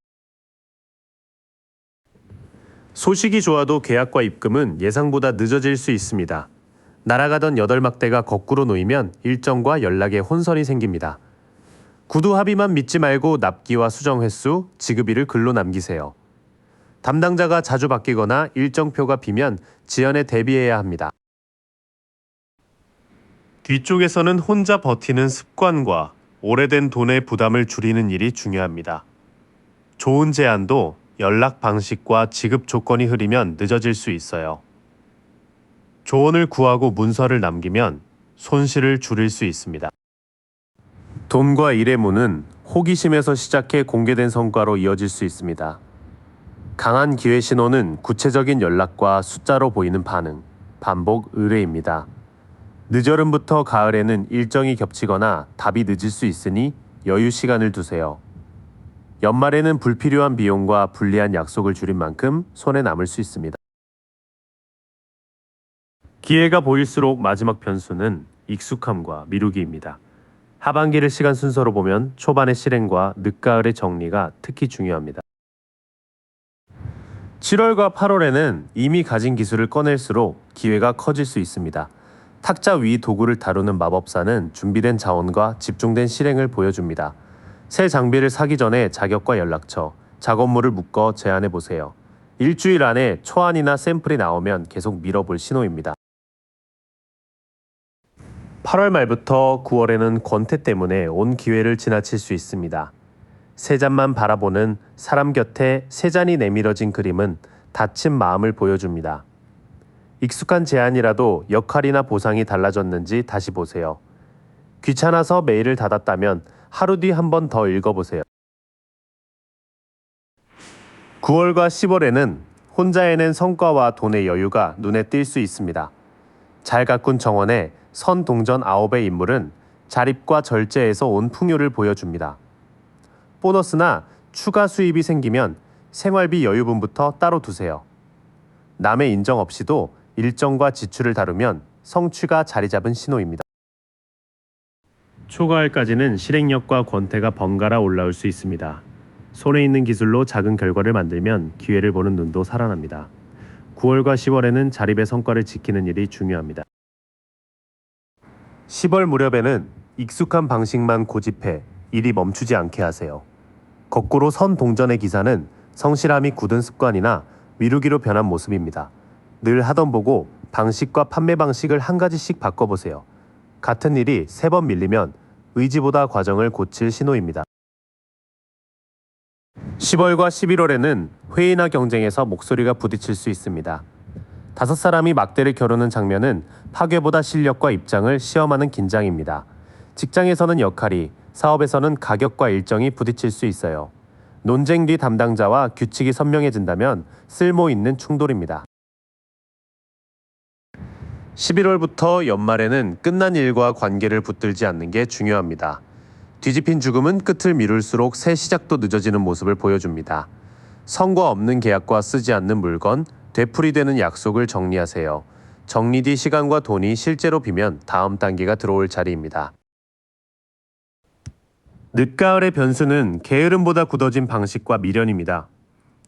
소식이 좋아도 계약과 입금은 예상보다 늦어질 수 있습니다. 날아가던 8막대가 거꾸로 놓이면 일정과 연락에 혼선이 생깁니다. 구두 합의만 믿지 말고 납기와 수정 횟수, 지급일을 글로 남기세요. 담당자가 자주 바뀌거나 일정표가 비면 지연에 대비해야 합니다. 뒤쪽에서는 혼자 버티는 습관과 오래된 돈의 부담을 줄이는 일이 중요합니다. 좋은 제안도 연락 방식과 지급 조건이 흐리면 늦어질 수 있어요. 조언을 구하고 문서를 남기면 손실을 줄일 수 있습니다. 돈과 일의 문은 호기심에서 시작해 공개된 성과로 이어질 수 있습니다. 강한 기회 신호는 구체적인 연락과 숫자로 보이는 반응, 반복 의뢰입니다. 늦여름부터 가을에는 일정이 겹치거나 답이 늦을 수 있으니 여유 시간을 두세요. 연말에는 불필요한 비용과 불리한 약속을 줄인 만큼 손에 남을 수 있습니다. 기회가 보일수록 마지막 변수는 익숙함과 미루기입니다. 하반기를 시간 순서로 보면 초반의 실행과 늦가을의 정리가 특히 중요합니다. 7월과 8월에는 이미 가진 기술을 꺼낼수록 기회가 커질 수 있습니다. 탁자 위 도구를 다루는 마법사는 준비된 자원과 집중된 실행을 보여줍니다. 새 장비를 사기 전에 자격과 연락처, 작업물을 묶어 제안해 보세요. 일주일 안에 초안이나 샘플이 나오면 계속 밀어볼 신호입니다. 8월 말부터 9월에는 권태 때문에 온 기회를 지나칠 수 있습니다. 세 잔만 바라보는 사람 곁에 세 잔이 내밀어진 그림은 다친 마음을 보여줍니다. 익숙한 제안이라도 역할이나 보상이 달라졌는지 다시 보세요. 귀찮아서 메일을 닫았다면 하루 뒤 한 번 더 읽어보세요. 9월과 10월에는 혼자 해낸 성과와 돈의 여유가 눈에 띌 수 있습니다. 잘 가꾼 정원에 선 동전 9의 인물은 자립과 절제에서 온 풍요를 보여줍니다. 보너스나 추가 수입이 생기면 생활비 여유분부터 따로 두세요. 남의 인정 없이도 일정과 지출을 다루면 성취가 자리 잡은 신호입니다. 초가을까지는 실행력과 권태가 번갈아 올라올 수 있습니다. 손에 있는 기술로 작은 결과를 만들면 기회를 보는 눈도 살아납니다. 9월과 10월에는 자립의 성과를 지키는 일이 중요합니다. 10월 무렵에는 익숙한 방식만 고집해 일이 멈추지 않게 하세요. 거꾸로 선 동전의 기사는 성실함이 굳은 습관이나 미루기로 변한 모습입니다. 늘 하던 보고 방식과 판매 방식을 한 가지씩 바꿔보세요. 같은 일이 3번 밀리면 의지보다 과정을 고칠 신호입니다. 10월과 11월에는 회의나 경쟁에서 목소리가 부딪힐 수 있습니다. 5사람이 막대를 겨루는 장면은 파괴보다 실력과 입장을 시험하는 긴장입니다. 직장에서는 역할이, 사업에서는 가격과 일정이 부딪힐 수 있어요. 논쟁 뒤 담당자와 규칙이 선명해진다면 쓸모 있는 충돌입니다. 11월부터 연말에는 끝난 일과 관계를 붙들지 않는 게 중요합니다. 뒤집힌 죽음은 끝을 미룰수록 새 시작도 늦어지는 모습을 보여줍니다. 성과 없는 계약과 쓰지 않는 물건, 되풀이되는 약속을 정리하세요. 정리 뒤 시간과 돈이 실제로 비면 다음 단계가 들어올 자리입니다. 늦가을의 변수는 게으름보다 굳어진 방식과 미련입니다.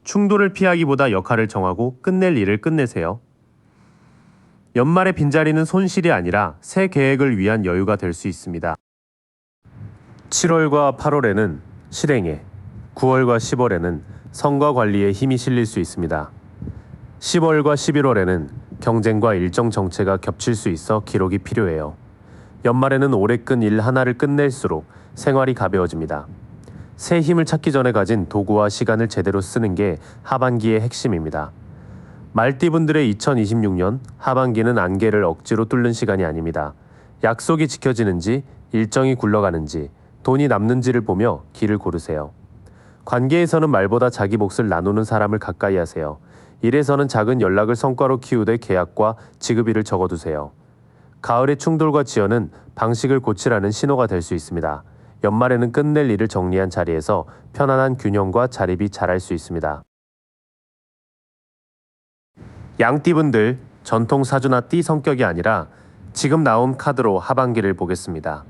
충돌을 피하기보다 역할을 정하고 끝낼 일을 끝내세요. 연말의 빈자리는 손실이 아니라 새 계획을 위한 여유가 될 수 있습니다. 7월과 8월에는 실행에, 9월과 10월에는 성과 관리에 힘이 실릴 수 있습니다. 10월과 11월에는 경쟁과 일정 정체가 겹칠 수 있어 기록이 필요해요. 연말에는 오래 끈 일 하나를 끝낼수록 생활이 가벼워집니다. 새 힘을 찾기 전에 가진 도구와 시간을 제대로 쓰는 게 하반기의 핵심입니다. 말띠분들의 2026년 하반기는 안개를 억지로 뚫는 시간이 아닙니다. 약속이 지켜지는지, 일정이 굴러가는지, 돈이 남는지를 보며 길을 고르세요. 관계에서는 말보다 자기 몫을 나누는 사람을 가까이 하세요. 일에서는 작은 연락을 성과로 키우되 계약과 지급일을 적어두세요. 가을의 충돌과 지연은 방식을 고치라는 신호가 될 수 있습니다. 연말에는 끝낼 일을 정리한 자리에서 편안한 균형과 자립이 자랄 수 있습니다. 양띠분들, 전통 사주나 띠 성격이 아니라 지금 나온 카드로 하반기를 보겠습니다.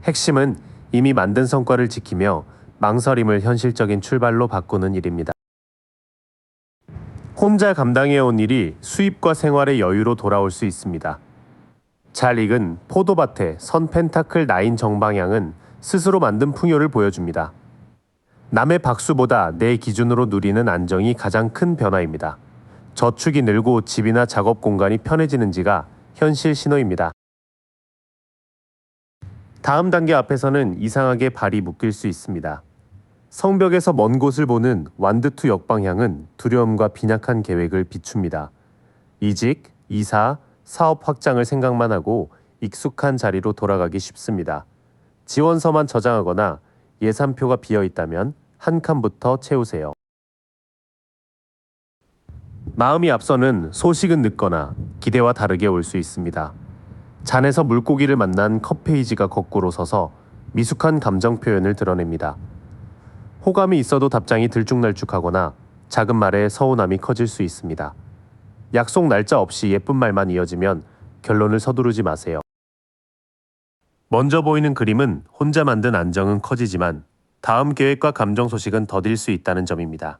핵심은 이미 만든 성과를 지키며 망설임을 현실적인 출발로 바꾸는 일입니다. 혼자 감당해온 일이 수입과 생활의 여유로 돌아올 수 있습니다. 잘 익은 포도밭의 선 펜타클 9 정방향은 스스로 만든 풍요를 보여줍니다. 남의 박수보다 내 기준으로 누리는 안정이 가장 큰 변화입니다. 저축이 늘고 집이나 작업 공간이 편해지는지가 현실 신호입니다. 다음 단계 앞에서는 이상하게 발이 묶일 수 있습니다. 성벽에서 먼 곳을 보는 완드투 역방향은 두려움과 빈약한 계획을 비춥니다. 이직, 이사, 사업 확장을 생각만 하고 익숙한 자리로 돌아가기 쉽습니다. 지원서만 저장하거나 예산표가 비어 있다면 한 칸부터 채우세요. 마음이 앞서는 소식은 늦거나 기대와 다르게 올 수 있습니다. 잔에서 물고기를 만난 컵 페이지가 거꾸로 서서 미숙한 감정 표현을 드러냅니다. 호감이 있어도 답장이 들쭉날쭉하거나 작은 말에 서운함이 커질 수 있습니다. 약속 날짜 없이 예쁜 말만 이어지면 결론을 서두르지 마세요. 먼저 보이는 그림은 혼자 만든 안정은 커지지만 다음 계획과 감정 소식은 더딜 수 있다는 점입니다.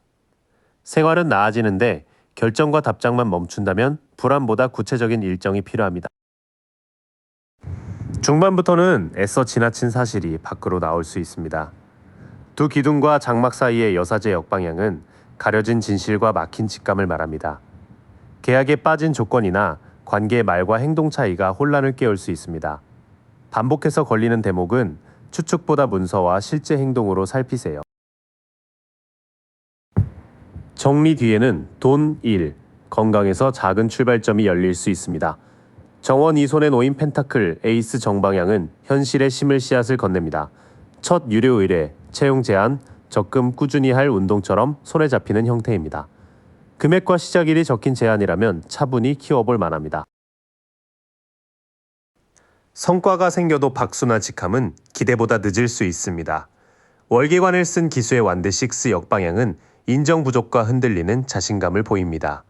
생활은 나아지는데 결정과 답장만 멈춘다면 불안보다 구체적인 일정이 필요합니다. 중반부터는 애써 지나친 사실이 밖으로 나올 수 있습니다. 두 기둥과 장막 사이의 여사제 역방향은 가려진 진실과 막힌 직감을 말합니다. 계약에 빠진 조건이나 관계의 말과 행동 차이가 혼란을 깨울 수 있습니다. 반복해서 걸리는 대목은 추측보다 문서와 실제 행동으로 살피세요. 정리 뒤에는 돈, 일, 건강에서 작은 출발점이 열릴 수 있습니다. 정원 2손에 놓인 펜타클 에이스 정방향은 현실에 심을 씨앗을 건넵니다. 첫 유료 의뢰, 채용 제한, 적금 꾸준히 할 운동처럼 손에 잡히는 형태입니다. 금액과 시작일이 적힌 제안이라면 차분히 키워볼 만합니다. 성과가 생겨도 박수나 직함은 기대보다 늦을 수 있습니다. 월계관을 쓴 기수의 완드6 역방향은 인정 부족과 흔들리는 자신감을 보입니다.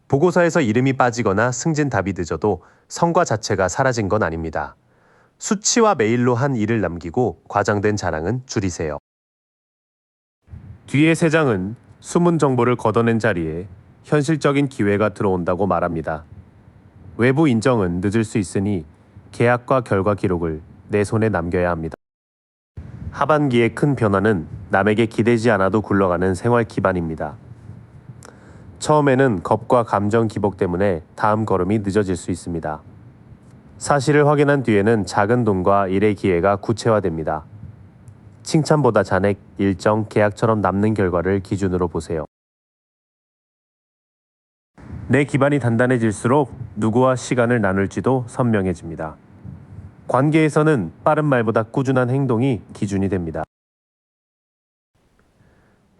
보고서에서 이름이 빠지거나 승진 답이 늦어도 성과 자체가 사라진 건 아닙니다. 수치와 메일로 한 일을 남기고 과장된 자랑은 줄이세요. 뒤의 세 장은 숨은 정보를 걷어낸 자리에 현실적인 기회가 들어온다고 말합니다. 외부 인정은 늦을 수 있으니 계약과 결과 기록을 내 손에 남겨야 합니다. 하반기의 큰 변화는 남에게 기대지 않아도 굴러가는 생활 기반입니다. 처음에는 겁과 감정 기복 때문에 다음 걸음이 늦어질 수 있습니다. 사실을 확인한 뒤에는 작은 돈과 일의 기회가 구체화됩니다. 칭찬보다 잔액, 일정, 계약처럼 남는 결과를 기준으로 보세요. 내 기반이 단단해질수록 누구와 시간을 나눌지도 선명해집니다. 관계에서는 빠른 말보다 꾸준한 행동이 기준이 됩니다.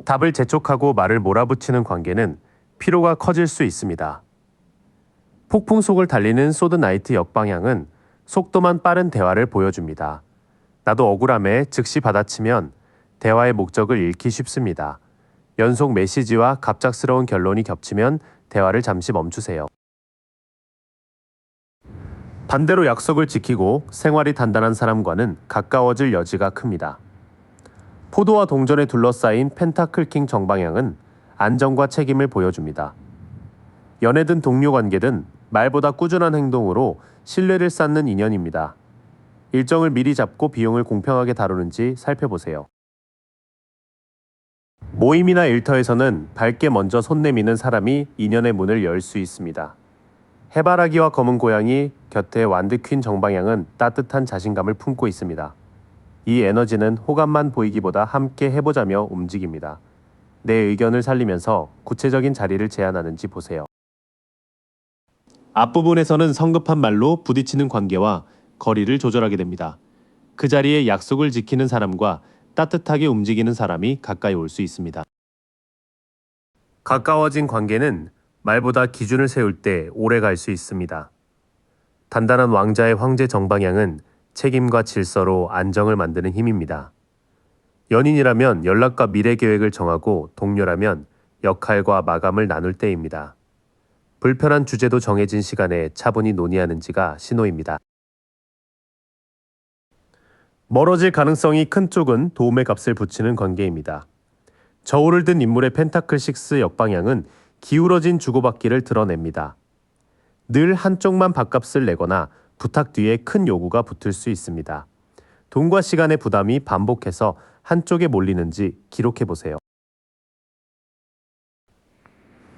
답을 재촉하고 말을 몰아붙이는 관계는 피로가 커질 수 있습니다. 폭풍 속을 달리는 소드나이트 역방향은 속도만 빠른 대화를 보여줍니다. 나도 억울함에 즉시 받아치면 대화의 목적을 잃기 쉽습니다. 연속 메시지와 갑작스러운 결론이 겹치면 대화를 잠시 멈추세요. 반대로 약속을 지키고 생활이 단단한 사람과는 가까워질 여지가 큽니다. 포도와 동전에 둘러싸인 펜타클킹 정방향은 안정과 책임을 보여줍니다. 연애든 동료 관계든 말보다 꾸준한 행동으로 신뢰를 쌓는 인연입니다. 일정을 미리 잡고 비용을 공평하게 다루는지 살펴보세요. 모임이나 일터에서는 밝게 먼저 손 내미는 사람이 인연의 문을 열 수 있습니다. 해바라기와 검은 고양이 곁에 완드 퀸 정방향은 따뜻한 자신감을 품고 있습니다. 이 에너지는 호감만 보이기보다 함께 해보자며 움직입니다. 내 의견을 살리면서 구체적인 자리를 제안하는지 보세요. 앞부분에서는 성급한 말로 부딪히는 관계와 거리를 조절하게 됩니다. 그 자리에 약속을 지키는 사람과 따뜻하게 움직이는 사람이 가까이 올 수 있습니다. 가까워진 관계는 말보다 기준을 세울 때 오래 갈 수 있습니다. 단단한 왕자의 황제 정방향은 책임과 질서로 안정을 만드는 힘입니다. 연인이라면 연락과 미래 계획을 정하고 동료라면 역할과 마감을 나눌 때입니다. 불편한 주제도 정해진 시간에 차분히 논의하는지가 신호입니다. 멀어질 가능성이 큰 쪽은 도움의 값을 붙이는 관계입니다. 저울을 든 인물의 펜타클 6 역방향은 기울어진 주고받기를 드러냅니다. 늘 한쪽만 밥값을 내거나 부탁 뒤에 큰 요구가 붙을 수 있습니다. 돈과 시간의 부담이 반복해서 한쪽에 몰리는지 기록해 보세요.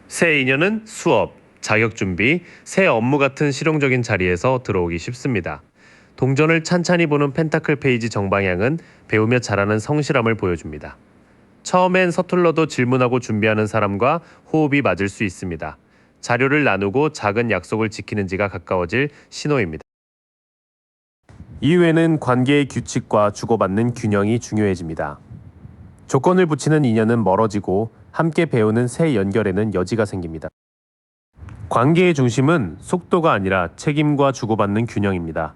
새 인연은 수업, 자격 준비, 새 업무 같은 실용적인 자리에서 들어오기 쉽습니다. 동전을 찬찬히 보는 펜타클 페이지 정방향은 배우며 잘하는 성실함을 보여줍니다. 처음엔 서툴러도 질문하고 준비하는 사람과 호흡이 맞을 수 있습니다. 자료를 나누고 작은 약속을 지키는지가 가까워질 신호입니다. 이후에는 관계의 규칙과 주고받는 균형이 중요해집니다. 조건을 붙이는 인연은 멀어지고 함께 배우는 새 연결에는 여지가 생깁니다. 관계의 중심은 속도가 아니라 책임과 주고받는 균형입니다.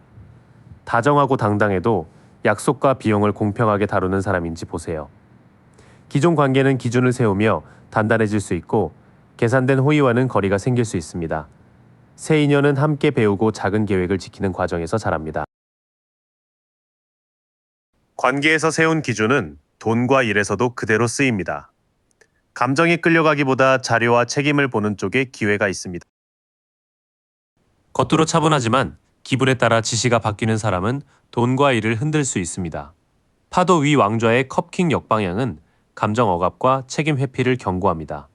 다정하고 당당해도 약속과 비용을 공평하게 다루는 사람인지 보세요. 기존 관계는 기준을 세우며 단단해질 수 있고 계산된 호의와는 거리가 생길 수 있습니다. 새 인연은 함께 배우고 작은 계획을 지키는 과정에서 자랍니다. 관계에서 세운 기준은 돈과 일에서도 그대로 쓰입니다. 감정이 끌려가기보다 자료와 책임을 보는 쪽에 기회가 있습니다. 겉으로 차분하지만 기분에 따라 지시가 바뀌는 사람은 돈과 일을 흔들 수 있습니다. 파도 위 왕좌의 컵킹 역방향은 감정 억압과 책임 회피를 경고합니다.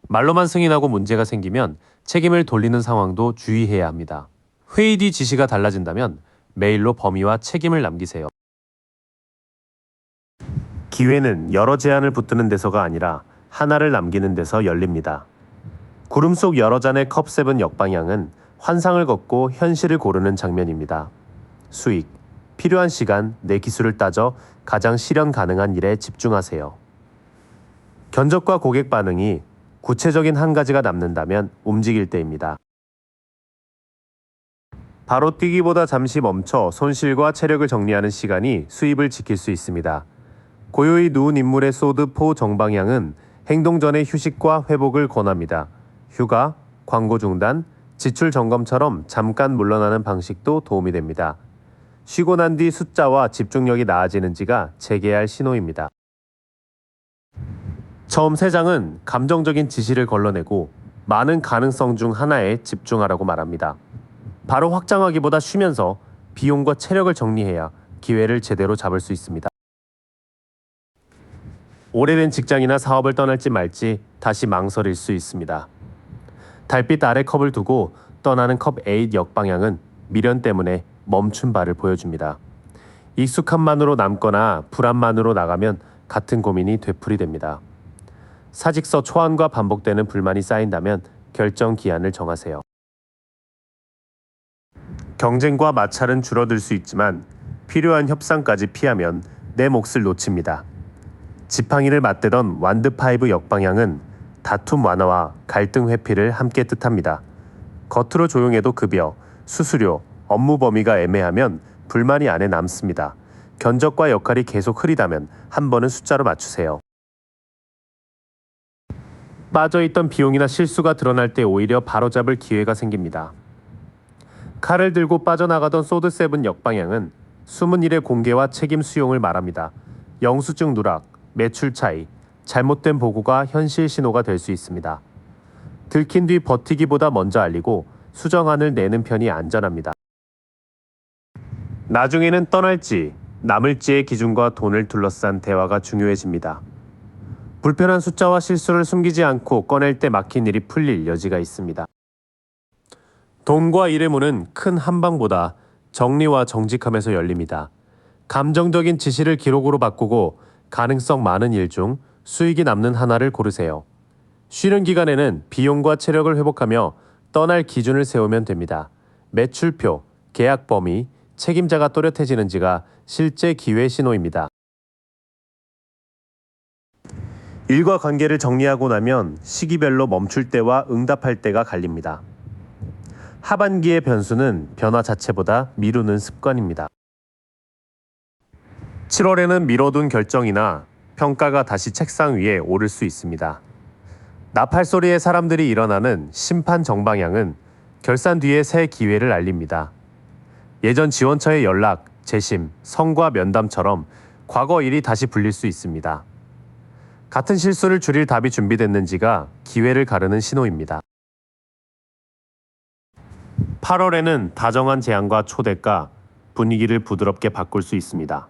말로만 승인하고 문제가 생기면 책임을 돌리는 상황도 주의해야 합니다. 회의 뒤 지시가 달라진다면 메일로 범위와 책임을 남기세요. 기회는 여러 제안을 붙드는 데서가 아니라 하나를 남기는 데서 열립니다. 구름 속 여러 잔의 컵7 역방향은 환상을 걷고 현실을 고르는 장면입니다. 수익, 필요한 시간, 내 기술을 따져 가장 실현 가능한 일에 집중하세요. 견적과 고객 반응이 구체적인 한 가지가 남는다면 움직일 때입니다. 바로 뛰기보다 잠시 멈춰 손실과 체력을 정리하는 시간이 수입을 지킬 수 있습니다. 고요히 누운 인물의 소드 포 정방향은 행동 전의 휴식과 회복을 권합니다. 휴가, 광고 중단, 지출 점검처럼 잠깐 물러나는 방식도 도움이 됩니다. 쉬고 난 뒤 숫자와 집중력이 나아지는지가 재개할 신호입니다. 처음 3장은 감정적인 지시를 걸러내고 많은 가능성 중 하나에 집중하라고 말합니다. 바로 확장하기보다 쉬면서 비용과 체력을 정리해야 기회를 제대로 잡을 수 있습니다. 오래된 직장이나 사업을 떠날지 말지 다시 망설일 수 있습니다. 달빛 아래 컵을 두고 떠나는 컵 8 역방향은 미련 때문에 멈춘 발을 보여줍니다. 익숙함만으로 남거나 불안만으로 나가면 같은 고민이 되풀이됩니다. 사직서 초안과 반복되는 불만이 쌓인다면 결정 기한을 정하세요. 경쟁과 마찰은 줄어들 수 있지만 필요한 협상까지 피하면 내 몫을 놓칩니다. 지팡이를 맞대던 완드5 역방향은 다툼 완화와 갈등 회피를 함께 뜻합니다. 겉으로 조용해도 급여, 수수료, 업무 범위가 애매하면 불만이 안에 남습니다. 견적과 역할이 계속 흐리다면 한 번은 숫자로 맞추세요. 빠져있던 비용이나 실수가 드러날 때 오히려 바로잡을 기회가 생깁니다. 칼을 들고 빠져나가던 소드7 역방향은 숨은 일의 공개와 책임 수용을 말합니다. 영수증 누락, 매출 차이, 잘못된 보고가 현실 신호가 될 수 있습니다. 들킨 뒤 버티기보다 먼저 알리고 수정안을 내는 편이 안전합니다. 나중에는 떠날지, 남을지의 기준과 돈을 둘러싼 대화가 중요해집니다. 불편한 숫자와 실수를 숨기지 않고 꺼낼 때 막힌 일이 풀릴 여지가 있습니다. 돈과 일의 문은 큰 한방보다 정리와 정직함에서 열립니다. 감정적인 지시를 기록으로 바꾸고 가능성 많은 일 중 수익이 남는 하나를 고르세요. 쉬는 기간에는 비용과 체력을 회복하며 떠날 기준을 세우면 됩니다. 매출표, 계약 범위, 책임자가 또렷해지는지가 실제 기회 신호입니다. 일과 관계를 정리하고 나면 시기별로 멈출 때와 응답할 때가 갈립니다. 하반기의 변수는 변화 자체보다 미루는 습관입니다. 7월에는 미뤄둔 결정이나 평가가 다시 책상 위에 오를 수 있습니다. 나팔 소리에 사람들이 일어나는 심판 정방향은 결산 뒤에 새 기회를 알립니다. 예전 지원처의 연락, 재심, 성과 면담처럼 과거 일이 다시 불릴 수 있습니다. 같은 실수를 줄일 답이 준비됐는지가 기회를 가르는 신호입니다. 8월에는 다정한 제안과 초대가 분위기를 부드럽게 바꿀 수 있습니다.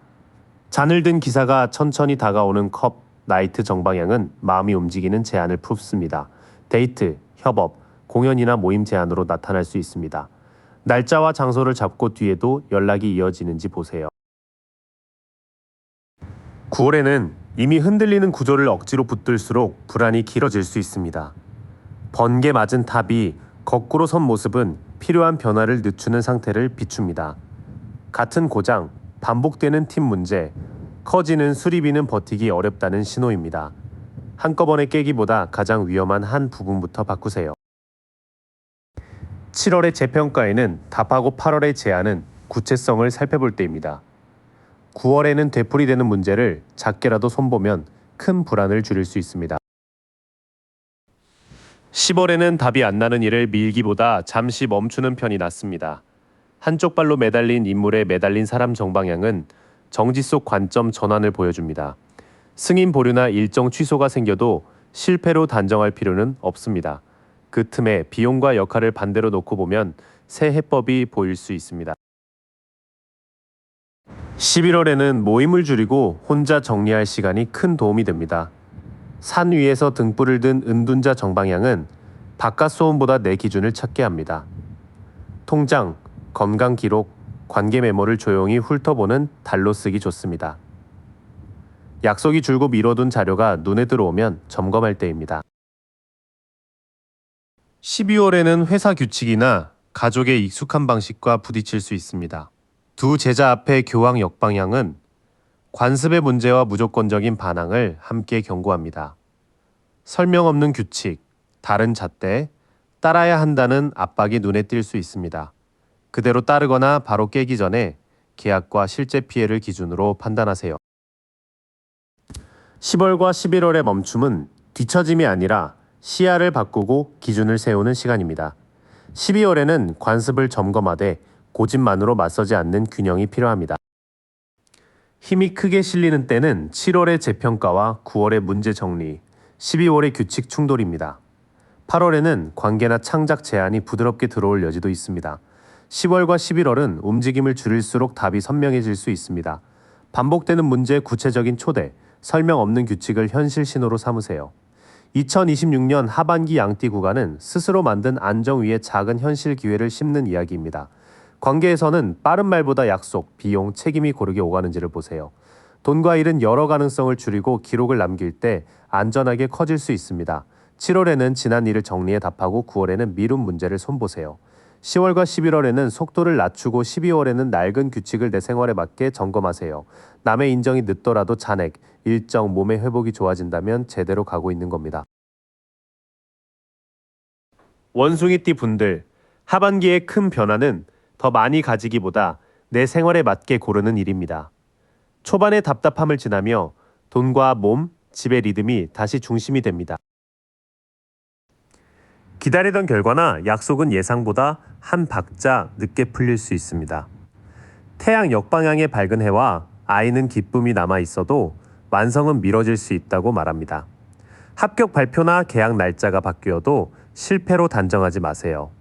잔을 든 기사가 천천히 다가오는 컵, 나이트 정방향은 마음이 움직이는 제안을 품습니다. 데이트, 협업, 공연이나 모임 제안으로 나타날 수 있습니다. 날짜와 장소를 잡고 뒤에도 연락이 이어지는지 보세요. 9월에는 이미 흔들리는 구조를 억지로 붙들수록 불안이 길어질 수 있습니다. 번개 맞은 탑이 거꾸로 선 모습은 필요한 변화를 늦추는 상태를 비춥니다. 같은 고장, 반복되는 팀 문제, 커지는 수리비는 버티기 어렵다는 신호입니다. 한꺼번에 깨기보다 가장 위험한 한 부분부터 바꾸세요. 7월의 재평가에는 답하고 8월의 제안은 구체성을 살펴볼 때입니다. 9월에는 되풀이되는 문제를 작게라도 손보면 큰 불안을 줄일 수 있습니다. 10월에는 답이 안 나는 일을 밀기보다 잠시 멈추는 편이 낫습니다. 한쪽 발로 매달린 인물에 매달린 사람 정방향은 정지 속 관점 전환을 보여줍니다. 승인 보류나 일정 취소가 생겨도 실패로 단정할 필요는 없습니다. 그 틈에 비용과 역할을 반대로 놓고 보면 새 해법이 보일 수 있습니다. 11월에는 모임을 줄이고 혼자 정리할 시간이 큰 도움이 됩니다. 산 위에서 등불을 든 은둔자 정방향은 바깥 소음보다 내 기준을 찾게 합니다. 통장, 건강 기록, 관계 메모를 조용히 훑어보는 달로 쓰기 좋습니다. 약속이 줄고 미뤄둔 자료가 눈에 들어오면 점검할 때입니다. 12월에는 회사 규칙이나 가족의 익숙한 방식과 부딪힐 수 있습니다. 두 제자 앞의 교황 역방향은 관습의 문제와 무조건적인 반항을 함께 경고합니다. 설명 없는 규칙, 다른 잣대, 따라야 한다는 압박이 눈에 띌 수 있습니다. 그대로 따르거나 바로 깨기 전에 계약과 실제 피해를 기준으로 판단하세요. 10월과 11월의 멈춤은 뒤처짐이 아니라 시야를 바꾸고 기준을 세우는 시간입니다. 12월에는 관습을 점검하되 고집만으로 맞서지 않는 균형이 필요합니다. 힘이 크게 실리는 때는 7월의 재평가와 9월의 문제 정리, 12월의 규칙 충돌입니다. 8월에는 관계나 창작 제안이 부드럽게 들어올 여지도 있습니다. 10월과 11월은 움직임을 줄일수록 답이 선명해질 수 있습니다. 반복되는 문제의 구체적인 초대, 설명 없는 규칙을 현실 신호로 삼으세요. 2026년 하반기 양띠 구간은 스스로 만든 안정 위에 작은 현실 기회를 심는 이야기입니다. 관계에서는 빠른 말보다 약속, 비용, 책임이 고르게 오가는지를 보세요. 돈과 일은 여러 가능성을 줄이고 기록을 남길 때 안전하게 커질 수 있습니다. 7월에는 지난 일을 정리해 답하고 9월에는 미룬 문제를 손보세요. 10월과 11월에는 속도를 낮추고 12월에는 낡은 규칙을 내 생활에 맞게 점검하세요. 남의 인정이 늦더라도 잔액, 일정, 몸의 회복이 좋아진다면 제대로 가고 있는 겁니다. 원숭이띠 분들, 하반기의 큰 변화는 더 많이 가지기보다 내 생활에 맞게 고르는 일입니다. 초반의 답답함을 지나며 돈과 몸, 집의 리듬이 다시 중심이 됩니다. 기다리던 결과나 약속은 예상보다 한 박자 늦게 풀릴 수 있습니다. 태양 역방향의 밝은 해와 아이는 기쁨이 남아 있어도 완성은 미뤄질 수 있다고 말합니다. 합격 발표나 계약 날짜가 바뀌어도 실패로 단정하지 마세요.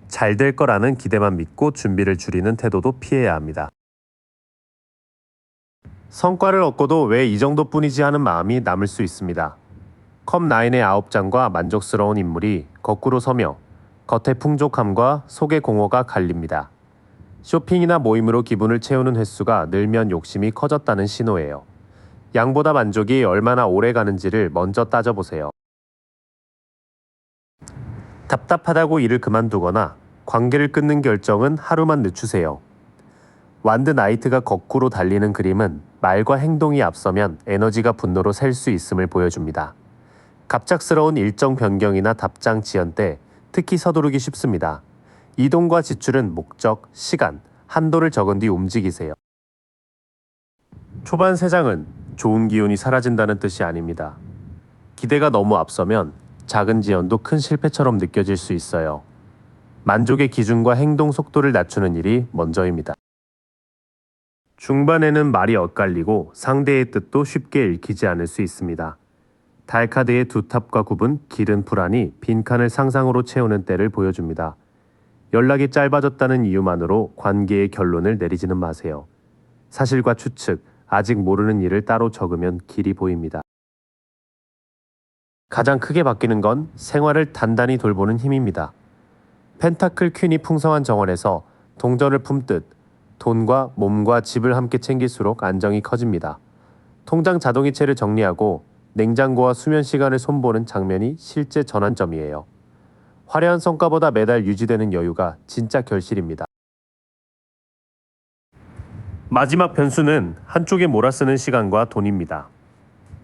잘 될 거라는 기대만 믿고 준비를 줄이는 태도도 피해야 합니다. 성과를 얻고도 왜 이 정도뿐이지 하는 마음이 남을 수 있습니다. 컵9의 9장과 만족스러운 인물이 거꾸로 서며 겉의 풍족함과 속의 공허가 갈립니다. 쇼핑이나 모임으로 기분을 채우는 횟수가 늘면 욕심이 커졌다는 신호예요. 양보다 만족이 얼마나 오래 가는지를 먼저 따져보세요. 답답하다고 일을 그만두거나 관계를 끊는 결정은 하루만 늦추세요. 완드 나이트가 거꾸로 달리는 그림은 말과 행동이 앞서면 에너지가 분노로 셀 수 있음을 보여줍니다. 갑작스러운 일정 변경이나 답장 지연 때 특히 서두르기 쉽습니다. 이동과 지출은 목적, 시간, 한도를 적은 뒤 움직이세요. 초반 세장은 좋은 기운이 사라진다는 뜻이 아닙니다. 기대가 너무 앞서면 작은 지연도 큰 실패처럼 느껴질 수 있어요. 만족의 기준과 행동 속도를 낮추는 일이 먼저입니다. 중반에는 말이 엇갈리고 상대의 뜻도 쉽게 읽히지 않을 수 있습니다. 달카드의 두 탑과 굽은 길은 불안이 빈칸을 상상으로 채우는 때를 보여줍니다. 연락이 짧아졌다는 이유만으로 관계의 결론을 내리지는 마세요. 사실과 추측, 아직 모르는 일을 따로 적으면 길이 보입니다. 가장 크게 바뀌는 건 생활을 단단히 돌보는 힘입니다. 펜타클 퀸이 풍성한 정원에서 동전을 품듯 돈과 몸과 집을 함께 챙길수록 안정이 커집니다. 통장 자동이체를 정리하고 냉장고와 수면 시간을 손보는 장면이 실제 전환점이에요. 화려한 성과보다 매달 유지되는 여유가 진짜 결실입니다. 마지막 변수는 한쪽에 몰아쓰는 시간과 돈입니다.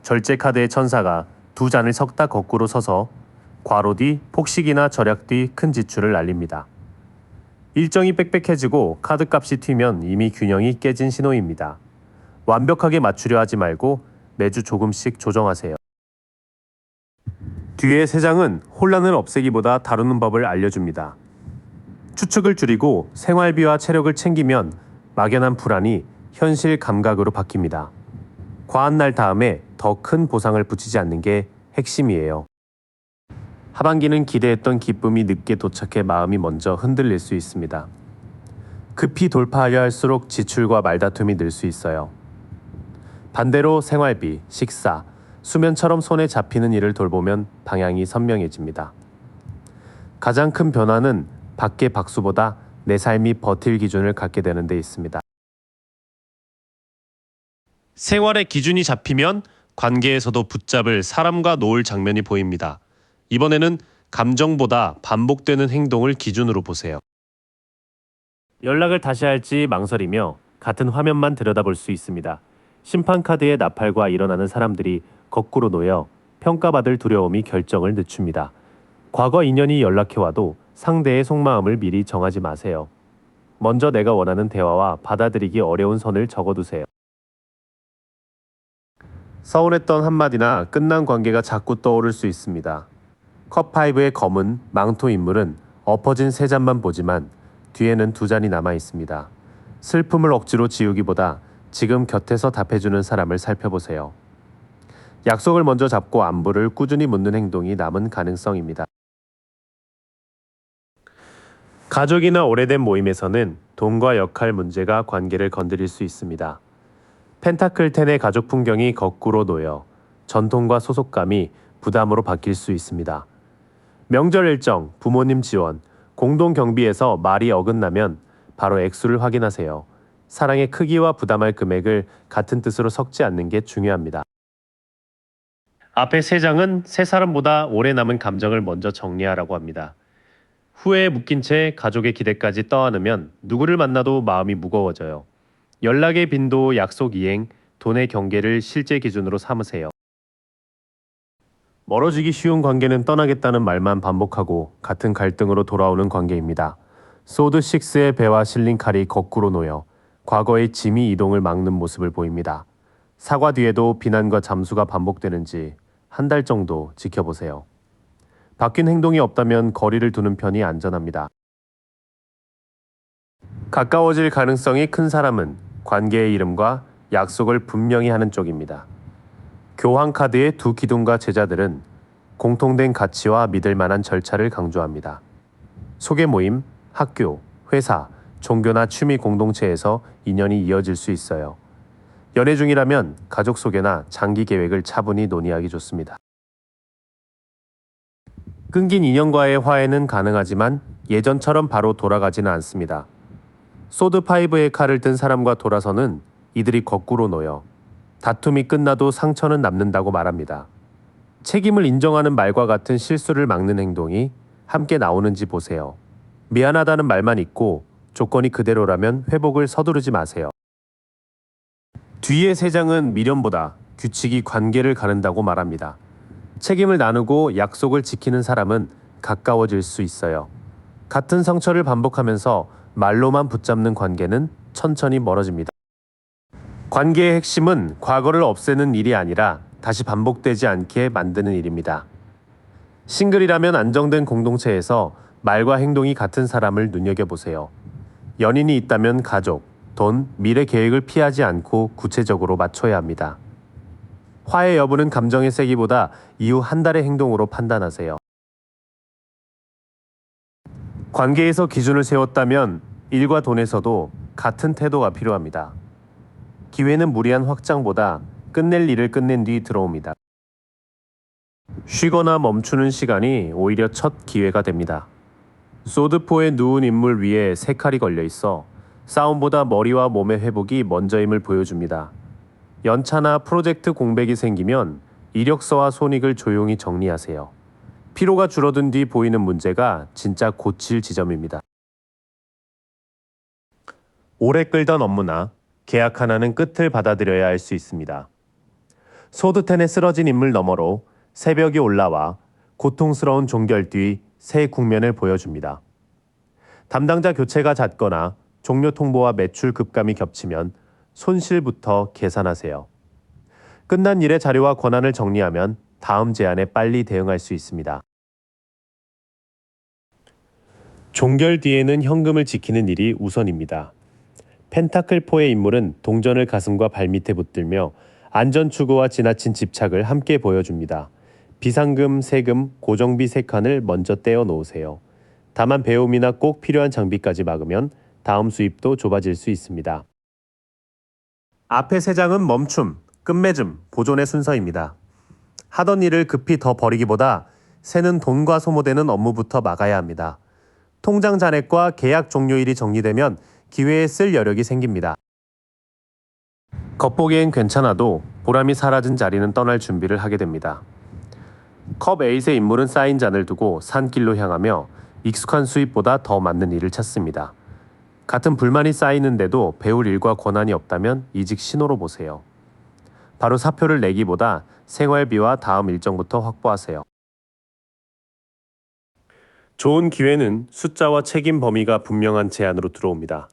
절제 카드의 천사가 두 잔을 섞다 거꾸로 서서 과로 뒤 폭식이나 절약 뒤 큰 지출을 알립니다. 일정이 빽빽해지고 카드값이 튀면 이미 균형이 깨진 신호입니다. 완벽하게 맞추려 하지 말고 매주 조금씩 조정하세요. 뒤의 세 장은 혼란을 없애기보다 다루는 법을 알려줍니다. 추측을 줄이고 생활비와 체력을 챙기면 막연한 불안이 현실 감각으로 바뀝니다. 과한 날 다음에 더 큰 보상을 붙이지 않는 게 핵심이에요. 하반기는 기대했던 기쁨이 늦게 도착해 마음이 먼저 흔들릴 수 있습니다. 급히 돌파하려 할수록 지출과 말다툼이 늘 수 있어요. 반대로 생활비, 식사, 수면처럼 손에 잡히는 일을 돌보면 방향이 선명해집니다. 가장 큰 변화는 밖의 박수보다 내 삶이 버틸 기준을 갖게 되는 데 있습니다. 생활의 기준이 잡히면 관계에서도 붙잡을 사람과 놓을 장면이 보입니다. 이번에는 감정보다 반복되는 행동을 기준으로 보세요. 연락을 다시 할지 망설이며 같은 화면만 들여다볼 수 있습니다. 심판카드의 나팔과 일어나는 사람들이 거꾸로 놓여 평가받을 두려움이 결정을 늦춥니다. 과거 인연이 연락해와도 상대의 속마음을 미리 정하지 마세요. 먼저 내가 원하는 대화와 받아들이기 어려운 선을 적어두세요. 서운했던 한마디나 끝난 관계가 자꾸 떠오를 수 있습니다. 컵5의 검은 망토 인물은 엎어진 세 잔만 보지만 뒤에는 두 잔이 남아 있습니다. 슬픔을 억지로 지우기보다 지금 곁에서 답해주는 사람을 살펴보세요. 약속을 먼저 잡고 안부를 꾸준히 묻는 행동이 남은 가능성입니다. 가족이나 오래된 모임에서는 돈과 역할 문제가 관계를 건드릴 수 있습니다. 펜타클 10의 가족 풍경이 거꾸로 놓여 전통과 소속감이 부담으로 바뀔 수 있습니다. 명절 일정, 부모님 지원, 공동 경비에서 말이 어긋나면 바로 액수를 확인하세요. 사랑의 크기와 부담할 금액을 같은 뜻으로 섞지 않는 게 중요합니다. 앞의 세 장은 세 사람보다 오래 남은 감정을 먼저 정리하라고 합니다. 후회에 묶인 채 가족의 기대까지 떠안으면 누구를 만나도 마음이 무거워져요. 연락의 빈도, 약속 이행, 돈의 경계를 실제 기준으로 삼으세요. 멀어지기 쉬운 관계는 떠나겠다는 말만 반복하고 같은 갈등으로 돌아오는 관계입니다. 소드6의 배와 실린 칼이 거꾸로 놓여 과거의 짐이 이동을 막는 모습을 보입니다. 사과 뒤에도 비난과 잠수가 반복되는지 한 달 정도 지켜보세요. 바뀐 행동이 없다면 거리를 두는 편이 안전합니다. 가까워질 가능성이 큰 사람은 관계의 이름과 약속을 분명히 하는 쪽입니다. 교황 카드의 두 기둥과 제자들은 공통된 가치와 믿을 만한 절차를 강조합니다. 소개 모임, 학교, 회사, 종교나 취미 공동체에서 인연이 이어질 수 있어요. 연애 중이라면 가족 소개나 장기 계획을 차분히 논의하기 좋습니다. 끊긴 인연과의 화해는 가능하지만 예전처럼 바로 돌아가지는 않습니다. 소드5의 칼을 든 사람과 돌아서는 이들이 거꾸로 놓여 다툼이 끝나도 상처는 남는다고 말합니다. 책임을 인정하는 말과 같은 실수를 막는 행동이 함께 나오는지 보세요. 미안하다는 말만 있고 조건이 그대로라면 회복을 서두르지 마세요. 뒤의 세 장은 미련보다 규칙이 관계를 가른다고 말합니다. 책임을 나누고 약속을 지키는 사람은 가까워질 수 있어요. 같은 상처를 반복하면서 말로만 붙잡는 관계는 천천히 멀어집니다. 관계의 핵심은 과거를 없애는 일이 아니라 다시 반복되지 않게 만드는 일입니다. 싱글이라면 안정된 공동체에서 말과 행동이 같은 사람을 눈여겨보세요. 연인이 있다면 가족, 돈, 미래 계획을 피하지 않고 구체적으로 맞춰야 합니다. 화해 여부는 감정의 세기보다 이후 한 달의 행동으로 판단하세요. 관계에서 기준을 세웠다면 일과 돈에서도 같은 태도가 필요합니다. 기회는 무리한 확장보다 끝낼 일을 끝낸 뒤 들어옵니다. 쉬거나 멈추는 시간이 오히려 첫 기회가 됩니다. 소드포에 누운 인물 위에 세 칼이 걸려 있어 싸움보다 머리와 몸의 회복이 먼저임을 보여줍니다. 연차나 프로젝트 공백이 생기면 이력서와 손익을 조용히 정리하세요. 피로가 줄어든 뒤 보이는 문제가 진짜 고칠 지점입니다. 오래 끌던 업무나 계약 하나는 끝을 받아들여야 할 수 있습니다. 소드텐에 쓰러진 인물 너머로 새벽이 올라와 고통스러운 종결 뒤 새 국면을 보여줍니다. 담당자 교체가 잦거나 종료 통보와 매출 급감이 겹치면 손실부터 계산하세요. 끝난 일의 자료와 권한을 정리하면 다음 제안에 빨리 대응할 수 있습니다. 종결 뒤에는 현금을 지키는 일이 우선입니다. 펜타클4의 인물은 동전을 가슴과 발밑에 붙들며 안전 추구와 지나친 집착을 함께 보여줍니다. 비상금, 세금, 고정비 3칸을 먼저 떼어 놓으세요. 다만 배움이나 꼭 필요한 장비까지 막으면 다음 수입도 좁아질 수 있습니다. 앞의 3장은 멈춤, 끝맺음, 보존의 순서입니다. 하던 일을 급히 더 버리기보다 새는 돈과 소모되는 업무부터 막아야 합니다. 통장 잔액과 계약 종료일이 정리되면 기회에 쓸 여력이 생깁니다. 겉보기엔 괜찮아도 보람이 사라진 자리는 떠날 준비를 하게 됩니다. 컵 8의 인물은 쌓인 잔을 두고 산길로 향하며 익숙한 수입보다 더 맞는 일을 찾습니다. 같은 불만이 쌓이는데도 배울 일과 권한이 없다면 이직 신호로 보세요. 바로 사표를 내기보다 생활비와 다음 일정부터 확보하세요. 좋은 기회는 숫자와 책임 범위가 분명한 제안으로 들어옵니다.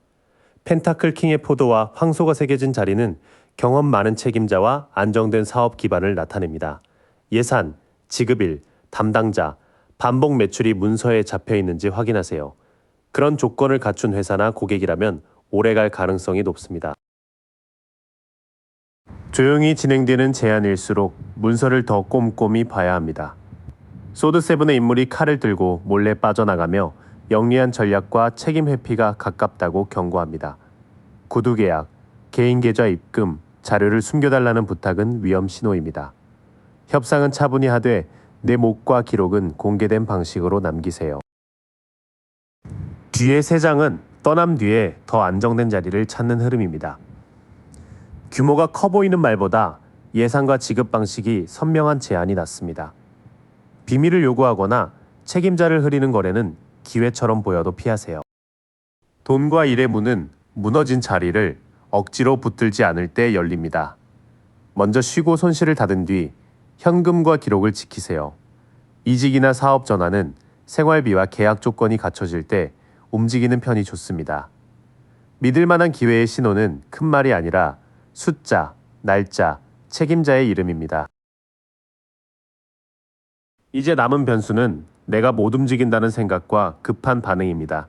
펜타클 킹의 포도와 황소가 새겨진 자리는 경험 많은 책임자와 안정된 사업 기반을 나타냅니다. 예산, 지급일, 담당자, 반복 매출이 문서에 잡혀 있는지 확인하세요. 그런 조건을 갖춘 회사나 고객이라면 오래갈 가능성이 높습니다. 조용히 진행되는 제안일수록 문서를 더 꼼꼼히 봐야 합니다. 소드7의 인물이 칼을 들고 몰래 빠져나가며 영리한 전략과 책임 회피가 가깝다고 경고합니다. 구두 계약, 개인 계좌 입금, 자료를 숨겨달라는 부탁은 위험 신호입니다. 협상은 차분히 하되 내 목과 기록은 공개된 방식으로 남기세요. 뒤의 3장은 떠남 뒤에 더 안정된 자리를 찾는 흐름입니다. 규모가 커 보이는 말보다 예산과 지급 방식이 선명한 제안이 낫습니다. 비밀을 요구하거나 책임자를 흐리는 거래는 기회처럼 보여도 피하세요. 돈과 일의 문은 무너진 자리를 억지로 붙들지 않을 때 열립니다. 먼저 쉬고 손실을 닫은 뒤 현금과 기록을 지키세요. 이직이나 사업 전환은 생활비와 계약 조건이 갖춰질 때 움직이는 편이 좋습니다. 믿을 만한 기회의 신호는 큰 말이 아니라 숫자, 날짜, 책임자의 이름입니다. 이제 남은 변수는 내가 못 움직인다는 생각과 급한 반응입니다.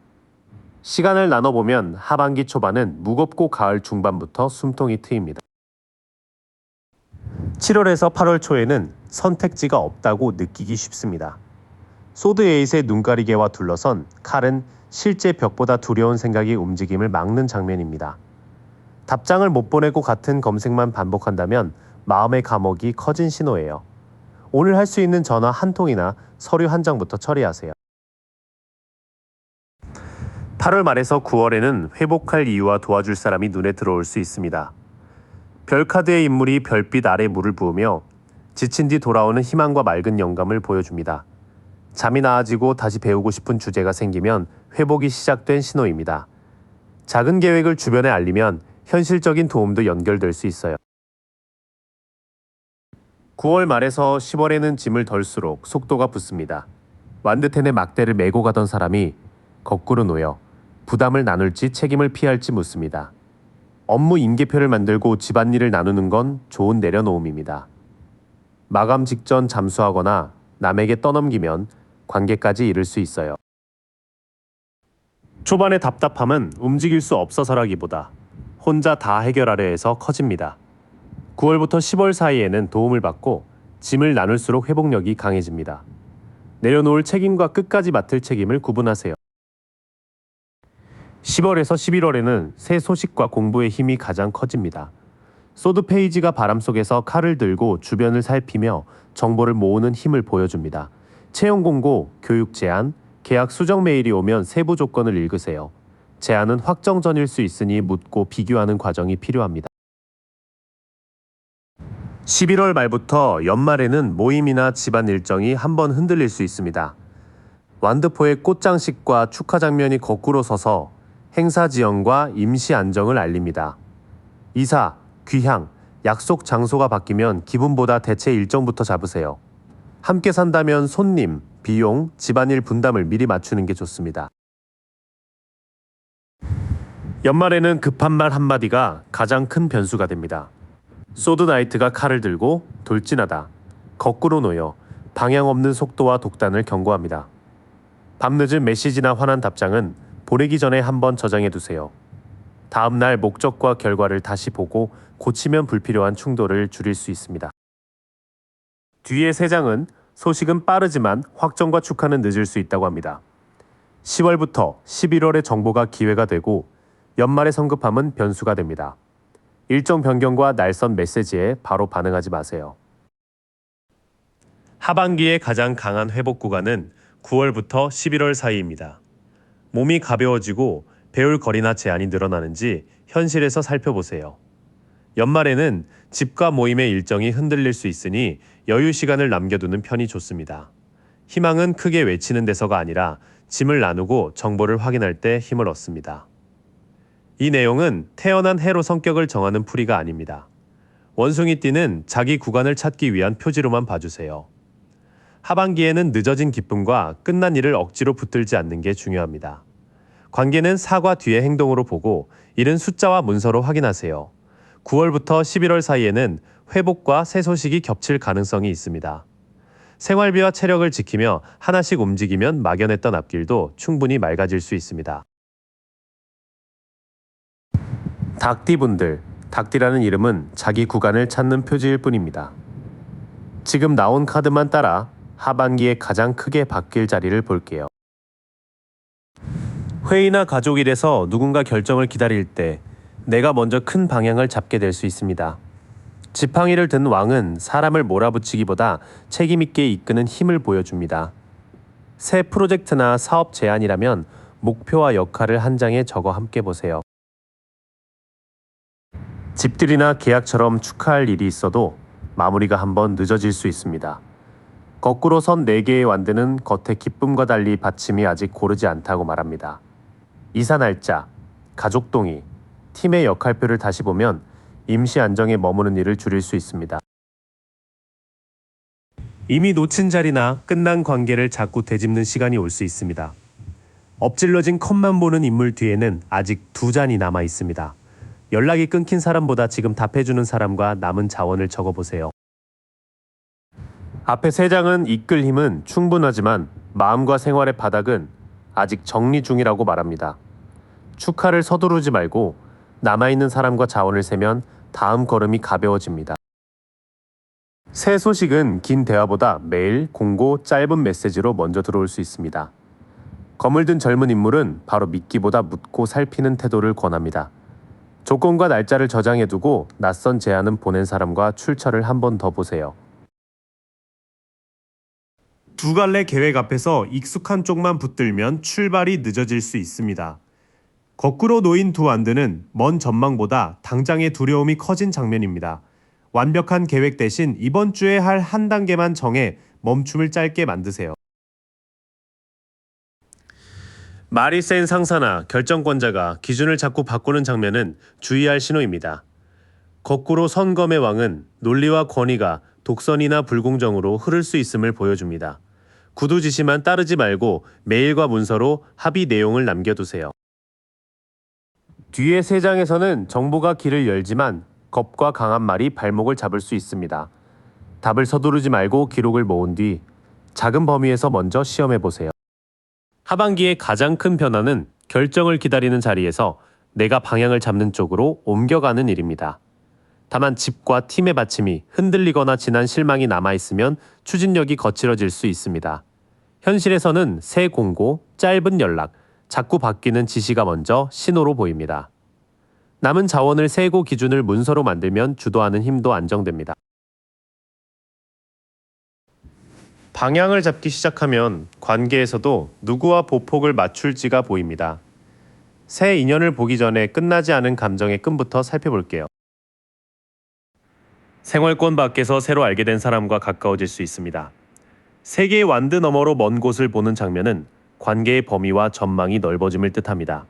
시간을 나눠보면 하반기 초반은 무겁고 가을 중반부터 숨통이 트입니다. 7월에서 8월 초에는 선택지가 없다고 느끼기 쉽습니다. 소드8의 눈가리개와 둘러선 칼은 실제 벽보다 두려운 생각이 움직임을 막는 장면입니다. 답장을 못 보내고 같은 검색만 반복한다면 마음의 감옥이 커진 신호예요. 오늘 할 수 있는 전화 한 통이나 서류 한 장부터 처리하세요. 8월 말에서 9월에는 회복할 이유와 도와줄 사람이 눈에 들어올 수 있습니다. 별카드의 인물이 별빛 아래 물을 부으며 지친 뒤 돌아오는 희망과 맑은 영감을 보여줍니다. 잠이 나아지고 다시 배우고 싶은 주제가 생기면 회복이 시작된 신호입니다. 작은 계획을 주변에 알리면 현실적인 도움도 연결될 수 있어요. 9월 말에서 10월에는 짐을 덜수록 속도가 붙습니다. 완드텐의 막대를 메고 가던 사람이 거꾸로 놓여 부담을 나눌지 책임을 피할지 묻습니다. 업무 임계표를 만들고 집안일을 나누는 건 좋은 내려놓음입니다. 마감 직전 잠수하거나 남에게 떠넘기면 관계까지 잃을 수 있어요. 초반의 답답함은 움직일 수 없어서라기보다 혼자 다 해결하려 해서 커집니다. 9월부터 10월 사이에는 도움을 받고 짐을 나눌수록 회복력이 강해집니다. 내려놓을 책임과 끝까지 맡을 책임을 구분하세요. 10월에서 11월에는 새 소식과 공부의 힘이 가장 커집니다. 소드 페이지가 바람 속에서 칼을 들고 주변을 살피며 정보를 모으는 힘을 보여줍니다. 채용 공고, 교육 제안, 계약 수정 메일이 오면 세부 조건을 읽으세요. 제안은 확정 전일 수 있으니 묻고 비교하는 과정이 필요합니다. 11월 말부터 연말에는 모임이나 집안 일정이 한번 흔들릴 수 있습니다. 완드포의 꽃장식과 축하 장면이 거꾸로 서서 행사 지연과 임시 안정을 알립니다. 이사, 귀향, 약속 장소가 바뀌면 기분보다 대체 일정부터 잡으세요. 함께 산다면 손님, 비용, 집안일 분담을 미리 맞추는 게 좋습니다. 연말에는 급한 말 한마디가 가장 큰 변수가 됩니다. 소드나이트가 칼을 들고 돌진하다, 거꾸로 놓여 방향 없는 속도와 독단을 경고합니다. 밤늦은 메시지나 화난 답장은 보내기 전에 한번 저장해 두세요. 다음 날 목적과 결과를 다시 보고 고치면 불필요한 충돌을 줄일 수 있습니다. 뒤에 3장은 소식은 빠르지만 확정과 축하는 늦을 수 있다고 합니다. 10월부터 11월의 정보가 기회가 되고 연말의 성급함은 변수가 됩니다. 일정 변경과 날선 메시지에 바로 반응하지 마세요. 하반기의 가장 강한 회복 구간은 9월부터 11월 사이입니다. 몸이 가벼워지고 배울 거리나 제한이 늘어나는지 현실에서 살펴보세요. 연말에는 집과 모임의 일정이 흔들릴 수 있으니 여유 시간을 남겨두는 편이 좋습니다. 희망은 크게 외치는 데서가 아니라 짐을 나누고 정보를 확인할 때 힘을 얻습니다. 이 내용은 태어난 해로 성격을 정하는 풀이가 아닙니다. 원숭이띠는 자기 구간을 찾기 위한 표지로만 봐주세요. 하반기에는 늦어진 기쁨과 끝난 일을 억지로 붙들지 않는 게 중요합니다. 관계는 사과 뒤의 행동으로 보고 일은 숫자와 문서로 확인하세요. 9월부터 11월 사이에는 회복과 새 소식이 겹칠 가능성이 있습니다. 생활비와 체력을 지키며 하나씩 움직이면 막연했던 앞길도 충분히 맑아질 수 있습니다. 닭띠분들, 닭띠라는 이름은 자기 구간을 찾는 표지일 뿐입니다. 지금 나온 카드만 따라 하반기에 가장 크게 바뀔 자리를 볼게요. 회의나 가족 일에서 누군가 결정을 기다릴 때 내가 먼저 큰 방향을 잡게 될 수 있습니다. 지팡이를 든 왕은 사람을 몰아붙이기보다 책임있게 이끄는 힘을 보여줍니다. 새 프로젝트나 사업 제안이라면 목표와 역할을 한 장에 적어 함께 보세요. 집들이나 계약처럼 축하할 일이 있어도 마무리가 한번 늦어질 수 있습니다. 거꾸로 선 4개의 완드는 겉의 기쁨과 달리 받침이 아직 고르지 않다고 말합니다. 이사 날짜, 가족 동의, 팀의 역할표를 다시 보면 임시 안정에 머무는 일을 줄일 수 있습니다. 이미 놓친 자리나 끝난 관계를 자꾸 되짚는 시간이 올 수 있습니다. 엎질러진 컵만 보는 인물 뒤에는 아직 2잔이 남아 있습니다. 연락이 끊긴 사람보다 지금 답해주는 사람과 남은 자원을 적어보세요. 앞에 3장은 이끌 힘은 충분하지만 마음과 생활의 바닥은 아직 정리 중이라고 말합니다. 축하를 서두르지 말고 남아있는 사람과 자원을 세면 다음 걸음이 가벼워집니다. 새 소식은 긴 대화보다 메일, 공고, 짧은 메시지로 먼저 들어올 수 있습니다. 검을 든 젊은 인물은 바로 믿기보다 묻고 살피는 태도를 권합니다. 조건과 날짜를 저장해두고 낯선 제안은 보낸 사람과 출처를 한 번 더 보세요. 두 갈래 계획 앞에서 익숙한 쪽만 붙들면 출발이 늦어질 수 있습니다. 거꾸로 놓인 두 안드는 먼 전망보다 당장의 두려움이 커진 장면입니다. 완벽한 계획 대신 이번 주에 할 한 단계만 정해 멈춤을 짧게 만드세요. 말이 센 상사나 결정권자가 기준을 자꾸 바꾸는 장면은 주의할 신호입니다. 거꾸로 선 검의 왕은 논리와 권위가 독선이나 불공정으로 흐를 수 있음을 보여줍니다. 구두 지시만 따르지 말고 메일과 문서로 합의 내용을 남겨두세요. 뒤에 세 장에서는 정보가 길을 열지만 겁과 강한 말이 발목을 잡을 수 있습니다. 답을 서두르지 말고 기록을 모은 뒤 작은 범위에서 먼저 시험해 보세요. 하반기의 가장 큰 변화는 결정을 기다리는 자리에서 내가 방향을 잡는 쪽으로 옮겨가는 일입니다. 다만 집과 팀의 받침이 흔들리거나 지난 실망이 남아있으면 추진력이 거칠어질 수 있습니다. 현실에서는 새 공고, 짧은 연락, 자꾸 바뀌는 지시가 먼저 신호로 보입니다. 남은 자원을 세고 기준을 문서로 만들면 주도하는 힘도 안정됩니다. 방향을 잡기 시작하면 관계에서도 누구와 보폭을 맞출지가 보입니다. 새 인연을 보기 전에 끝나지 않은 감정의 끈부터 살펴볼게요. 생활권 밖에서 새로 알게 된 사람과 가까워질 수 있습니다. 세계의 완드 너머로 먼 곳을 보는 장면은 관계의 범위와 전망이 넓어짐을 뜻합니다.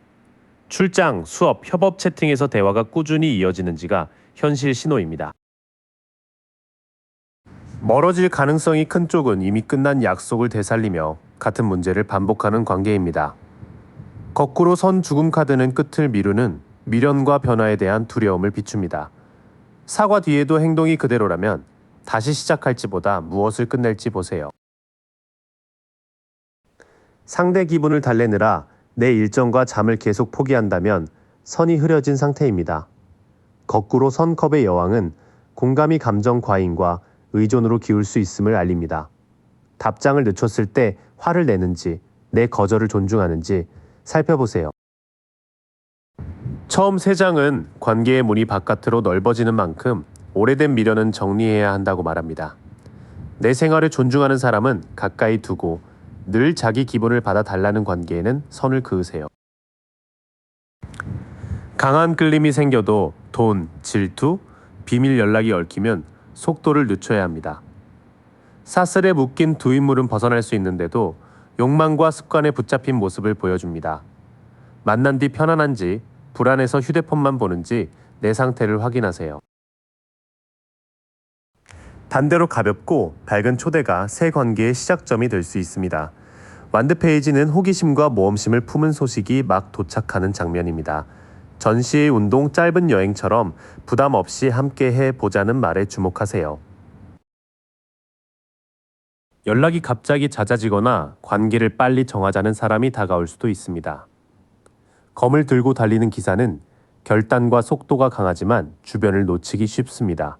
출장, 수업, 협업 채팅에서 대화가 꾸준히 이어지는지가 현실 신호입니다. 멀어질 가능성이 큰 쪽은 이미 끝난 약속을 되살리며 같은 문제를 반복하는 관계입니다. 거꾸로 선 죽음 카드는 끝을 미루는 미련과 변화에 대한 두려움을 비춥니다. 사과 뒤에도 행동이 그대로라면 다시 시작할지보다 무엇을 끝낼지 보세요. 상대 기분을 달래느라 내 일정과 잠을 계속 포기한다면 선이 흐려진 상태입니다. 거꾸로 선 컵의 여왕은 공감이 감정 과잉과 의존으로 기울 수 있음을 알립니다. 답장을 늦췄을 때 화를 내는지 내 거절을 존중하는지 살펴보세요. 처음 세 장은 관계의 문이 바깥으로 넓어지는 만큼 오래된 미련은 정리해야 한다고 말합니다. 내 생활을 존중하는 사람은 가까이 두고 늘 자기 기분을 받아달라는 관계에는 선을 그으세요. 강한 끌림이 생겨도 돈, 질투, 비밀 연락이 얽히면 속도를 늦춰야 합니다. 사슬에 묶인 두 인물은 벗어날 수 있는데도 욕망과 습관에 붙잡힌 모습을 보여줍니다. 만난 뒤 편안한지 불안해서 휴대폰만 보는지 내 상태를 확인하세요. 반대로 가볍고 밝은 초대가 새 관계의 시작점이 될 수 있습니다. 완드 페이지는 호기심과 모험심을 품은 소식이 막 도착하는 장면입니다. 전시의 운동, 짧은 여행처럼 부담 없이 함께 해보자는 말에 주목하세요. 연락이 갑자기 잦아지거나 관계를 빨리 정하자는 사람이 다가올 수도 있습니다. 검을 들고 달리는 기사는 결단과 속도가 강하지만 주변을 놓치기 쉽습니다.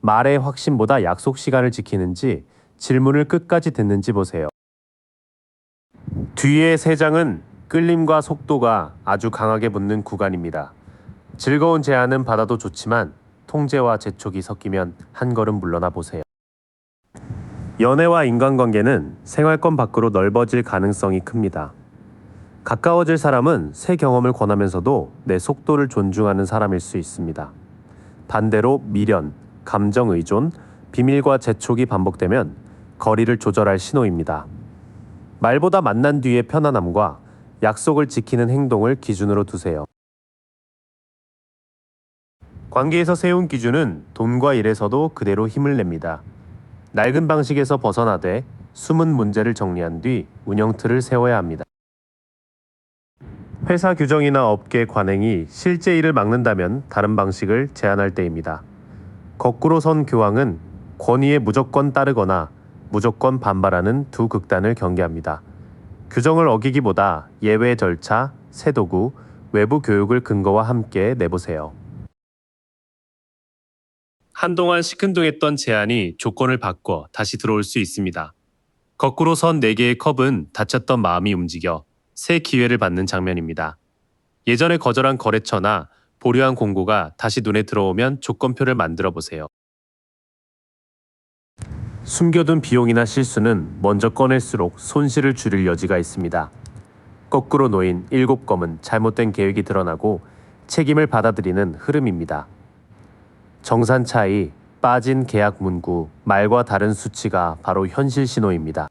말의 확신보다 약속 시간을 지키는지 질문을 끝까지 듣는지 보세요. 뒤의 세 장은 끌림과 속도가 아주 강하게 붙는 구간입니다. 즐거운 제안은 받아도 좋지만 통제와 재촉이 섞이면 한 걸음 물러나 보세요. 연애와 인간관계는 생활권 밖으로 넓어질 가능성이 큽니다. 가까워질 사람은 새 경험을 권하면서도 내 속도를 존중하는 사람일 수 있습니다. 반대로 미련, 감정 의존, 비밀과 재촉이 반복되면 거리를 조절할 신호입니다. 말보다 만난 뒤의 편안함과 약속을 지키는 행동을 기준으로 두세요. 관계에서 세운 기준은 돈과 일에서도 그대로 힘을 냅니다. 낡은 방식에서 벗어나되 숨은 문제를 정리한 뒤 운영 틀을 세워야 합니다. 회사 규정이나 업계 관행이 실제 일을 막는다면 다른 방식을 제안할 때입니다. 거꾸로 선 교황은 권위에 무조건 따르거나 무조건 반발하는 두 극단을 경계합니다. 규정을 어기기보다 예외 절차, 새 도구, 외부 교육을 근거와 함께 내보세요. 한동안 시큰둥했던 제안이 조건을 바꿔 다시 들어올 수 있습니다. 거꾸로 선 4개의 컵은 다쳤던 마음이 움직여 새 기회를 받는 장면입니다. 예전에 거절한 거래처나 보류한 공고가 다시 눈에 들어오면 조건표를 만들어 보세요. 숨겨둔 비용이나 실수는 먼저 꺼낼수록 손실을 줄일 여지가 있습니다. 거꾸로 놓인 7검은 잘못된 계획이 드러나고 책임을 받아들이는 흐름입니다. 정산 차이, 빠진 계약 문구, 말과 다른 수치가 바로 현실 신호입니다.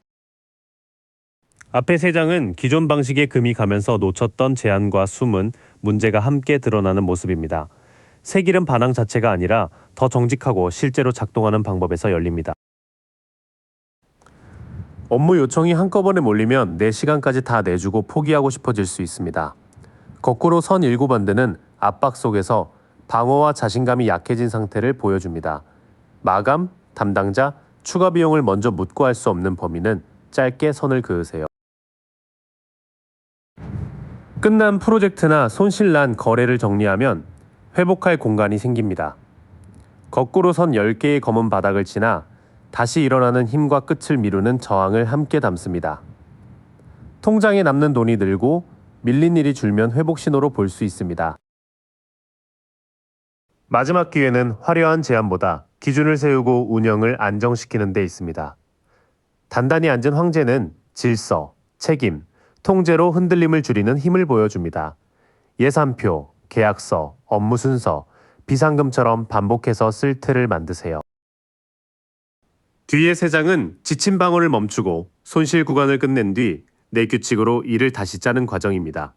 앞에 3장은 기존 방식의 금이 가면서 놓쳤던 제안과 숨은 문제가 함께 드러나는 모습입니다. 새 길은 반항 자체가 아니라 더 정직하고 실제로 작동하는 방법에서 열립니다. 업무 요청이 한꺼번에 몰리면 내 시간까지 다 내주고 포기하고 싶어질 수 있습니다. 거꾸로 선 7번대는 압박 속에서 방어와 자신감이 약해진 상태를 보여줍니다. 마감, 담당자, 추가 비용을 먼저 묻고 할 수 없는 범위는 짧게 선을 그으세요. 끝난 프로젝트나 손실난 거래를 정리하면 회복할 공간이 생깁니다. 거꾸로 선 10개의 검은 바닥을 지나 다시 일어나는 힘과 끝을 미루는 저항을 함께 담습니다. 통장에 남는 돈이 늘고 밀린 일이 줄면 회복 신호로 볼 수 있습니다. 마지막 기회는 화려한 제안보다 기준을 세우고 운영을 안정시키는 데 있습니다. 단단히 앉은 황제는 질서, 책임, 통제로 흔들림을 줄이는 힘을 보여줍니다. 예산표, 계약서, 업무 순서, 비상금처럼 반복해서 쓸 틀을 만드세요. 뒤의 3장은 지친 방어를 멈추고 손실 구간을 끝낸 뒤 내 규칙으로 일을 다시 짜는 과정입니다.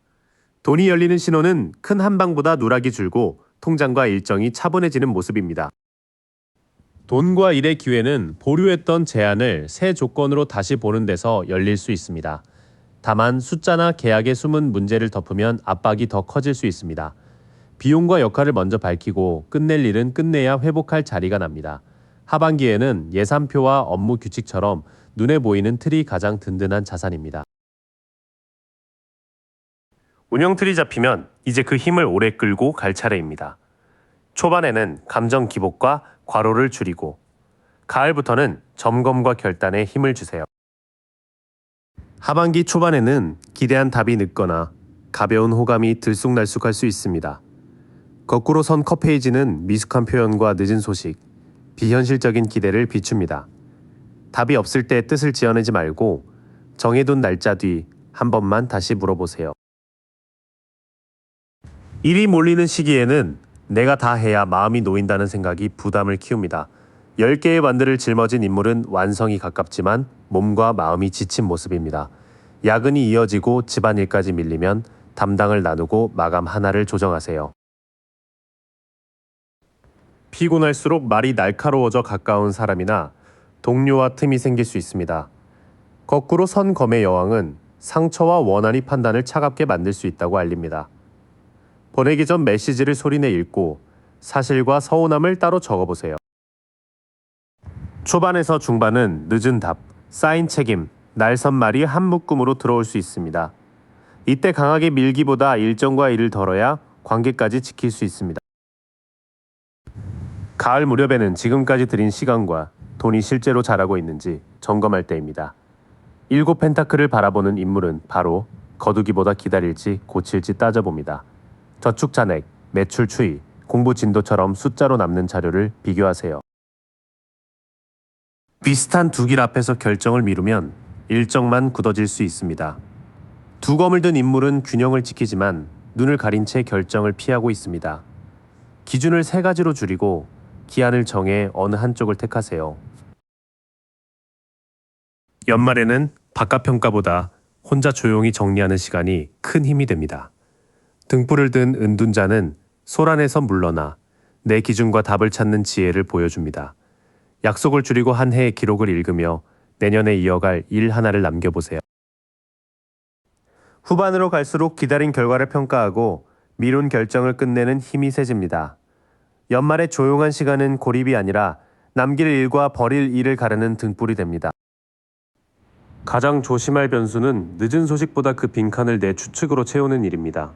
돈이 열리는 신호는 큰 한방보다 누락이 줄고 통장과 일정이 차분해지는 모습입니다. 돈과 일의 기회는 보류했던 제안을 새 조건으로 다시 보는 데서 열릴 수 있습니다. 다만 숫자나 계약에 숨은 문제를 덮으면 압박이 더 커질 수 있습니다. 비용과 역할을 먼저 밝히고 끝낼 일은 끝내야 회복할 자리가 납니다. 하반기에는 예산표와 업무 규칙처럼 눈에 보이는 틀이 가장 든든한 자산입니다. 운영 틀이 잡히면 이제 그 힘을 오래 끌고 갈 차례입니다. 초반에는 감정 기복과 과로를 줄이고 가을부터는 점검과 결단에 힘을 주세요. 하반기 초반에는 기대한 답이 늦거나 가벼운 호감이 들쑥날쑥할 수 있습니다. 거꾸로 선 컵 페이지는 미숙한 표현과 늦은 소식, 비현실적인 기대를 비춥니다. 답이 없을 때 뜻을 지어내지 말고 정해둔 날짜 뒤 한 번만 다시 물어보세요. 일이 몰리는 시기에는 내가 다 해야 마음이 놓인다는 생각이 부담을 키웁니다. 10개의 반들을 짊어진 인물은 완성이 가깝지만 몸과 마음이 지친 모습입니다. 야근이 이어지고 집안일까지 밀리면 담당을 나누고 마감 하나를 조정하세요. 피곤할수록 말이 날카로워져 가까운 사람이나 동료와 틈이 생길 수 있습니다. 거꾸로 선 검의 여왕은 상처와 원한이 판단을 차갑게 만들 수 있다고 알립니다. 보내기 전 메시지를 소리내 읽고 사실과 서운함을 따로 적어보세요. 초반에서 중반은 늦은 답, 쌓인 책임, 날선 말이 한 묶음으로 들어올 수 있습니다. 이때 강하게 밀기보다 일정과 일을 덜어야 관계까지 지킬 수 있습니다. 가을 무렵에는 지금까지 들인 시간과 돈이 실제로 자라고 있는지 점검할 때입니다. 7 펜타클을 바라보는 인물은 바로 거두기보다 기다릴지 고칠지 따져봅니다. 저축 잔액, 매출 추이, 공부 진도처럼 숫자로 남는 자료를 비교하세요. 비슷한 두 길 앞에서 결정을 미루면 일정만 굳어질 수 있습니다. 두 검을 든 인물은 균형을 지키지만 눈을 가린 채 결정을 피하고 있습니다. 기준을 3가지로 줄이고 기한을 정해 어느 한쪽을 택하세요. 연말에는 바깥평가보다 혼자 조용히 정리하는 시간이 큰 힘이 됩니다. 등불을 든 은둔자는 소란에서 물러나 내 기준과 답을 찾는 지혜를 보여줍니다. 약속을 줄이고 한 해의 기록을 읽으며 내년에 이어갈 일 하나를 남겨보세요. 후반으로 갈수록 기다린 결과를 평가하고 미룬 결정을 끝내는 힘이 세집니다. 연말의 조용한 시간은 고립이 아니라 남길 일과 버릴 일을 가르는 등불이 됩니다. 가장 조심할 변수는 늦은 소식보다 그 빈칸을 내 추측으로 채우는 일입니다.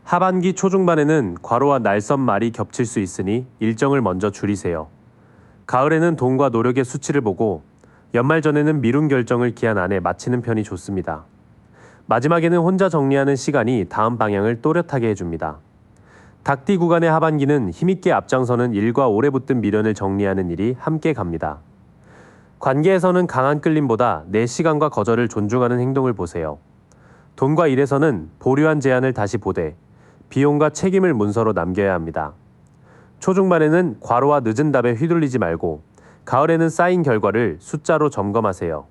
하반기 초중반에는 과로와 날선 말이 겹칠 수 있으니 일정을 먼저 줄이세요. 가을에는 돈과 노력의 수치를 보고 연말 전에는 미룬 결정을 기한 안에 마치는 편이 좋습니다. 마지막에는 혼자 정리하는 시간이 다음 방향을 또렷하게 해줍니다. 닭띠 구간의 하반기는 힘있게 앞장서는 일과 오래 붙든 미련을 정리하는 일이 함께 갑니다. 관계에서는 강한 끌림보다 내 시간과 거절을 존중하는 행동을 보세요. 돈과 일에서는 보류한 제안을 다시 보되 비용과 책임을 문서로 남겨야 합니다. 초중반에는 과로와 늦은 답에 휘둘리지 말고 가을에는 쌓인 결과를 숫자로 점검하세요.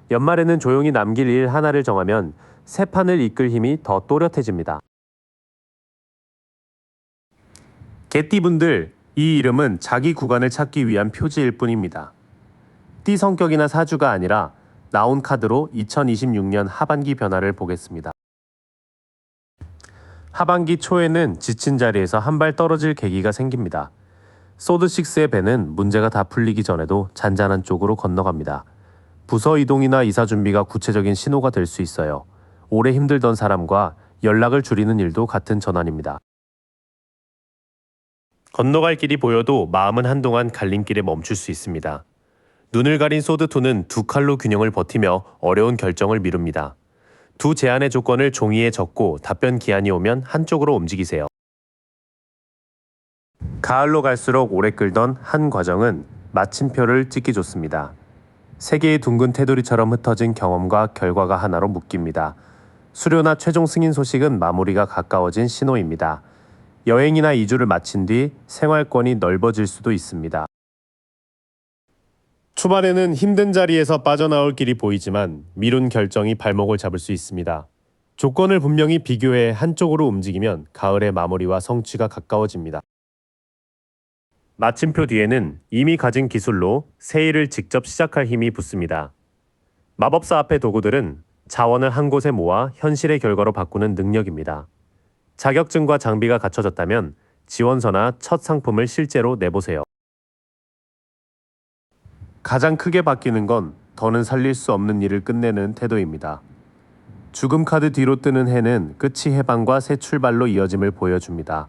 연말에는 조용히 남길 일 하나를 정하면 새 판을 이끌 힘이 더 또렷해집니다. 개띠분들, 이 이름은 자기 구간을 찾기 위한 표지일 뿐입니다. 띠 성격이나 사주가 아니라 나온 카드로 2026년 하반기 변화를 보겠습니다. 하반기 초에는 지친 자리에서 한 발 떨어질 계기가 생깁니다. 소드6의 배는 문제가 다 풀리기 전에도 잔잔한 쪽으로 건너갑니다. 부서 이동이나 이사 준비가 구체적인 신호가 될 수 있어요. 오래 힘들던 사람과 연락을 줄이는 일도 같은 전환입니다. 건너갈 길이 보여도 마음은 한동안 갈림길에 멈출 수 있습니다. 눈을 가린 소드2는 두 칼로 균형을 버티며 어려운 결정을 미룹니다. 두 제안의 조건을 종이에 적고 답변 기한이 오면 한쪽으로 움직이세요. 가을로 갈수록 오래 끌던 한 과정은 마침표를 찍기 좋습니다. 세 개의 둥근 테두리처럼 흩어진 경험과 결과가 하나로 묶입니다. 수료나 최종 승인 소식은 마무리가 가까워진 신호입니다. 여행이나 이주를 마친 뒤 생활권이 넓어질 수도 있습니다. 초반에는 힘든 자리에서 빠져나올 길이 보이지만 미룬 결정이 발목을 잡을 수 있습니다. 조건을 분명히 비교해 한쪽으로 움직이면 가을의 마무리와 성취가 가까워집니다. 마침표 뒤에는 이미 가진 기술로 새 일을 직접 시작할 힘이 붙습니다. 마법사 앞의 도구들은 자원을 한 곳에 모아 현실의 결과로 바꾸는 능력입니다. 자격증과 장비가 갖춰졌다면 지원서나 첫 상품을 실제로 내보세요. 가장 크게 바뀌는 건 더는 살릴 수 없는 일을 끝내는 태도입니다. 죽음 카드 뒤로 뜨는 해는 끝이 해방과 새 출발로 이어짐을 보여줍니다.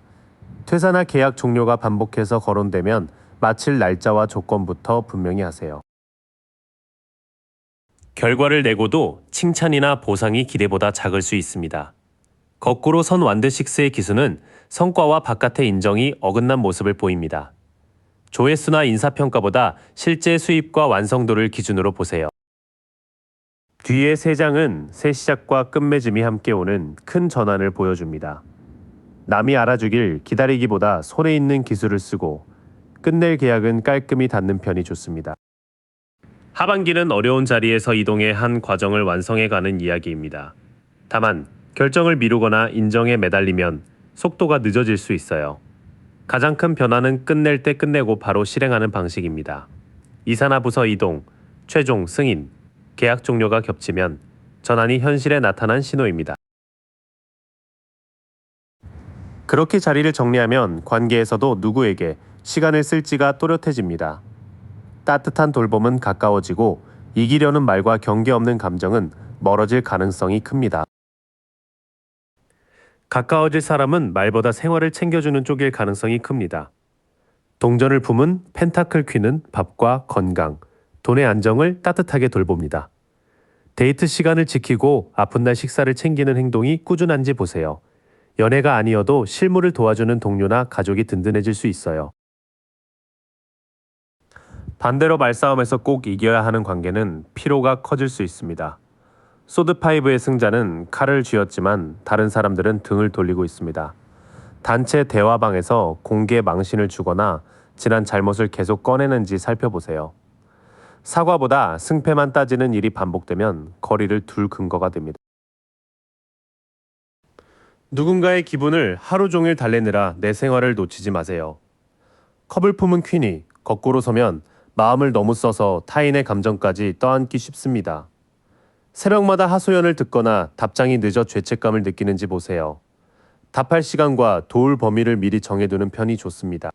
퇴사나 계약 종료가 반복해서 거론되면 마칠 날짜와 조건부터 분명히 하세요. 결과를 내고도 칭찬이나 보상이 기대보다 작을 수 있습니다. 거꾸로 선 완드6의 기수는 성과와 바깥의 인정이 어긋난 모습을 보입니다. 조회수나 인사평가보다 실제 수입과 완성도를 기준으로 보세요. 뒤의 세 장은 새 시작과 끝맺음이 함께 오는 큰 전환을 보여줍니다. 남이 알아주길 기다리기보다 손에 있는 기술을 쓰고 끝낼 계약은 깔끔히 닿는 편이 좋습니다. 하반기는 어려운 자리에서 이동해 한 과정을 완성해가는 이야기입니다. 다만 결정을 미루거나 인정에 매달리면 속도가 늦어질 수 있어요. 가장 큰 변화는 끝낼 때 끝내고 바로 실행하는 방식입니다. 이사나 부서 이동, 최종 승인, 계약 종료가 겹치면 전환이 현실에 나타난 신호입니다. 그렇게 자리를 정리하면 관계에서도 누구에게 시간을 쓸지가 또렷해집니다. 따뜻한 돌봄은 가까워지고 이기려는 말과 경계 없는 감정은 멀어질 가능성이 큽니다. 가까워질 사람은 말보다 생활을 챙겨주는 쪽일 가능성이 큽니다. 동전을 품은 펜타클 퀸은 밥과 건강, 돈의 안정을 따뜻하게 돌봅니다. 데이트 시간을 지키고 아픈 날 식사를 챙기는 행동이 꾸준한지 보세요. 연애가 아니어도 실무를 도와주는 동료나 가족이 든든해질 수 있어요. 반대로 말싸움에서 꼭 이겨야 하는 관계는 피로가 커질 수 있습니다. 소드5의 승자는 칼을 쥐었지만 다른 사람들은 등을 돌리고 있습니다. 단체 대화방에서 공개 망신을 주거나 지난 잘못을 계속 꺼내는지 살펴보세요. 사과보다 승패만 따지는 일이 반복되면 거리를 둘 근거가 됩니다. 누군가의 기분을 하루 종일 달래느라 내 생활을 놓치지 마세요. 컵을 품은 퀸이 거꾸로 서면 마음을 너무 써서 타인의 감정까지 떠안기 쉽습니다. 새벽마다 하소연을 듣거나 답장이 늦어 죄책감을 느끼는지 보세요. 답할 시간과 도울 범위를 미리 정해두는 편이 좋습니다.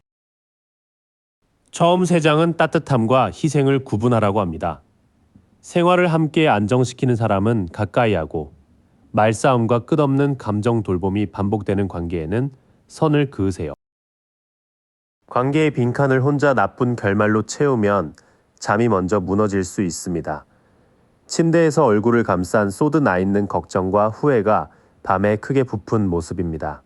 처음 세 장은 따뜻함과 희생을 구분하라고 합니다. 생활을 함께 안정시키는 사람은 가까이 하고 말싸움과 끝없는 감정 돌봄이 반복되는 관계에는 선을 그으세요. 관계의 빈칸을 혼자 나쁜 결말로 채우면 잠이 먼저 무너질 수 있습니다. 침대에서 얼굴을 감싼 쏟아나 있는 걱정과 후회가 밤에 크게 부푼 모습입니다.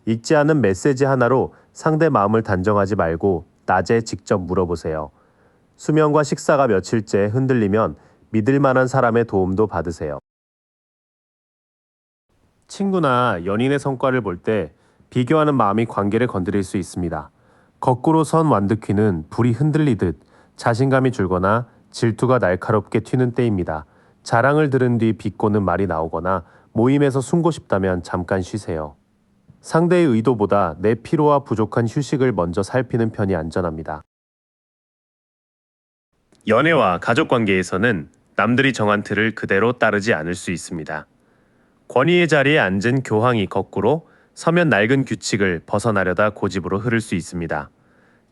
읽지 않은 메시지 하나로 상대 마음을 단정하지 말고 낮에 직접 물어보세요. 수면과 식사가 며칠째 흔들리면 믿을 만한 사람의 도움도 받으세요. 친구나 연인의 성과를 볼 때 비교하는 마음이 관계를 건드릴 수 있습니다. 거꾸로 선 완득퀴는 불이 흔들리듯 자신감이 줄거나 질투가 날카롭게 튀는 때입니다. 자랑을 들은 뒤 비꼬는 말이 나오거나 모임에서 숨고 싶다면 잠깐 쉬세요. 상대의 의도보다 내 피로와 부족한 휴식을 먼저 살피는 편이 안전합니다. 연애와 가족 관계에서는 남들이 정한 틀을 그대로 따르지 않을 수 있습니다. 권위의 자리에 앉은 교황이 거꾸로 서면 낡은 규칙을 벗어나려다 고집으로 흐를 수 있습니다.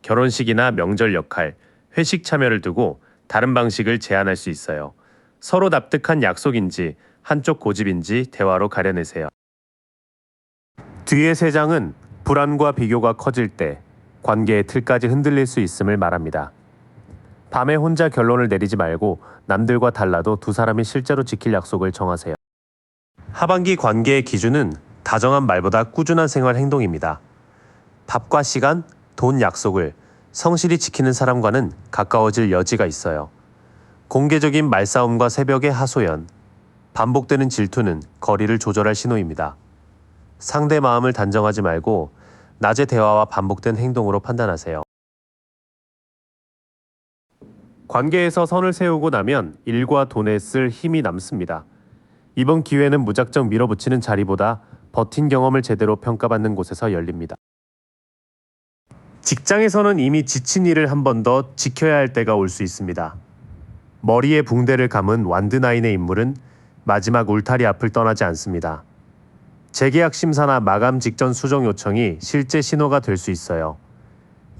결혼식이나 명절 역할, 회식 참여를 두고 다른 방식을 제안할 수 있어요. 서로 납득한 약속인지 한쪽 고집인지 대화로 가려내세요. 뒤의 세 장은 불안과 비교가 커질 때 관계의 틀까지 흔들릴 수 있음을 말합니다. 밤에 혼자 결론을 내리지 말고 남들과 달라도 두 사람이 실제로 지킬 약속을 정하세요. 하반기 관계의 기준은 다정한 말보다 꾸준한 생활 행동입니다. 밥과 시간, 돈 약속을 성실히 지키는 사람과는 가까워질 여지가 있어요. 공개적인 말싸움과 새벽의 하소연, 반복되는 질투는 거리를 조절할 신호입니다. 상대 마음을 단정하지 말고 낮의 대화와 반복된 행동으로 판단하세요. 관계에서 선을 세우고 나면 일과 돈에 쓸 힘이 남습니다. 이번 기회는 무작정 밀어붙이는 자리보다 버틴 경험을 제대로 평가받는 곳에서 열립니다. 직장에서는 이미 지친 일을 한 번 더 지켜야 할 때가 올 수 있습니다. 머리에 붕대를 감은 완드나인의 인물은 마지막 울타리 앞을 떠나지 않습니다. 재계약 심사나 마감 직전 수정 요청이 실제 신호가 될 수 있어요.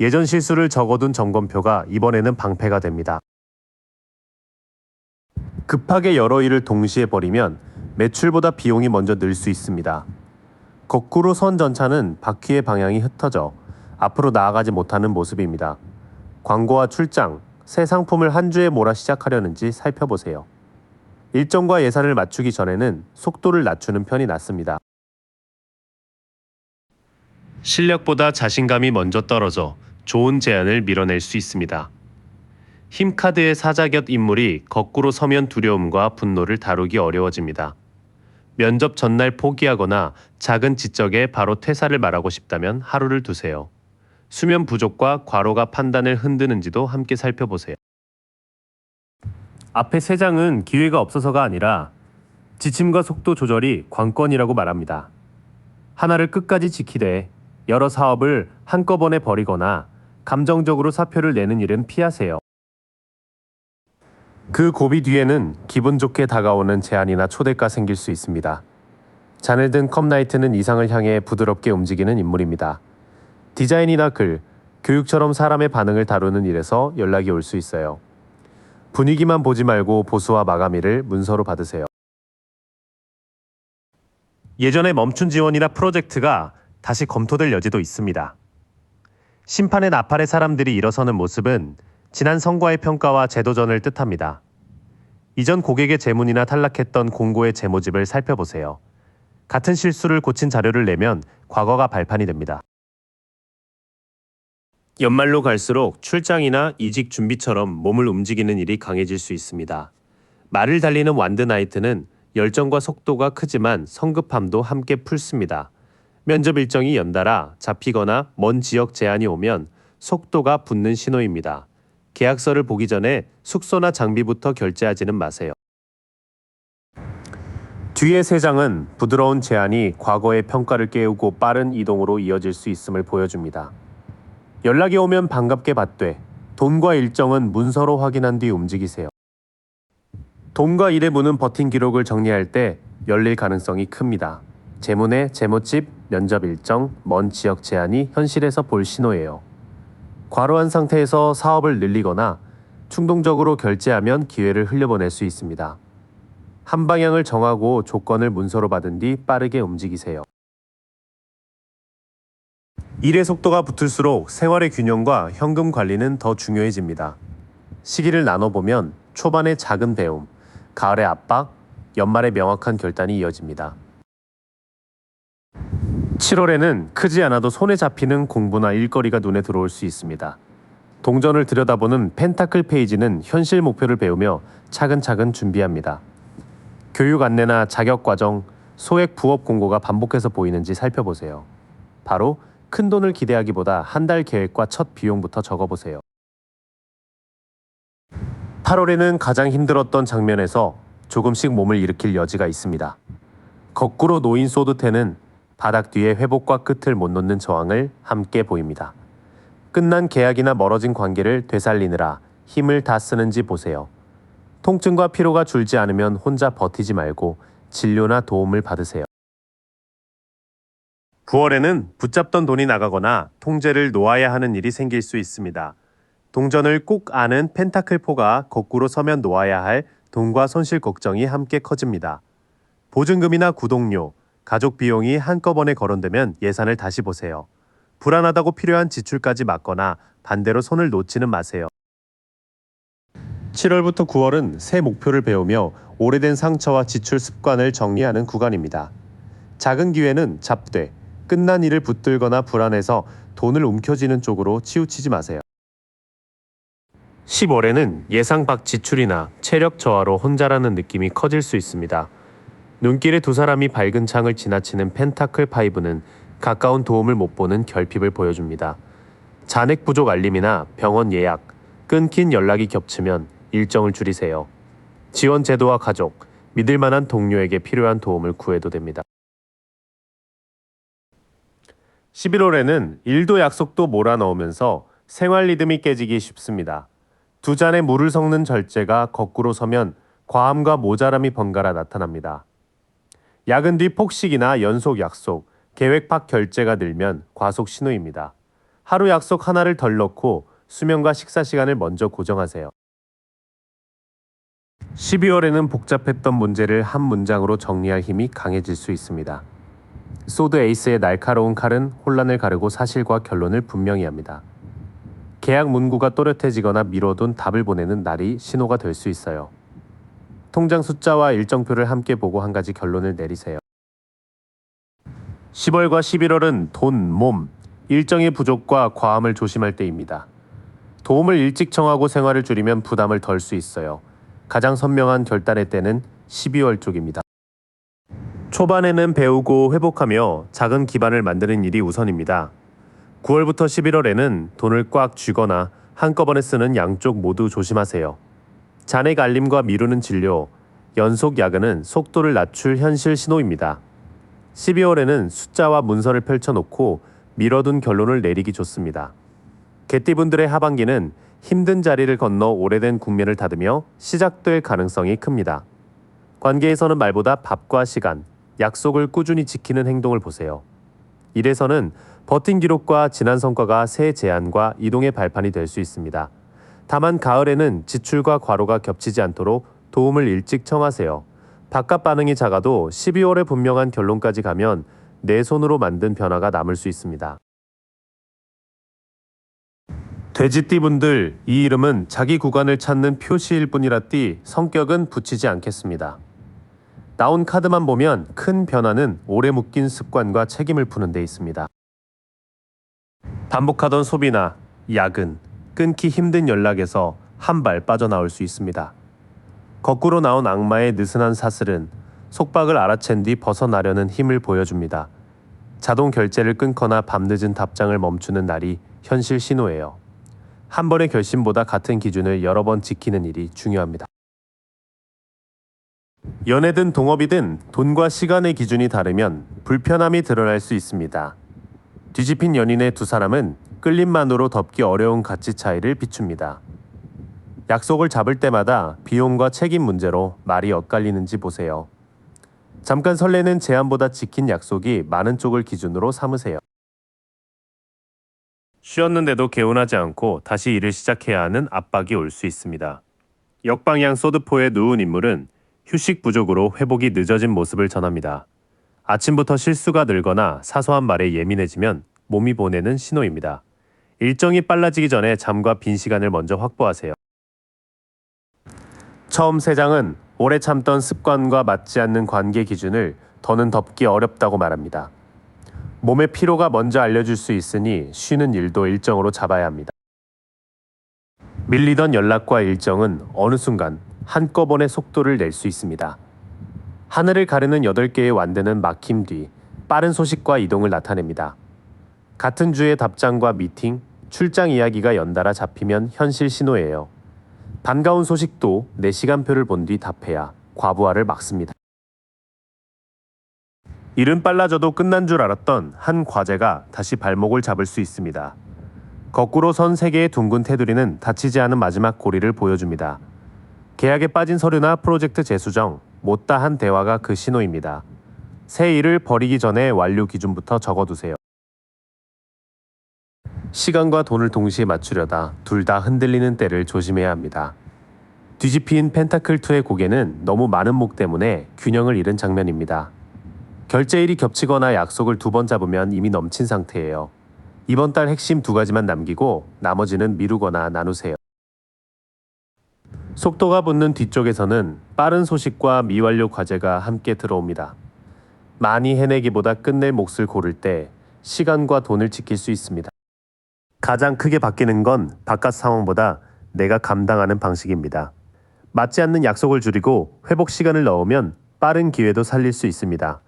예전 실수를 적어둔 점검표가 이번에는 방패가 됩니다. 급하게 여러 일을 동시에 벌이면 매출보다 비용이 먼저 늘 수 있습니다. 거꾸로 선 전차는 바퀴의 방향이 흩어져 앞으로 나아가지 못하는 모습입니다. 광고와 출장, 새 상품을 한 주에 몰아 시작하려는지 살펴보세요. 일정과 예산을 맞추기 전에는 속도를 낮추는 편이 낫습니다. 실력보다 자신감이 먼저 떨어져 좋은 제안을 밀어낼 수 있습니다. 힘카드의 사자곁 인물이 거꾸로 서면 두려움과 분노를 다루기 어려워집니다. 면접 전날 포기하거나 작은 지적에 바로 퇴사를 말하고 싶다면 하루를 두세요. 수면 부족과 과로가 판단을 흔드는지도 함께 살펴보세요. 앞에 세 장은 기회가 없어서가 아니라 지침과 속도 조절이 관건이라고 말합니다. 하나를 끝까지 지키되 여러 사업을 한꺼번에 버리거나 감정적으로 사표를 내는 일은 피하세요. 그 고비 뒤에는 기분 좋게 다가오는 제안이나 초대가 생길 수 있습니다. 잔을 든 컵나이트는 이상을 향해 부드럽게 움직이는 인물입니다. 디자인이나 글, 교육처럼 사람의 반응을 다루는 일에서 연락이 올 수 있어요. 분위기만 보지 말고 보수와 마감일을 문서로 받으세요. 예전에 멈춘 지원이나 프로젝트가 다시 검토될 여지도 있습니다. 심판의 나팔의 사람들이 일어서는 모습은 지난 성과의 평가와 재도전을 뜻합니다. 이전 고객의 재문이나 탈락했던 공고의 재모집을 살펴보세요. 같은 실수를 고친 자료를 내면 과거가 발판이 됩니다. 연말로 갈수록 출장이나 이직 준비처럼 몸을 움직이는 일이 강해질 수 있습니다. 말을 달리는 완드나이트는 열정과 속도가 크지만 성급함도 함께 풀습니다. 면접 일정이 연달아 잡히거나 먼 지역 제안이 오면 속도가 붙는 신호입니다. 계약서를 보기 전에 숙소나 장비부터 결제하지는 마세요. 뒤의 세 장은 부드러운 제안이 과거의 평가를 깨우고 빠른 이동으로 이어질 수 있음을 보여줍니다. 연락이 오면 반갑게 받되 돈과 일정은 문서로 확인한 뒤 움직이세요. 돈과 일의 문은 버틴 기록을 정리할 때 열릴 가능성이 큽니다. 재문의 재모집, 면접 일정, 먼 지역 제안이 현실에서 볼 신호예요. 과로한 상태에서 사업을 늘리거나 충동적으로 결제하면 기회를 흘려보낼 수 있습니다. 한 방향을 정하고 조건을 문서로 받은 뒤 빠르게 움직이세요. 일의 속도가 붙을수록 생활의 균형과 현금 관리는 더 중요해집니다. 시기를 나눠보면 초반의 작은 배움, 가을의 압박, 연말의 명확한 결단이 이어집니다. 7월에는 크지 않아도 손에 잡히는 공부나 일거리가 눈에 들어올 수 있습니다. 동전을 들여다보는 펜타클 페이지는 현실 목표를 배우며 차근차근 준비합니다. 교육 안내나 자격 과정, 소액 부업 공고가 반복해서 보이는지 살펴보세요. 바로 큰 돈을 기대하기보다 한 달 계획과 첫 비용부터 적어보세요. 8월에는 가장 힘들었던 장면에서 조금씩 몸을 일으킬 여지가 있습니다. 거꾸로 놓인 소드테는 바닥 뒤에 회복과 끝을 못 놓는 저항을 함께 보입니다. 끝난 계약이나 멀어진 관계를 되살리느라 힘을 다 쓰는지 보세요. 통증과 피로가 줄지 않으면 혼자 버티지 말고 진료나 도움을 받으세요. 9월에는 붙잡던 돈이 나가거나 통제를 놓아야 하는 일이 생길 수 있습니다. 동전을 꼭 아는 펜타클4가 거꾸로 서면 놓아야 할 돈과 손실 걱정이 함께 커집니다. 보증금이나 구독료, 가족 비용이 한꺼번에 거론되면 예산을 다시 보세요. 불안하다고 필요한 지출까지 막거나 반대로 손을 놓지는 마세요. 7월부터 9월은 새 목표를 배우며 오래된 상처와 지출 습관을 정리하는 구간입니다. 작은 기회는 잡되, 끝난 일을 붙들거나 불안해서 돈을 움켜쥐는 쪽으로 치우치지 마세요. 10월에는 예상 밖 지출이나 체력 저하로 혼자라는 느낌이 커질 수 있습니다. 눈길에 두 사람이 밝은 창을 지나치는 펜타클 5는 가까운 도움을 못 보는 결핍을 보여줍니다. 잔액 부족 알림이나 병원 예약, 끊긴 연락이 겹치면 일정을 줄이세요. 지원 제도와 가족, 믿을 만한 동료에게 필요한 도움을 구해도 됩니다. 11월에는 일도 약속도 몰아넣으면서 생활 리듬이 깨지기 쉽습니다. 두 잔에 물을 섞는 절제가 거꾸로 서면 과함과 모자람이 번갈아 나타납니다. 야근 뒤 폭식이나 연속 약속, 계획 밖 결제가 늘면 과속 신호입니다. 하루 약속 하나를 덜 넣고 수면과 식사 시간을 먼저 고정하세요. 12월에는 복잡했던 문제를 한 문장으로 정리할 힘이 강해질 수 있습니다. 소드 에이스의 날카로운 칼은 혼란을 가르고 사실과 결론을 분명히 합니다. 계약 문구가 또렷해지거나 미뤄둔 답을 보내는 날이 신호가 될 수 있어요. 통장 숫자와 일정표를 함께 보고 한 가지 결론을 내리세요. 10월과 11월은 돈, 몸, 일정의 부족과 과함을 조심할 때입니다. 도움을 일찍 청하고 생활을 줄이면 부담을 덜 수 있어요. 가장 선명한 결단의 때는 12월 쪽입니다. 초반에는 배우고 회복하며 작은 기반을 만드는 일이 우선입니다. 9월부터 11월에는 돈을 꽉 쥐거나 한꺼번에 쓰는 양쪽 모두 조심하세요. 잔액 알림과 미루는 진료, 연속 야근은 속도를 낮출 현실 신호입니다. 12월에는 숫자와 문서를 펼쳐놓고 미뤄둔 결론을 내리기 좋습니다. 개띠분들의 하반기는 힘든 자리를 건너 오래된 국면을 닫으며 시작될 가능성이 큽니다. 관계에서는 말보다 밥과 시간, 약속을 꾸준히 지키는 행동을 보세요. 일에서는 버틴 기록과 지난 성과가 새 제안과 이동의 발판이 될 수 있습니다. 다만 가을에는 지출과 과로가 겹치지 않도록 도움을 일찍 청하세요. 바깥 반응이 작아도 12월에 분명한 결론까지 가면 내 손으로 만든 변화가 남을 수 있습니다. 돼지띠분들, 이 이름은 자기 구간을 찾는 표시일 뿐이라띠 성격은 붙이지 않겠습니다. 나온 카드만 보면 큰 변화는 오래 묶인 습관과 책임을 푸는 데 있습니다. 반복하던 소비나 야근, 끊기 힘든 연락에서 한 발 빠져나올 수 있습니다. 거꾸로 나온 악마의 느슨한 사슬은 속박을 알아챈 뒤 벗어나려는 힘을 보여줍니다. 자동 결제를 끊거나 밤늦은 답장을 멈추는 날이 현실 신호예요. 한 번의 결심보다 같은 기준을 여러 번 지키는 일이 중요합니다. 연애든 동업이든 돈과 시간의 기준이 다르면 불편함이 드러날 수 있습니다. 뒤집힌 연인의 두 사람은 끌림만으로 덮기 어려운 가치 차이를 비춥니다. 약속을 잡을 때마다 비용과 책임 문제로 말이 엇갈리는지 보세요. 잠깐 설레는 제안보다 지킨 약속이 많은 쪽을 기준으로 삼으세요. 쉬었는데도 개운하지 않고 다시 일을 시작해야 하는 압박이 올 수 있습니다. 역방향 소드포에 누운 인물은 휴식 부족으로 회복이 늦어진 모습을 전합니다. 아침부터 실수가 늘거나 사소한 말에 예민해지면 몸이 보내는 신호입니다. 일정이 빨라지기 전에 잠과 빈 시간을 먼저 확보하세요. 처음 3장은 오래 참던 습관과 맞지 않는 관계 기준을 더는 덮기 어렵다고 말합니다. 몸의 피로가 먼저 알려줄 수 있으니 쉬는 일도 일정으로 잡아야 합니다. 밀리던 연락과 일정은 어느 순간 한꺼번에 속도를 낼 수 있습니다. 하늘을 가르는 8개의 완대는 막힘 뒤 빠른 소식과 이동을 나타냅니다. 같은 주의 답장과 미팅, 출장 이야기가 연달아 잡히면 현실 신호예요. 반가운 소식도 내 시간표를 본 뒤 답해야 과부하를 막습니다. 일은 빨라져도 끝난 줄 알았던 한 과제가 다시 발목을 잡을 수 있습니다. 거꾸로 선 3개의 둥근 테두리는 닫히지 않은 마지막 고리를 보여줍니다. 계약에 빠진 서류나 프로젝트 재수정, 못다한 대화가 그 신호입니다. 새 일을 버리기 전에 완료 기준부터 적어두세요. 시간과 돈을 동시에 맞추려다 둘 다 흔들리는 때를 조심해야 합니다. 뒤집힌 펜타클2의 고개는 너무 많은 목 때문에 균형을 잃은 장면입니다. 결제일이 겹치거나 약속을 2번 잡으면 이미 넘친 상태예요. 이번 달 핵심 2가지만 남기고 나머지는 미루거나 나누세요. 속도가 붙는 뒤쪽에서는 빠른 소식과 미완료 과제가 함께 들어옵니다. 많이 해내기보다 끝낼 몫을 고를 때 시간과 돈을 지킬 수 있습니다. 가장 크게 바뀌는 건 바깥 상황보다 내가 감당하는 방식입니다. 맞지 않는 약속을 줄이고 회복 시간을 넣으면 빠른 기회도 살릴 수 있습니다.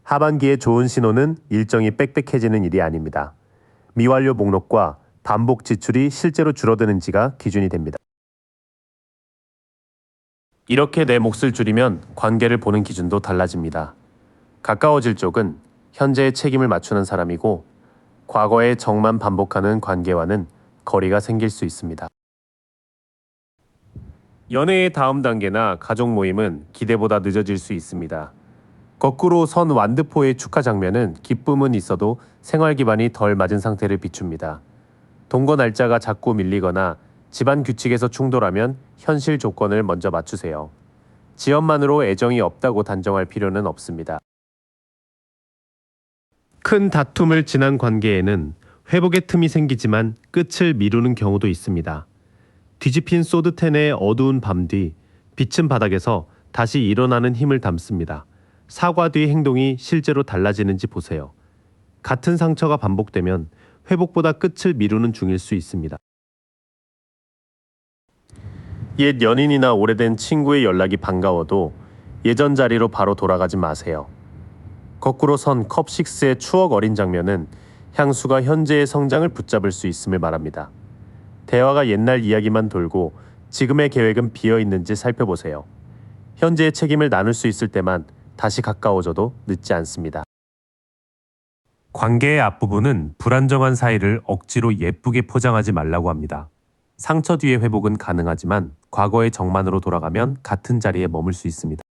하반기에 좋은 신호는 일정이 빽빽해지는 일이 아닙니다. 미완료 목록과 반복 지출이 실제로 줄어드는지가 기준이 됩니다. 이렇게 내 몫을 줄이면 관계를 보는 기준도 달라집니다. 가까워질 쪽은 현재의 책임을 맞추는 사람이고 과거의 정만 반복하는 관계와는 거리가 생길 수 있습니다. 연애의 다음 단계나 가족 모임은 기대보다 늦어질 수 있습니다. 거꾸로 선 완드포의 축하 장면은 기쁨은 있어도 생활 기반이 덜 맞은 상태를 비춥니다. 동거 날짜가 자꾸 밀리거나 집안 규칙에서 충돌하면 현실 조건을 먼저 맞추세요. 지연만으로 애정이 없다고 단정할 필요는 없습니다. 큰 다툼을 지난 관계에는 회복의 틈이 생기지만 끝을 미루는 경우도 있습니다. 뒤집힌 소드텐의 어두운 밤 뒤 빛은 바닥에서 다시 일어나는 힘을 담습니다. 사과 뒤 행동이 실제로 달라지는지 보세요. 같은 상처가 반복되면 회복보다 끝을 미루는 중일 수 있습니다. 옛 연인이나 오래된 친구의 연락이 반가워도 예전 자리로 바로 돌아가지 마세요. 거꾸로 선 컵6의 추억 어린 장면은 향수가 현재의 성장을 붙잡을 수 있음을 말합니다. 대화가 옛날 이야기만 돌고 지금의 계획은 비어 있는지 살펴보세요. 현재의 책임을 나눌 수 있을 때만 다시 가까워져도 늦지 않습니다. 관계의 앞부분은 불안정한 사이를 억지로 예쁘게 포장하지 말라고 합니다. 상처 뒤의 회복은 가능하지만 과거의 정만으로 돌아가면 같은 자리에 머물 수 있습니다.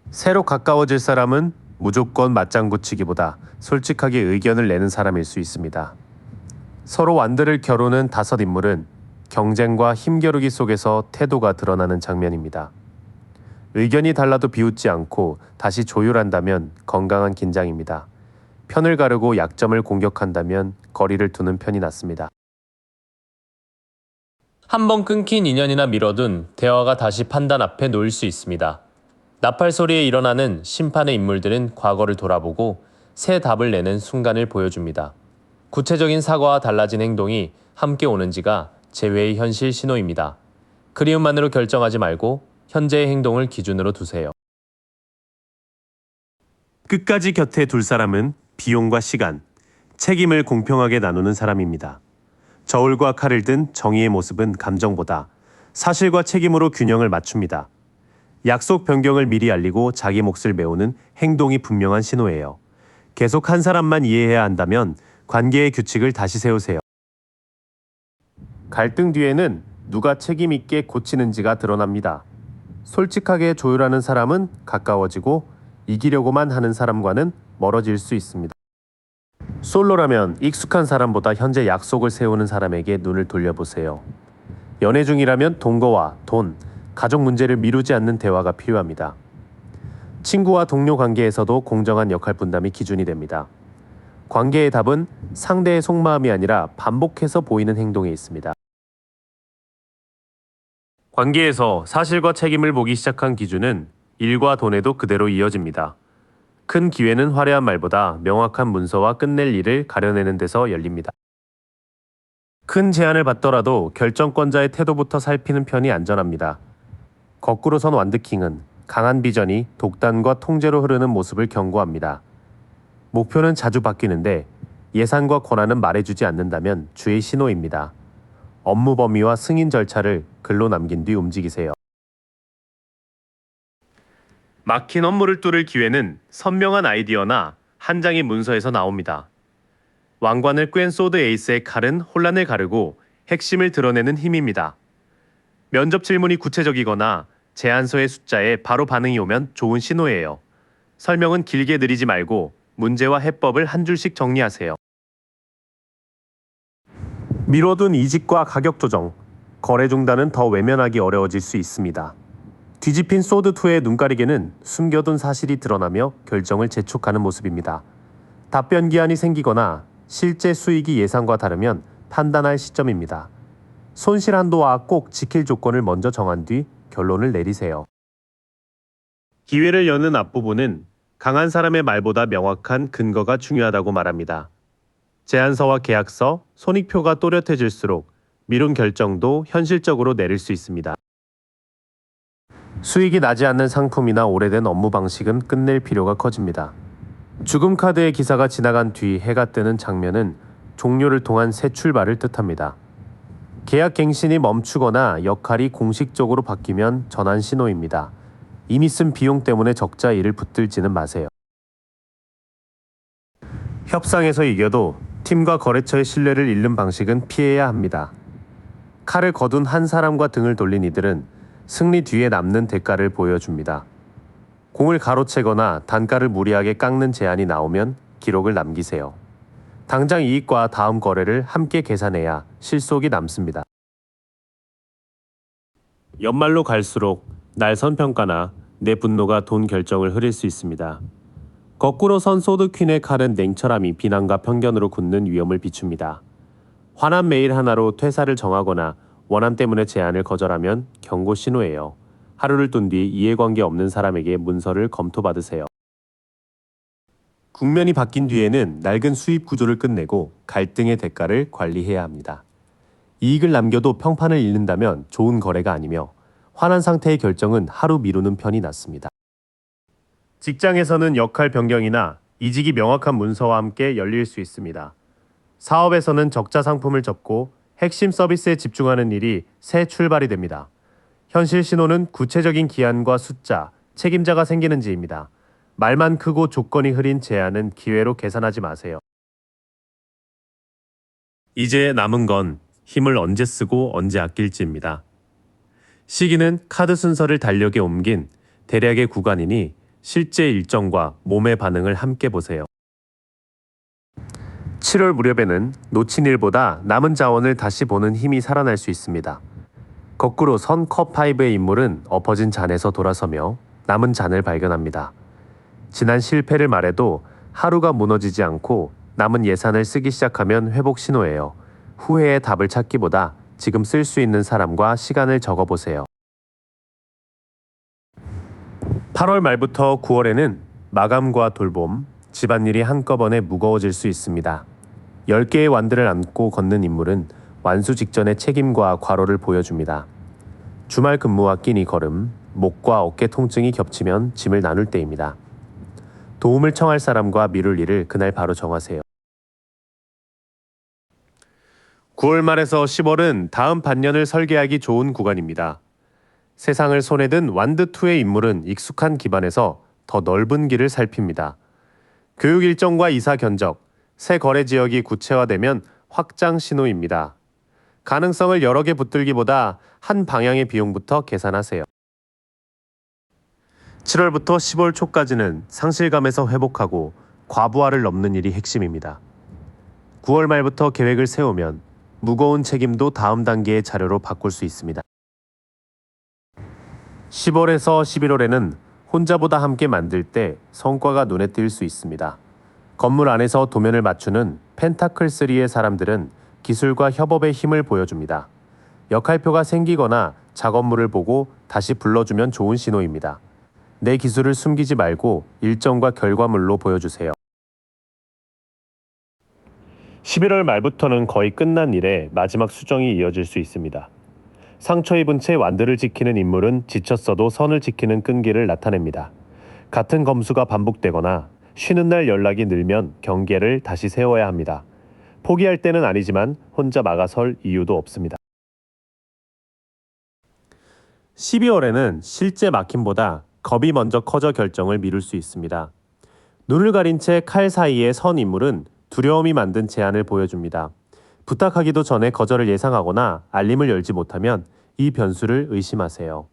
새로 가까워질 사람은 무조건 맞장구 치기보다 솔직하게 의견을 내는 사람일 수 있습니다. 서로 완드를 겨루는 5인물은 경쟁과 힘겨루기 속에서 태도가 드러나는 장면입니다. 의견이 달라도 비웃지 않고 다시 조율한다면 건강한 긴장입니다. 편을 가르고 약점을 공격한다면 거리를 두는 편이 낫습니다. 한번 끊긴 인연이나 미뤄둔 대화가 다시 판단 앞에 놓일 수 있습니다. 나팔 소리에 일어나는 심판의 인물들은 과거를 돌아보고 새 답을 내는 순간을 보여줍니다. 구체적인 사과와 달라진 행동이 함께 오는지가 재회의 현실 신호입니다. 그리움만으로 결정하지 말고 현재의 행동을 기준으로 두세요. 끝까지 곁에 둘 사람은 비용과 시간, 책임을 공평하게 나누는 사람입니다. 저울과 칼을 든 정의의 모습은 감정보다 사실과 책임으로 균형을 맞춥니다. 약속 변경을 미리 알리고 자기 몫을 메우는 행동이 분명한 신호예요. 계속 한 사람만 이해해야 한다면 관계의 규칙을 다시 세우세요. 갈등 뒤에는 누가 책임 있게 고치는지가 드러납니다. 솔직하게 조율하는 사람은 가까워지고 이기려고만 하는 사람과는 멀어질 수 있습니다. 솔로라면 익숙한 사람보다 현재 약속을 세우는 사람에게 눈을 돌려보세요. 연애 중이라면 동거와 돈, 가족 문제를 미루지 않는 대화가 필요합니다. 친구와 동료 관계에서도 공정한 역할 분담이 기준이 됩니다. 관계의 답은 상대의 속마음이 아니라 반복해서 보이는 행동에 있습니다. 관계에서 사실과 책임을 보기 시작한 기준은 일과 돈에도 그대로 이어집니다. 큰 기회는 화려한 말보다 명확한 문서와 끝낼 일을 가려내는 데서 열립니다. 큰 제안을 받더라도 결정권자의 태도부터 살피는 편이 안전합니다. 거꾸로 선 완드킹은 강한 비전이 독단과 통제로 흐르는 모습을 경고합니다. 목표는 자주 바뀌는데 예산과 권한은 말해주지 않는다면 주의 신호입니다. 업무 범위와 승인 절차를 글로 남긴 뒤 움직이세요. 막힌 업무를 뚫을 기회는 선명한 아이디어나 한 장의 문서에서 나옵니다. 왕관을 꿰은 소드 에이스의 칼은 혼란을 가르고 핵심을 드러내는 힘입니다. 면접 질문이 구체적이거나 제안서의 숫자에 바로 반응이 오면 좋은 신호예요. 설명은 길게 느리지 말고 문제와 해법을 한 줄씩 정리하세요. 미뤄둔 이직과 가격 조정, 거래 중단은 더 외면하기 어려워질 수 있습니다. 뒤집힌 소드2의 눈가리개는 숨겨둔 사실이 드러나며 결정을 재촉하는 모습입니다. 답변 기한이 생기거나 실제 수익이 예상과 다르면 판단할 시점입니다. 손실 한도와 꼭 지킬 조건을 먼저 정한 뒤 결론을 내리세요. 기회를 여는 앞부분은 강한 사람의 말보다 명확한 근거가 중요하다고 말합니다. 제안서와 계약서, 손익표가 또렷해질수록 미룬 결정도 현실적으로 내릴 수 있습니다. 수익이 나지 않는 상품이나 오래된 업무 방식은 끝낼 필요가 커집니다. 죽음 카드의 기사가 지나간 뒤 해가 뜨는 장면은 종료를 통한 새 출발을 뜻합니다. 계약 갱신이 멈추거나 역할이 공식적으로 바뀌면 전환 신호입니다. 이미 쓴 비용 때문에 적자 일을 붙들지는 마세요. 협상에서 이겨도 팀과 거래처의 신뢰를 잃는 방식은 피해야 합니다. 칼을 거둔 한 사람과 등을 돌린 이들은 승리 뒤에 남는 대가를 보여줍니다. 공을 가로채거나 단가를 무리하게 깎는 제안이 나오면 기록을 남기세요. 당장 이익과 다음 거래를 함께 계산해야 실속이 남습니다. 연말로 갈수록 날선 평가나 내 분노가 돈 결정을 흐릴 수 있습니다. 거꾸로 선 소드 퀸의 칼은 냉철함이 비난과 편견으로 굳는 위험을 비춥니다. 화난 메일 하나로 퇴사를 정하거나 원한 때문에 제안을 거절하면 경고 신호예요. 하루를 둔 뒤 이해관계 없는 사람에게 문서를 검토받으세요. 국면이 바뀐 뒤에는 낡은 수입 구조를 끝내고 갈등의 대가를 관리해야 합니다. 이익을 남겨도 평판을 잃는다면 좋은 거래가 아니며 화난 상태의 결정은 하루 미루는 편이 낫습니다. 직장에서는 역할 변경이나 이직이 명확한 문서와 함께 열릴 수 있습니다. 사업에서는 적자 상품을 접고 핵심 서비스에 집중하는 일이 새 출발이 됩니다. 현실 신호는 구체적인 기한과 숫자, 책임자가 생기는지입니다. 말만 크고 조건이 흐린 제안은 기회로 계산하지 마세요. 이제 남은 건 힘을 언제 쓰고 언제 아낄지입니다. 시기는 카드 순서를 달력에 옮긴 대략의 구간이니 실제 일정과 몸의 반응을 함께 보세요. 7월 무렵에는 놓친 일보다 남은 자원을 다시 보는 힘이 살아날 수 있습니다. 거꾸로 선 컵5의 인물은 엎어진 잔에서 돌아서며 남은 잔을 발견합니다. 지난 실패를 말해도 하루가 무너지지 않고 남은 예산을 쓰기 시작하면 회복 신호예요. 후회의 답을 찾기보다 지금 쓸 수 있는 사람과 시간을 적어보세요. 8월 말부터 9월에는 마감과 돌봄, 집안일이 한꺼번에 무거워질 수 있습니다. 10개의 완들을 안고 걷는 인물은 완수 직전의 책임과 과로를 보여줍니다. 주말 근무와 끼니 걸음, 목과 어깨 통증이 겹치면 짐을 나눌 때입니다. 도움을 청할 사람과 미룰 일을 그날 바로 정하세요. 9월 말에서 10월은 다음 반년을 설계하기 좋은 구간입니다. 세상을 손에 든 완드2의 인물은 익숙한 기반에서 더 넓은 길을 살핍니다. 교육 일정과 이사 견적, 새 거래 지역이 구체화되면 확장 신호입니다. 가능성을 여러 개 붙들기보다 한 방향의 비용부터 계산하세요. 7월부터 10월 초까지는 상실감에서 회복하고 과부하를 넘는 일이 핵심입니다. 9월 말부터 계획을 세우면 무거운 책임도 다음 단계의 자료로 바꿀 수 있습니다. 10월에서 11월에는 혼자보다 함께 만들 때 성과가 눈에 띌 수 있습니다. 건물 안에서 도면을 맞추는 펜타클3의 사람들은 기술과 협업의 힘을 보여줍니다. 역할표가 생기거나 작업물을 보고 다시 불러주면 좋은 신호입니다. 내 기술을 숨기지 말고 일정과 결과물로 보여주세요. 11월 말부터는 거의 끝난 일에 마지막 수정이 이어질 수 있습니다. 상처 입은 채 완드를 지키는 인물은 지쳤어도 선을 지키는 끈기를 나타냅니다. 같은 검수가 반복되거나 쉬는 날 연락이 늘면 경계를 다시 세워야 합니다. 포기할 때는 아니지만 혼자 막아설 이유도 없습니다. 12월에는 실제 막힘보다 겁이 먼저 커져 결정을 미룰 수 있습니다. 눈을 가린 채 칼 사이에 선 인물은 두려움이 만든 제안을 보여줍니다. 부탁하기도 전에 거절을 예상하거나 알림을 열지 못하면 이 변수를 의심하세요.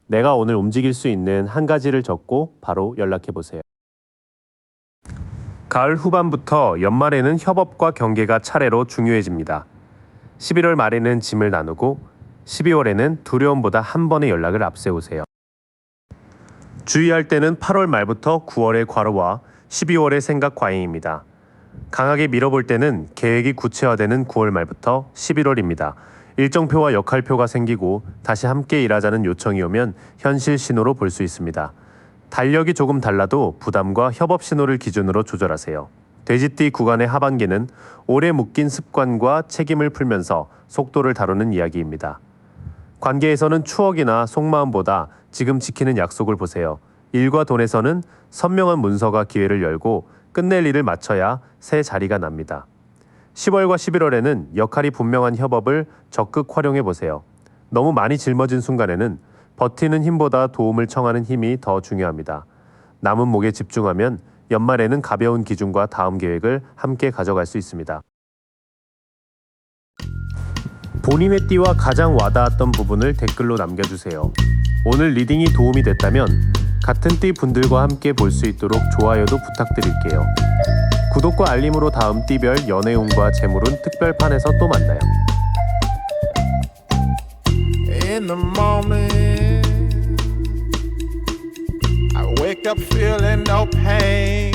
내가 오늘 움직일 수 있는 한 가지를 적고 바로 연락해보세요. 가을 후반부터 연말에는 협업과 경계가 차례로 중요해집니다. 11월 말에는 짐을 나누고 12월에는 두려움보다 한 번의 연락을 앞세우세요. 주의할 때는 8월 말부터 9월의 과로와 12월의 생각 과잉입니다. 강하게 밀어볼 때는 계획이 구체화되는 9월 말부터 11월입니다. 일정표와 역할표가 생기고 다시 함께 일하자는 요청이 오면 현실 신호로 볼 수 있습니다. 달력이 조금 달라도 부담과 협업 신호를 기준으로 조절하세요. 돼지띠 구간의 하반기는 오래 묶인 습관과 책임을 풀면서 속도를 다루는 이야기입니다. 관계에서는 추억이나 속마음보다 지금 지키는 약속을 보세요. 일과 돈에서는 선명한 문서가 기회를 열고 끝낼 일을 마쳐야 새 자리가 납니다. 10월과 11월에는 역할이 분명한 협업을 적극 활용해 보세요. 너무 많이 짊어진 순간에는 버티는 힘보다 도움을 청하는 힘이 더 중요합니다. 남은 목에 집중하면 연말에는 가벼운 기준과 다음 계획을 함께 가져갈 수 있습니다. 본인의 띠와 가장 와닿았던 부분을 댓글로 남겨주세요. 오늘 리딩이 도움이 됐다면 같은 띠 분들과 함께 볼 수 있도록 좋아요도 부탁드릴게요. 구독과 알림으로 다음 띠별 연애운과 재물운 특별판에서 또 만나요. In the morning, I wake up feeling no pain.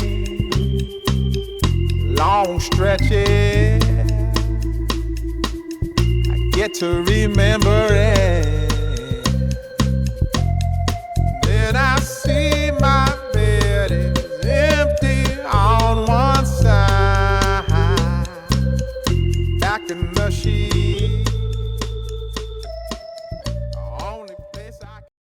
Long stretches, I get to remember it.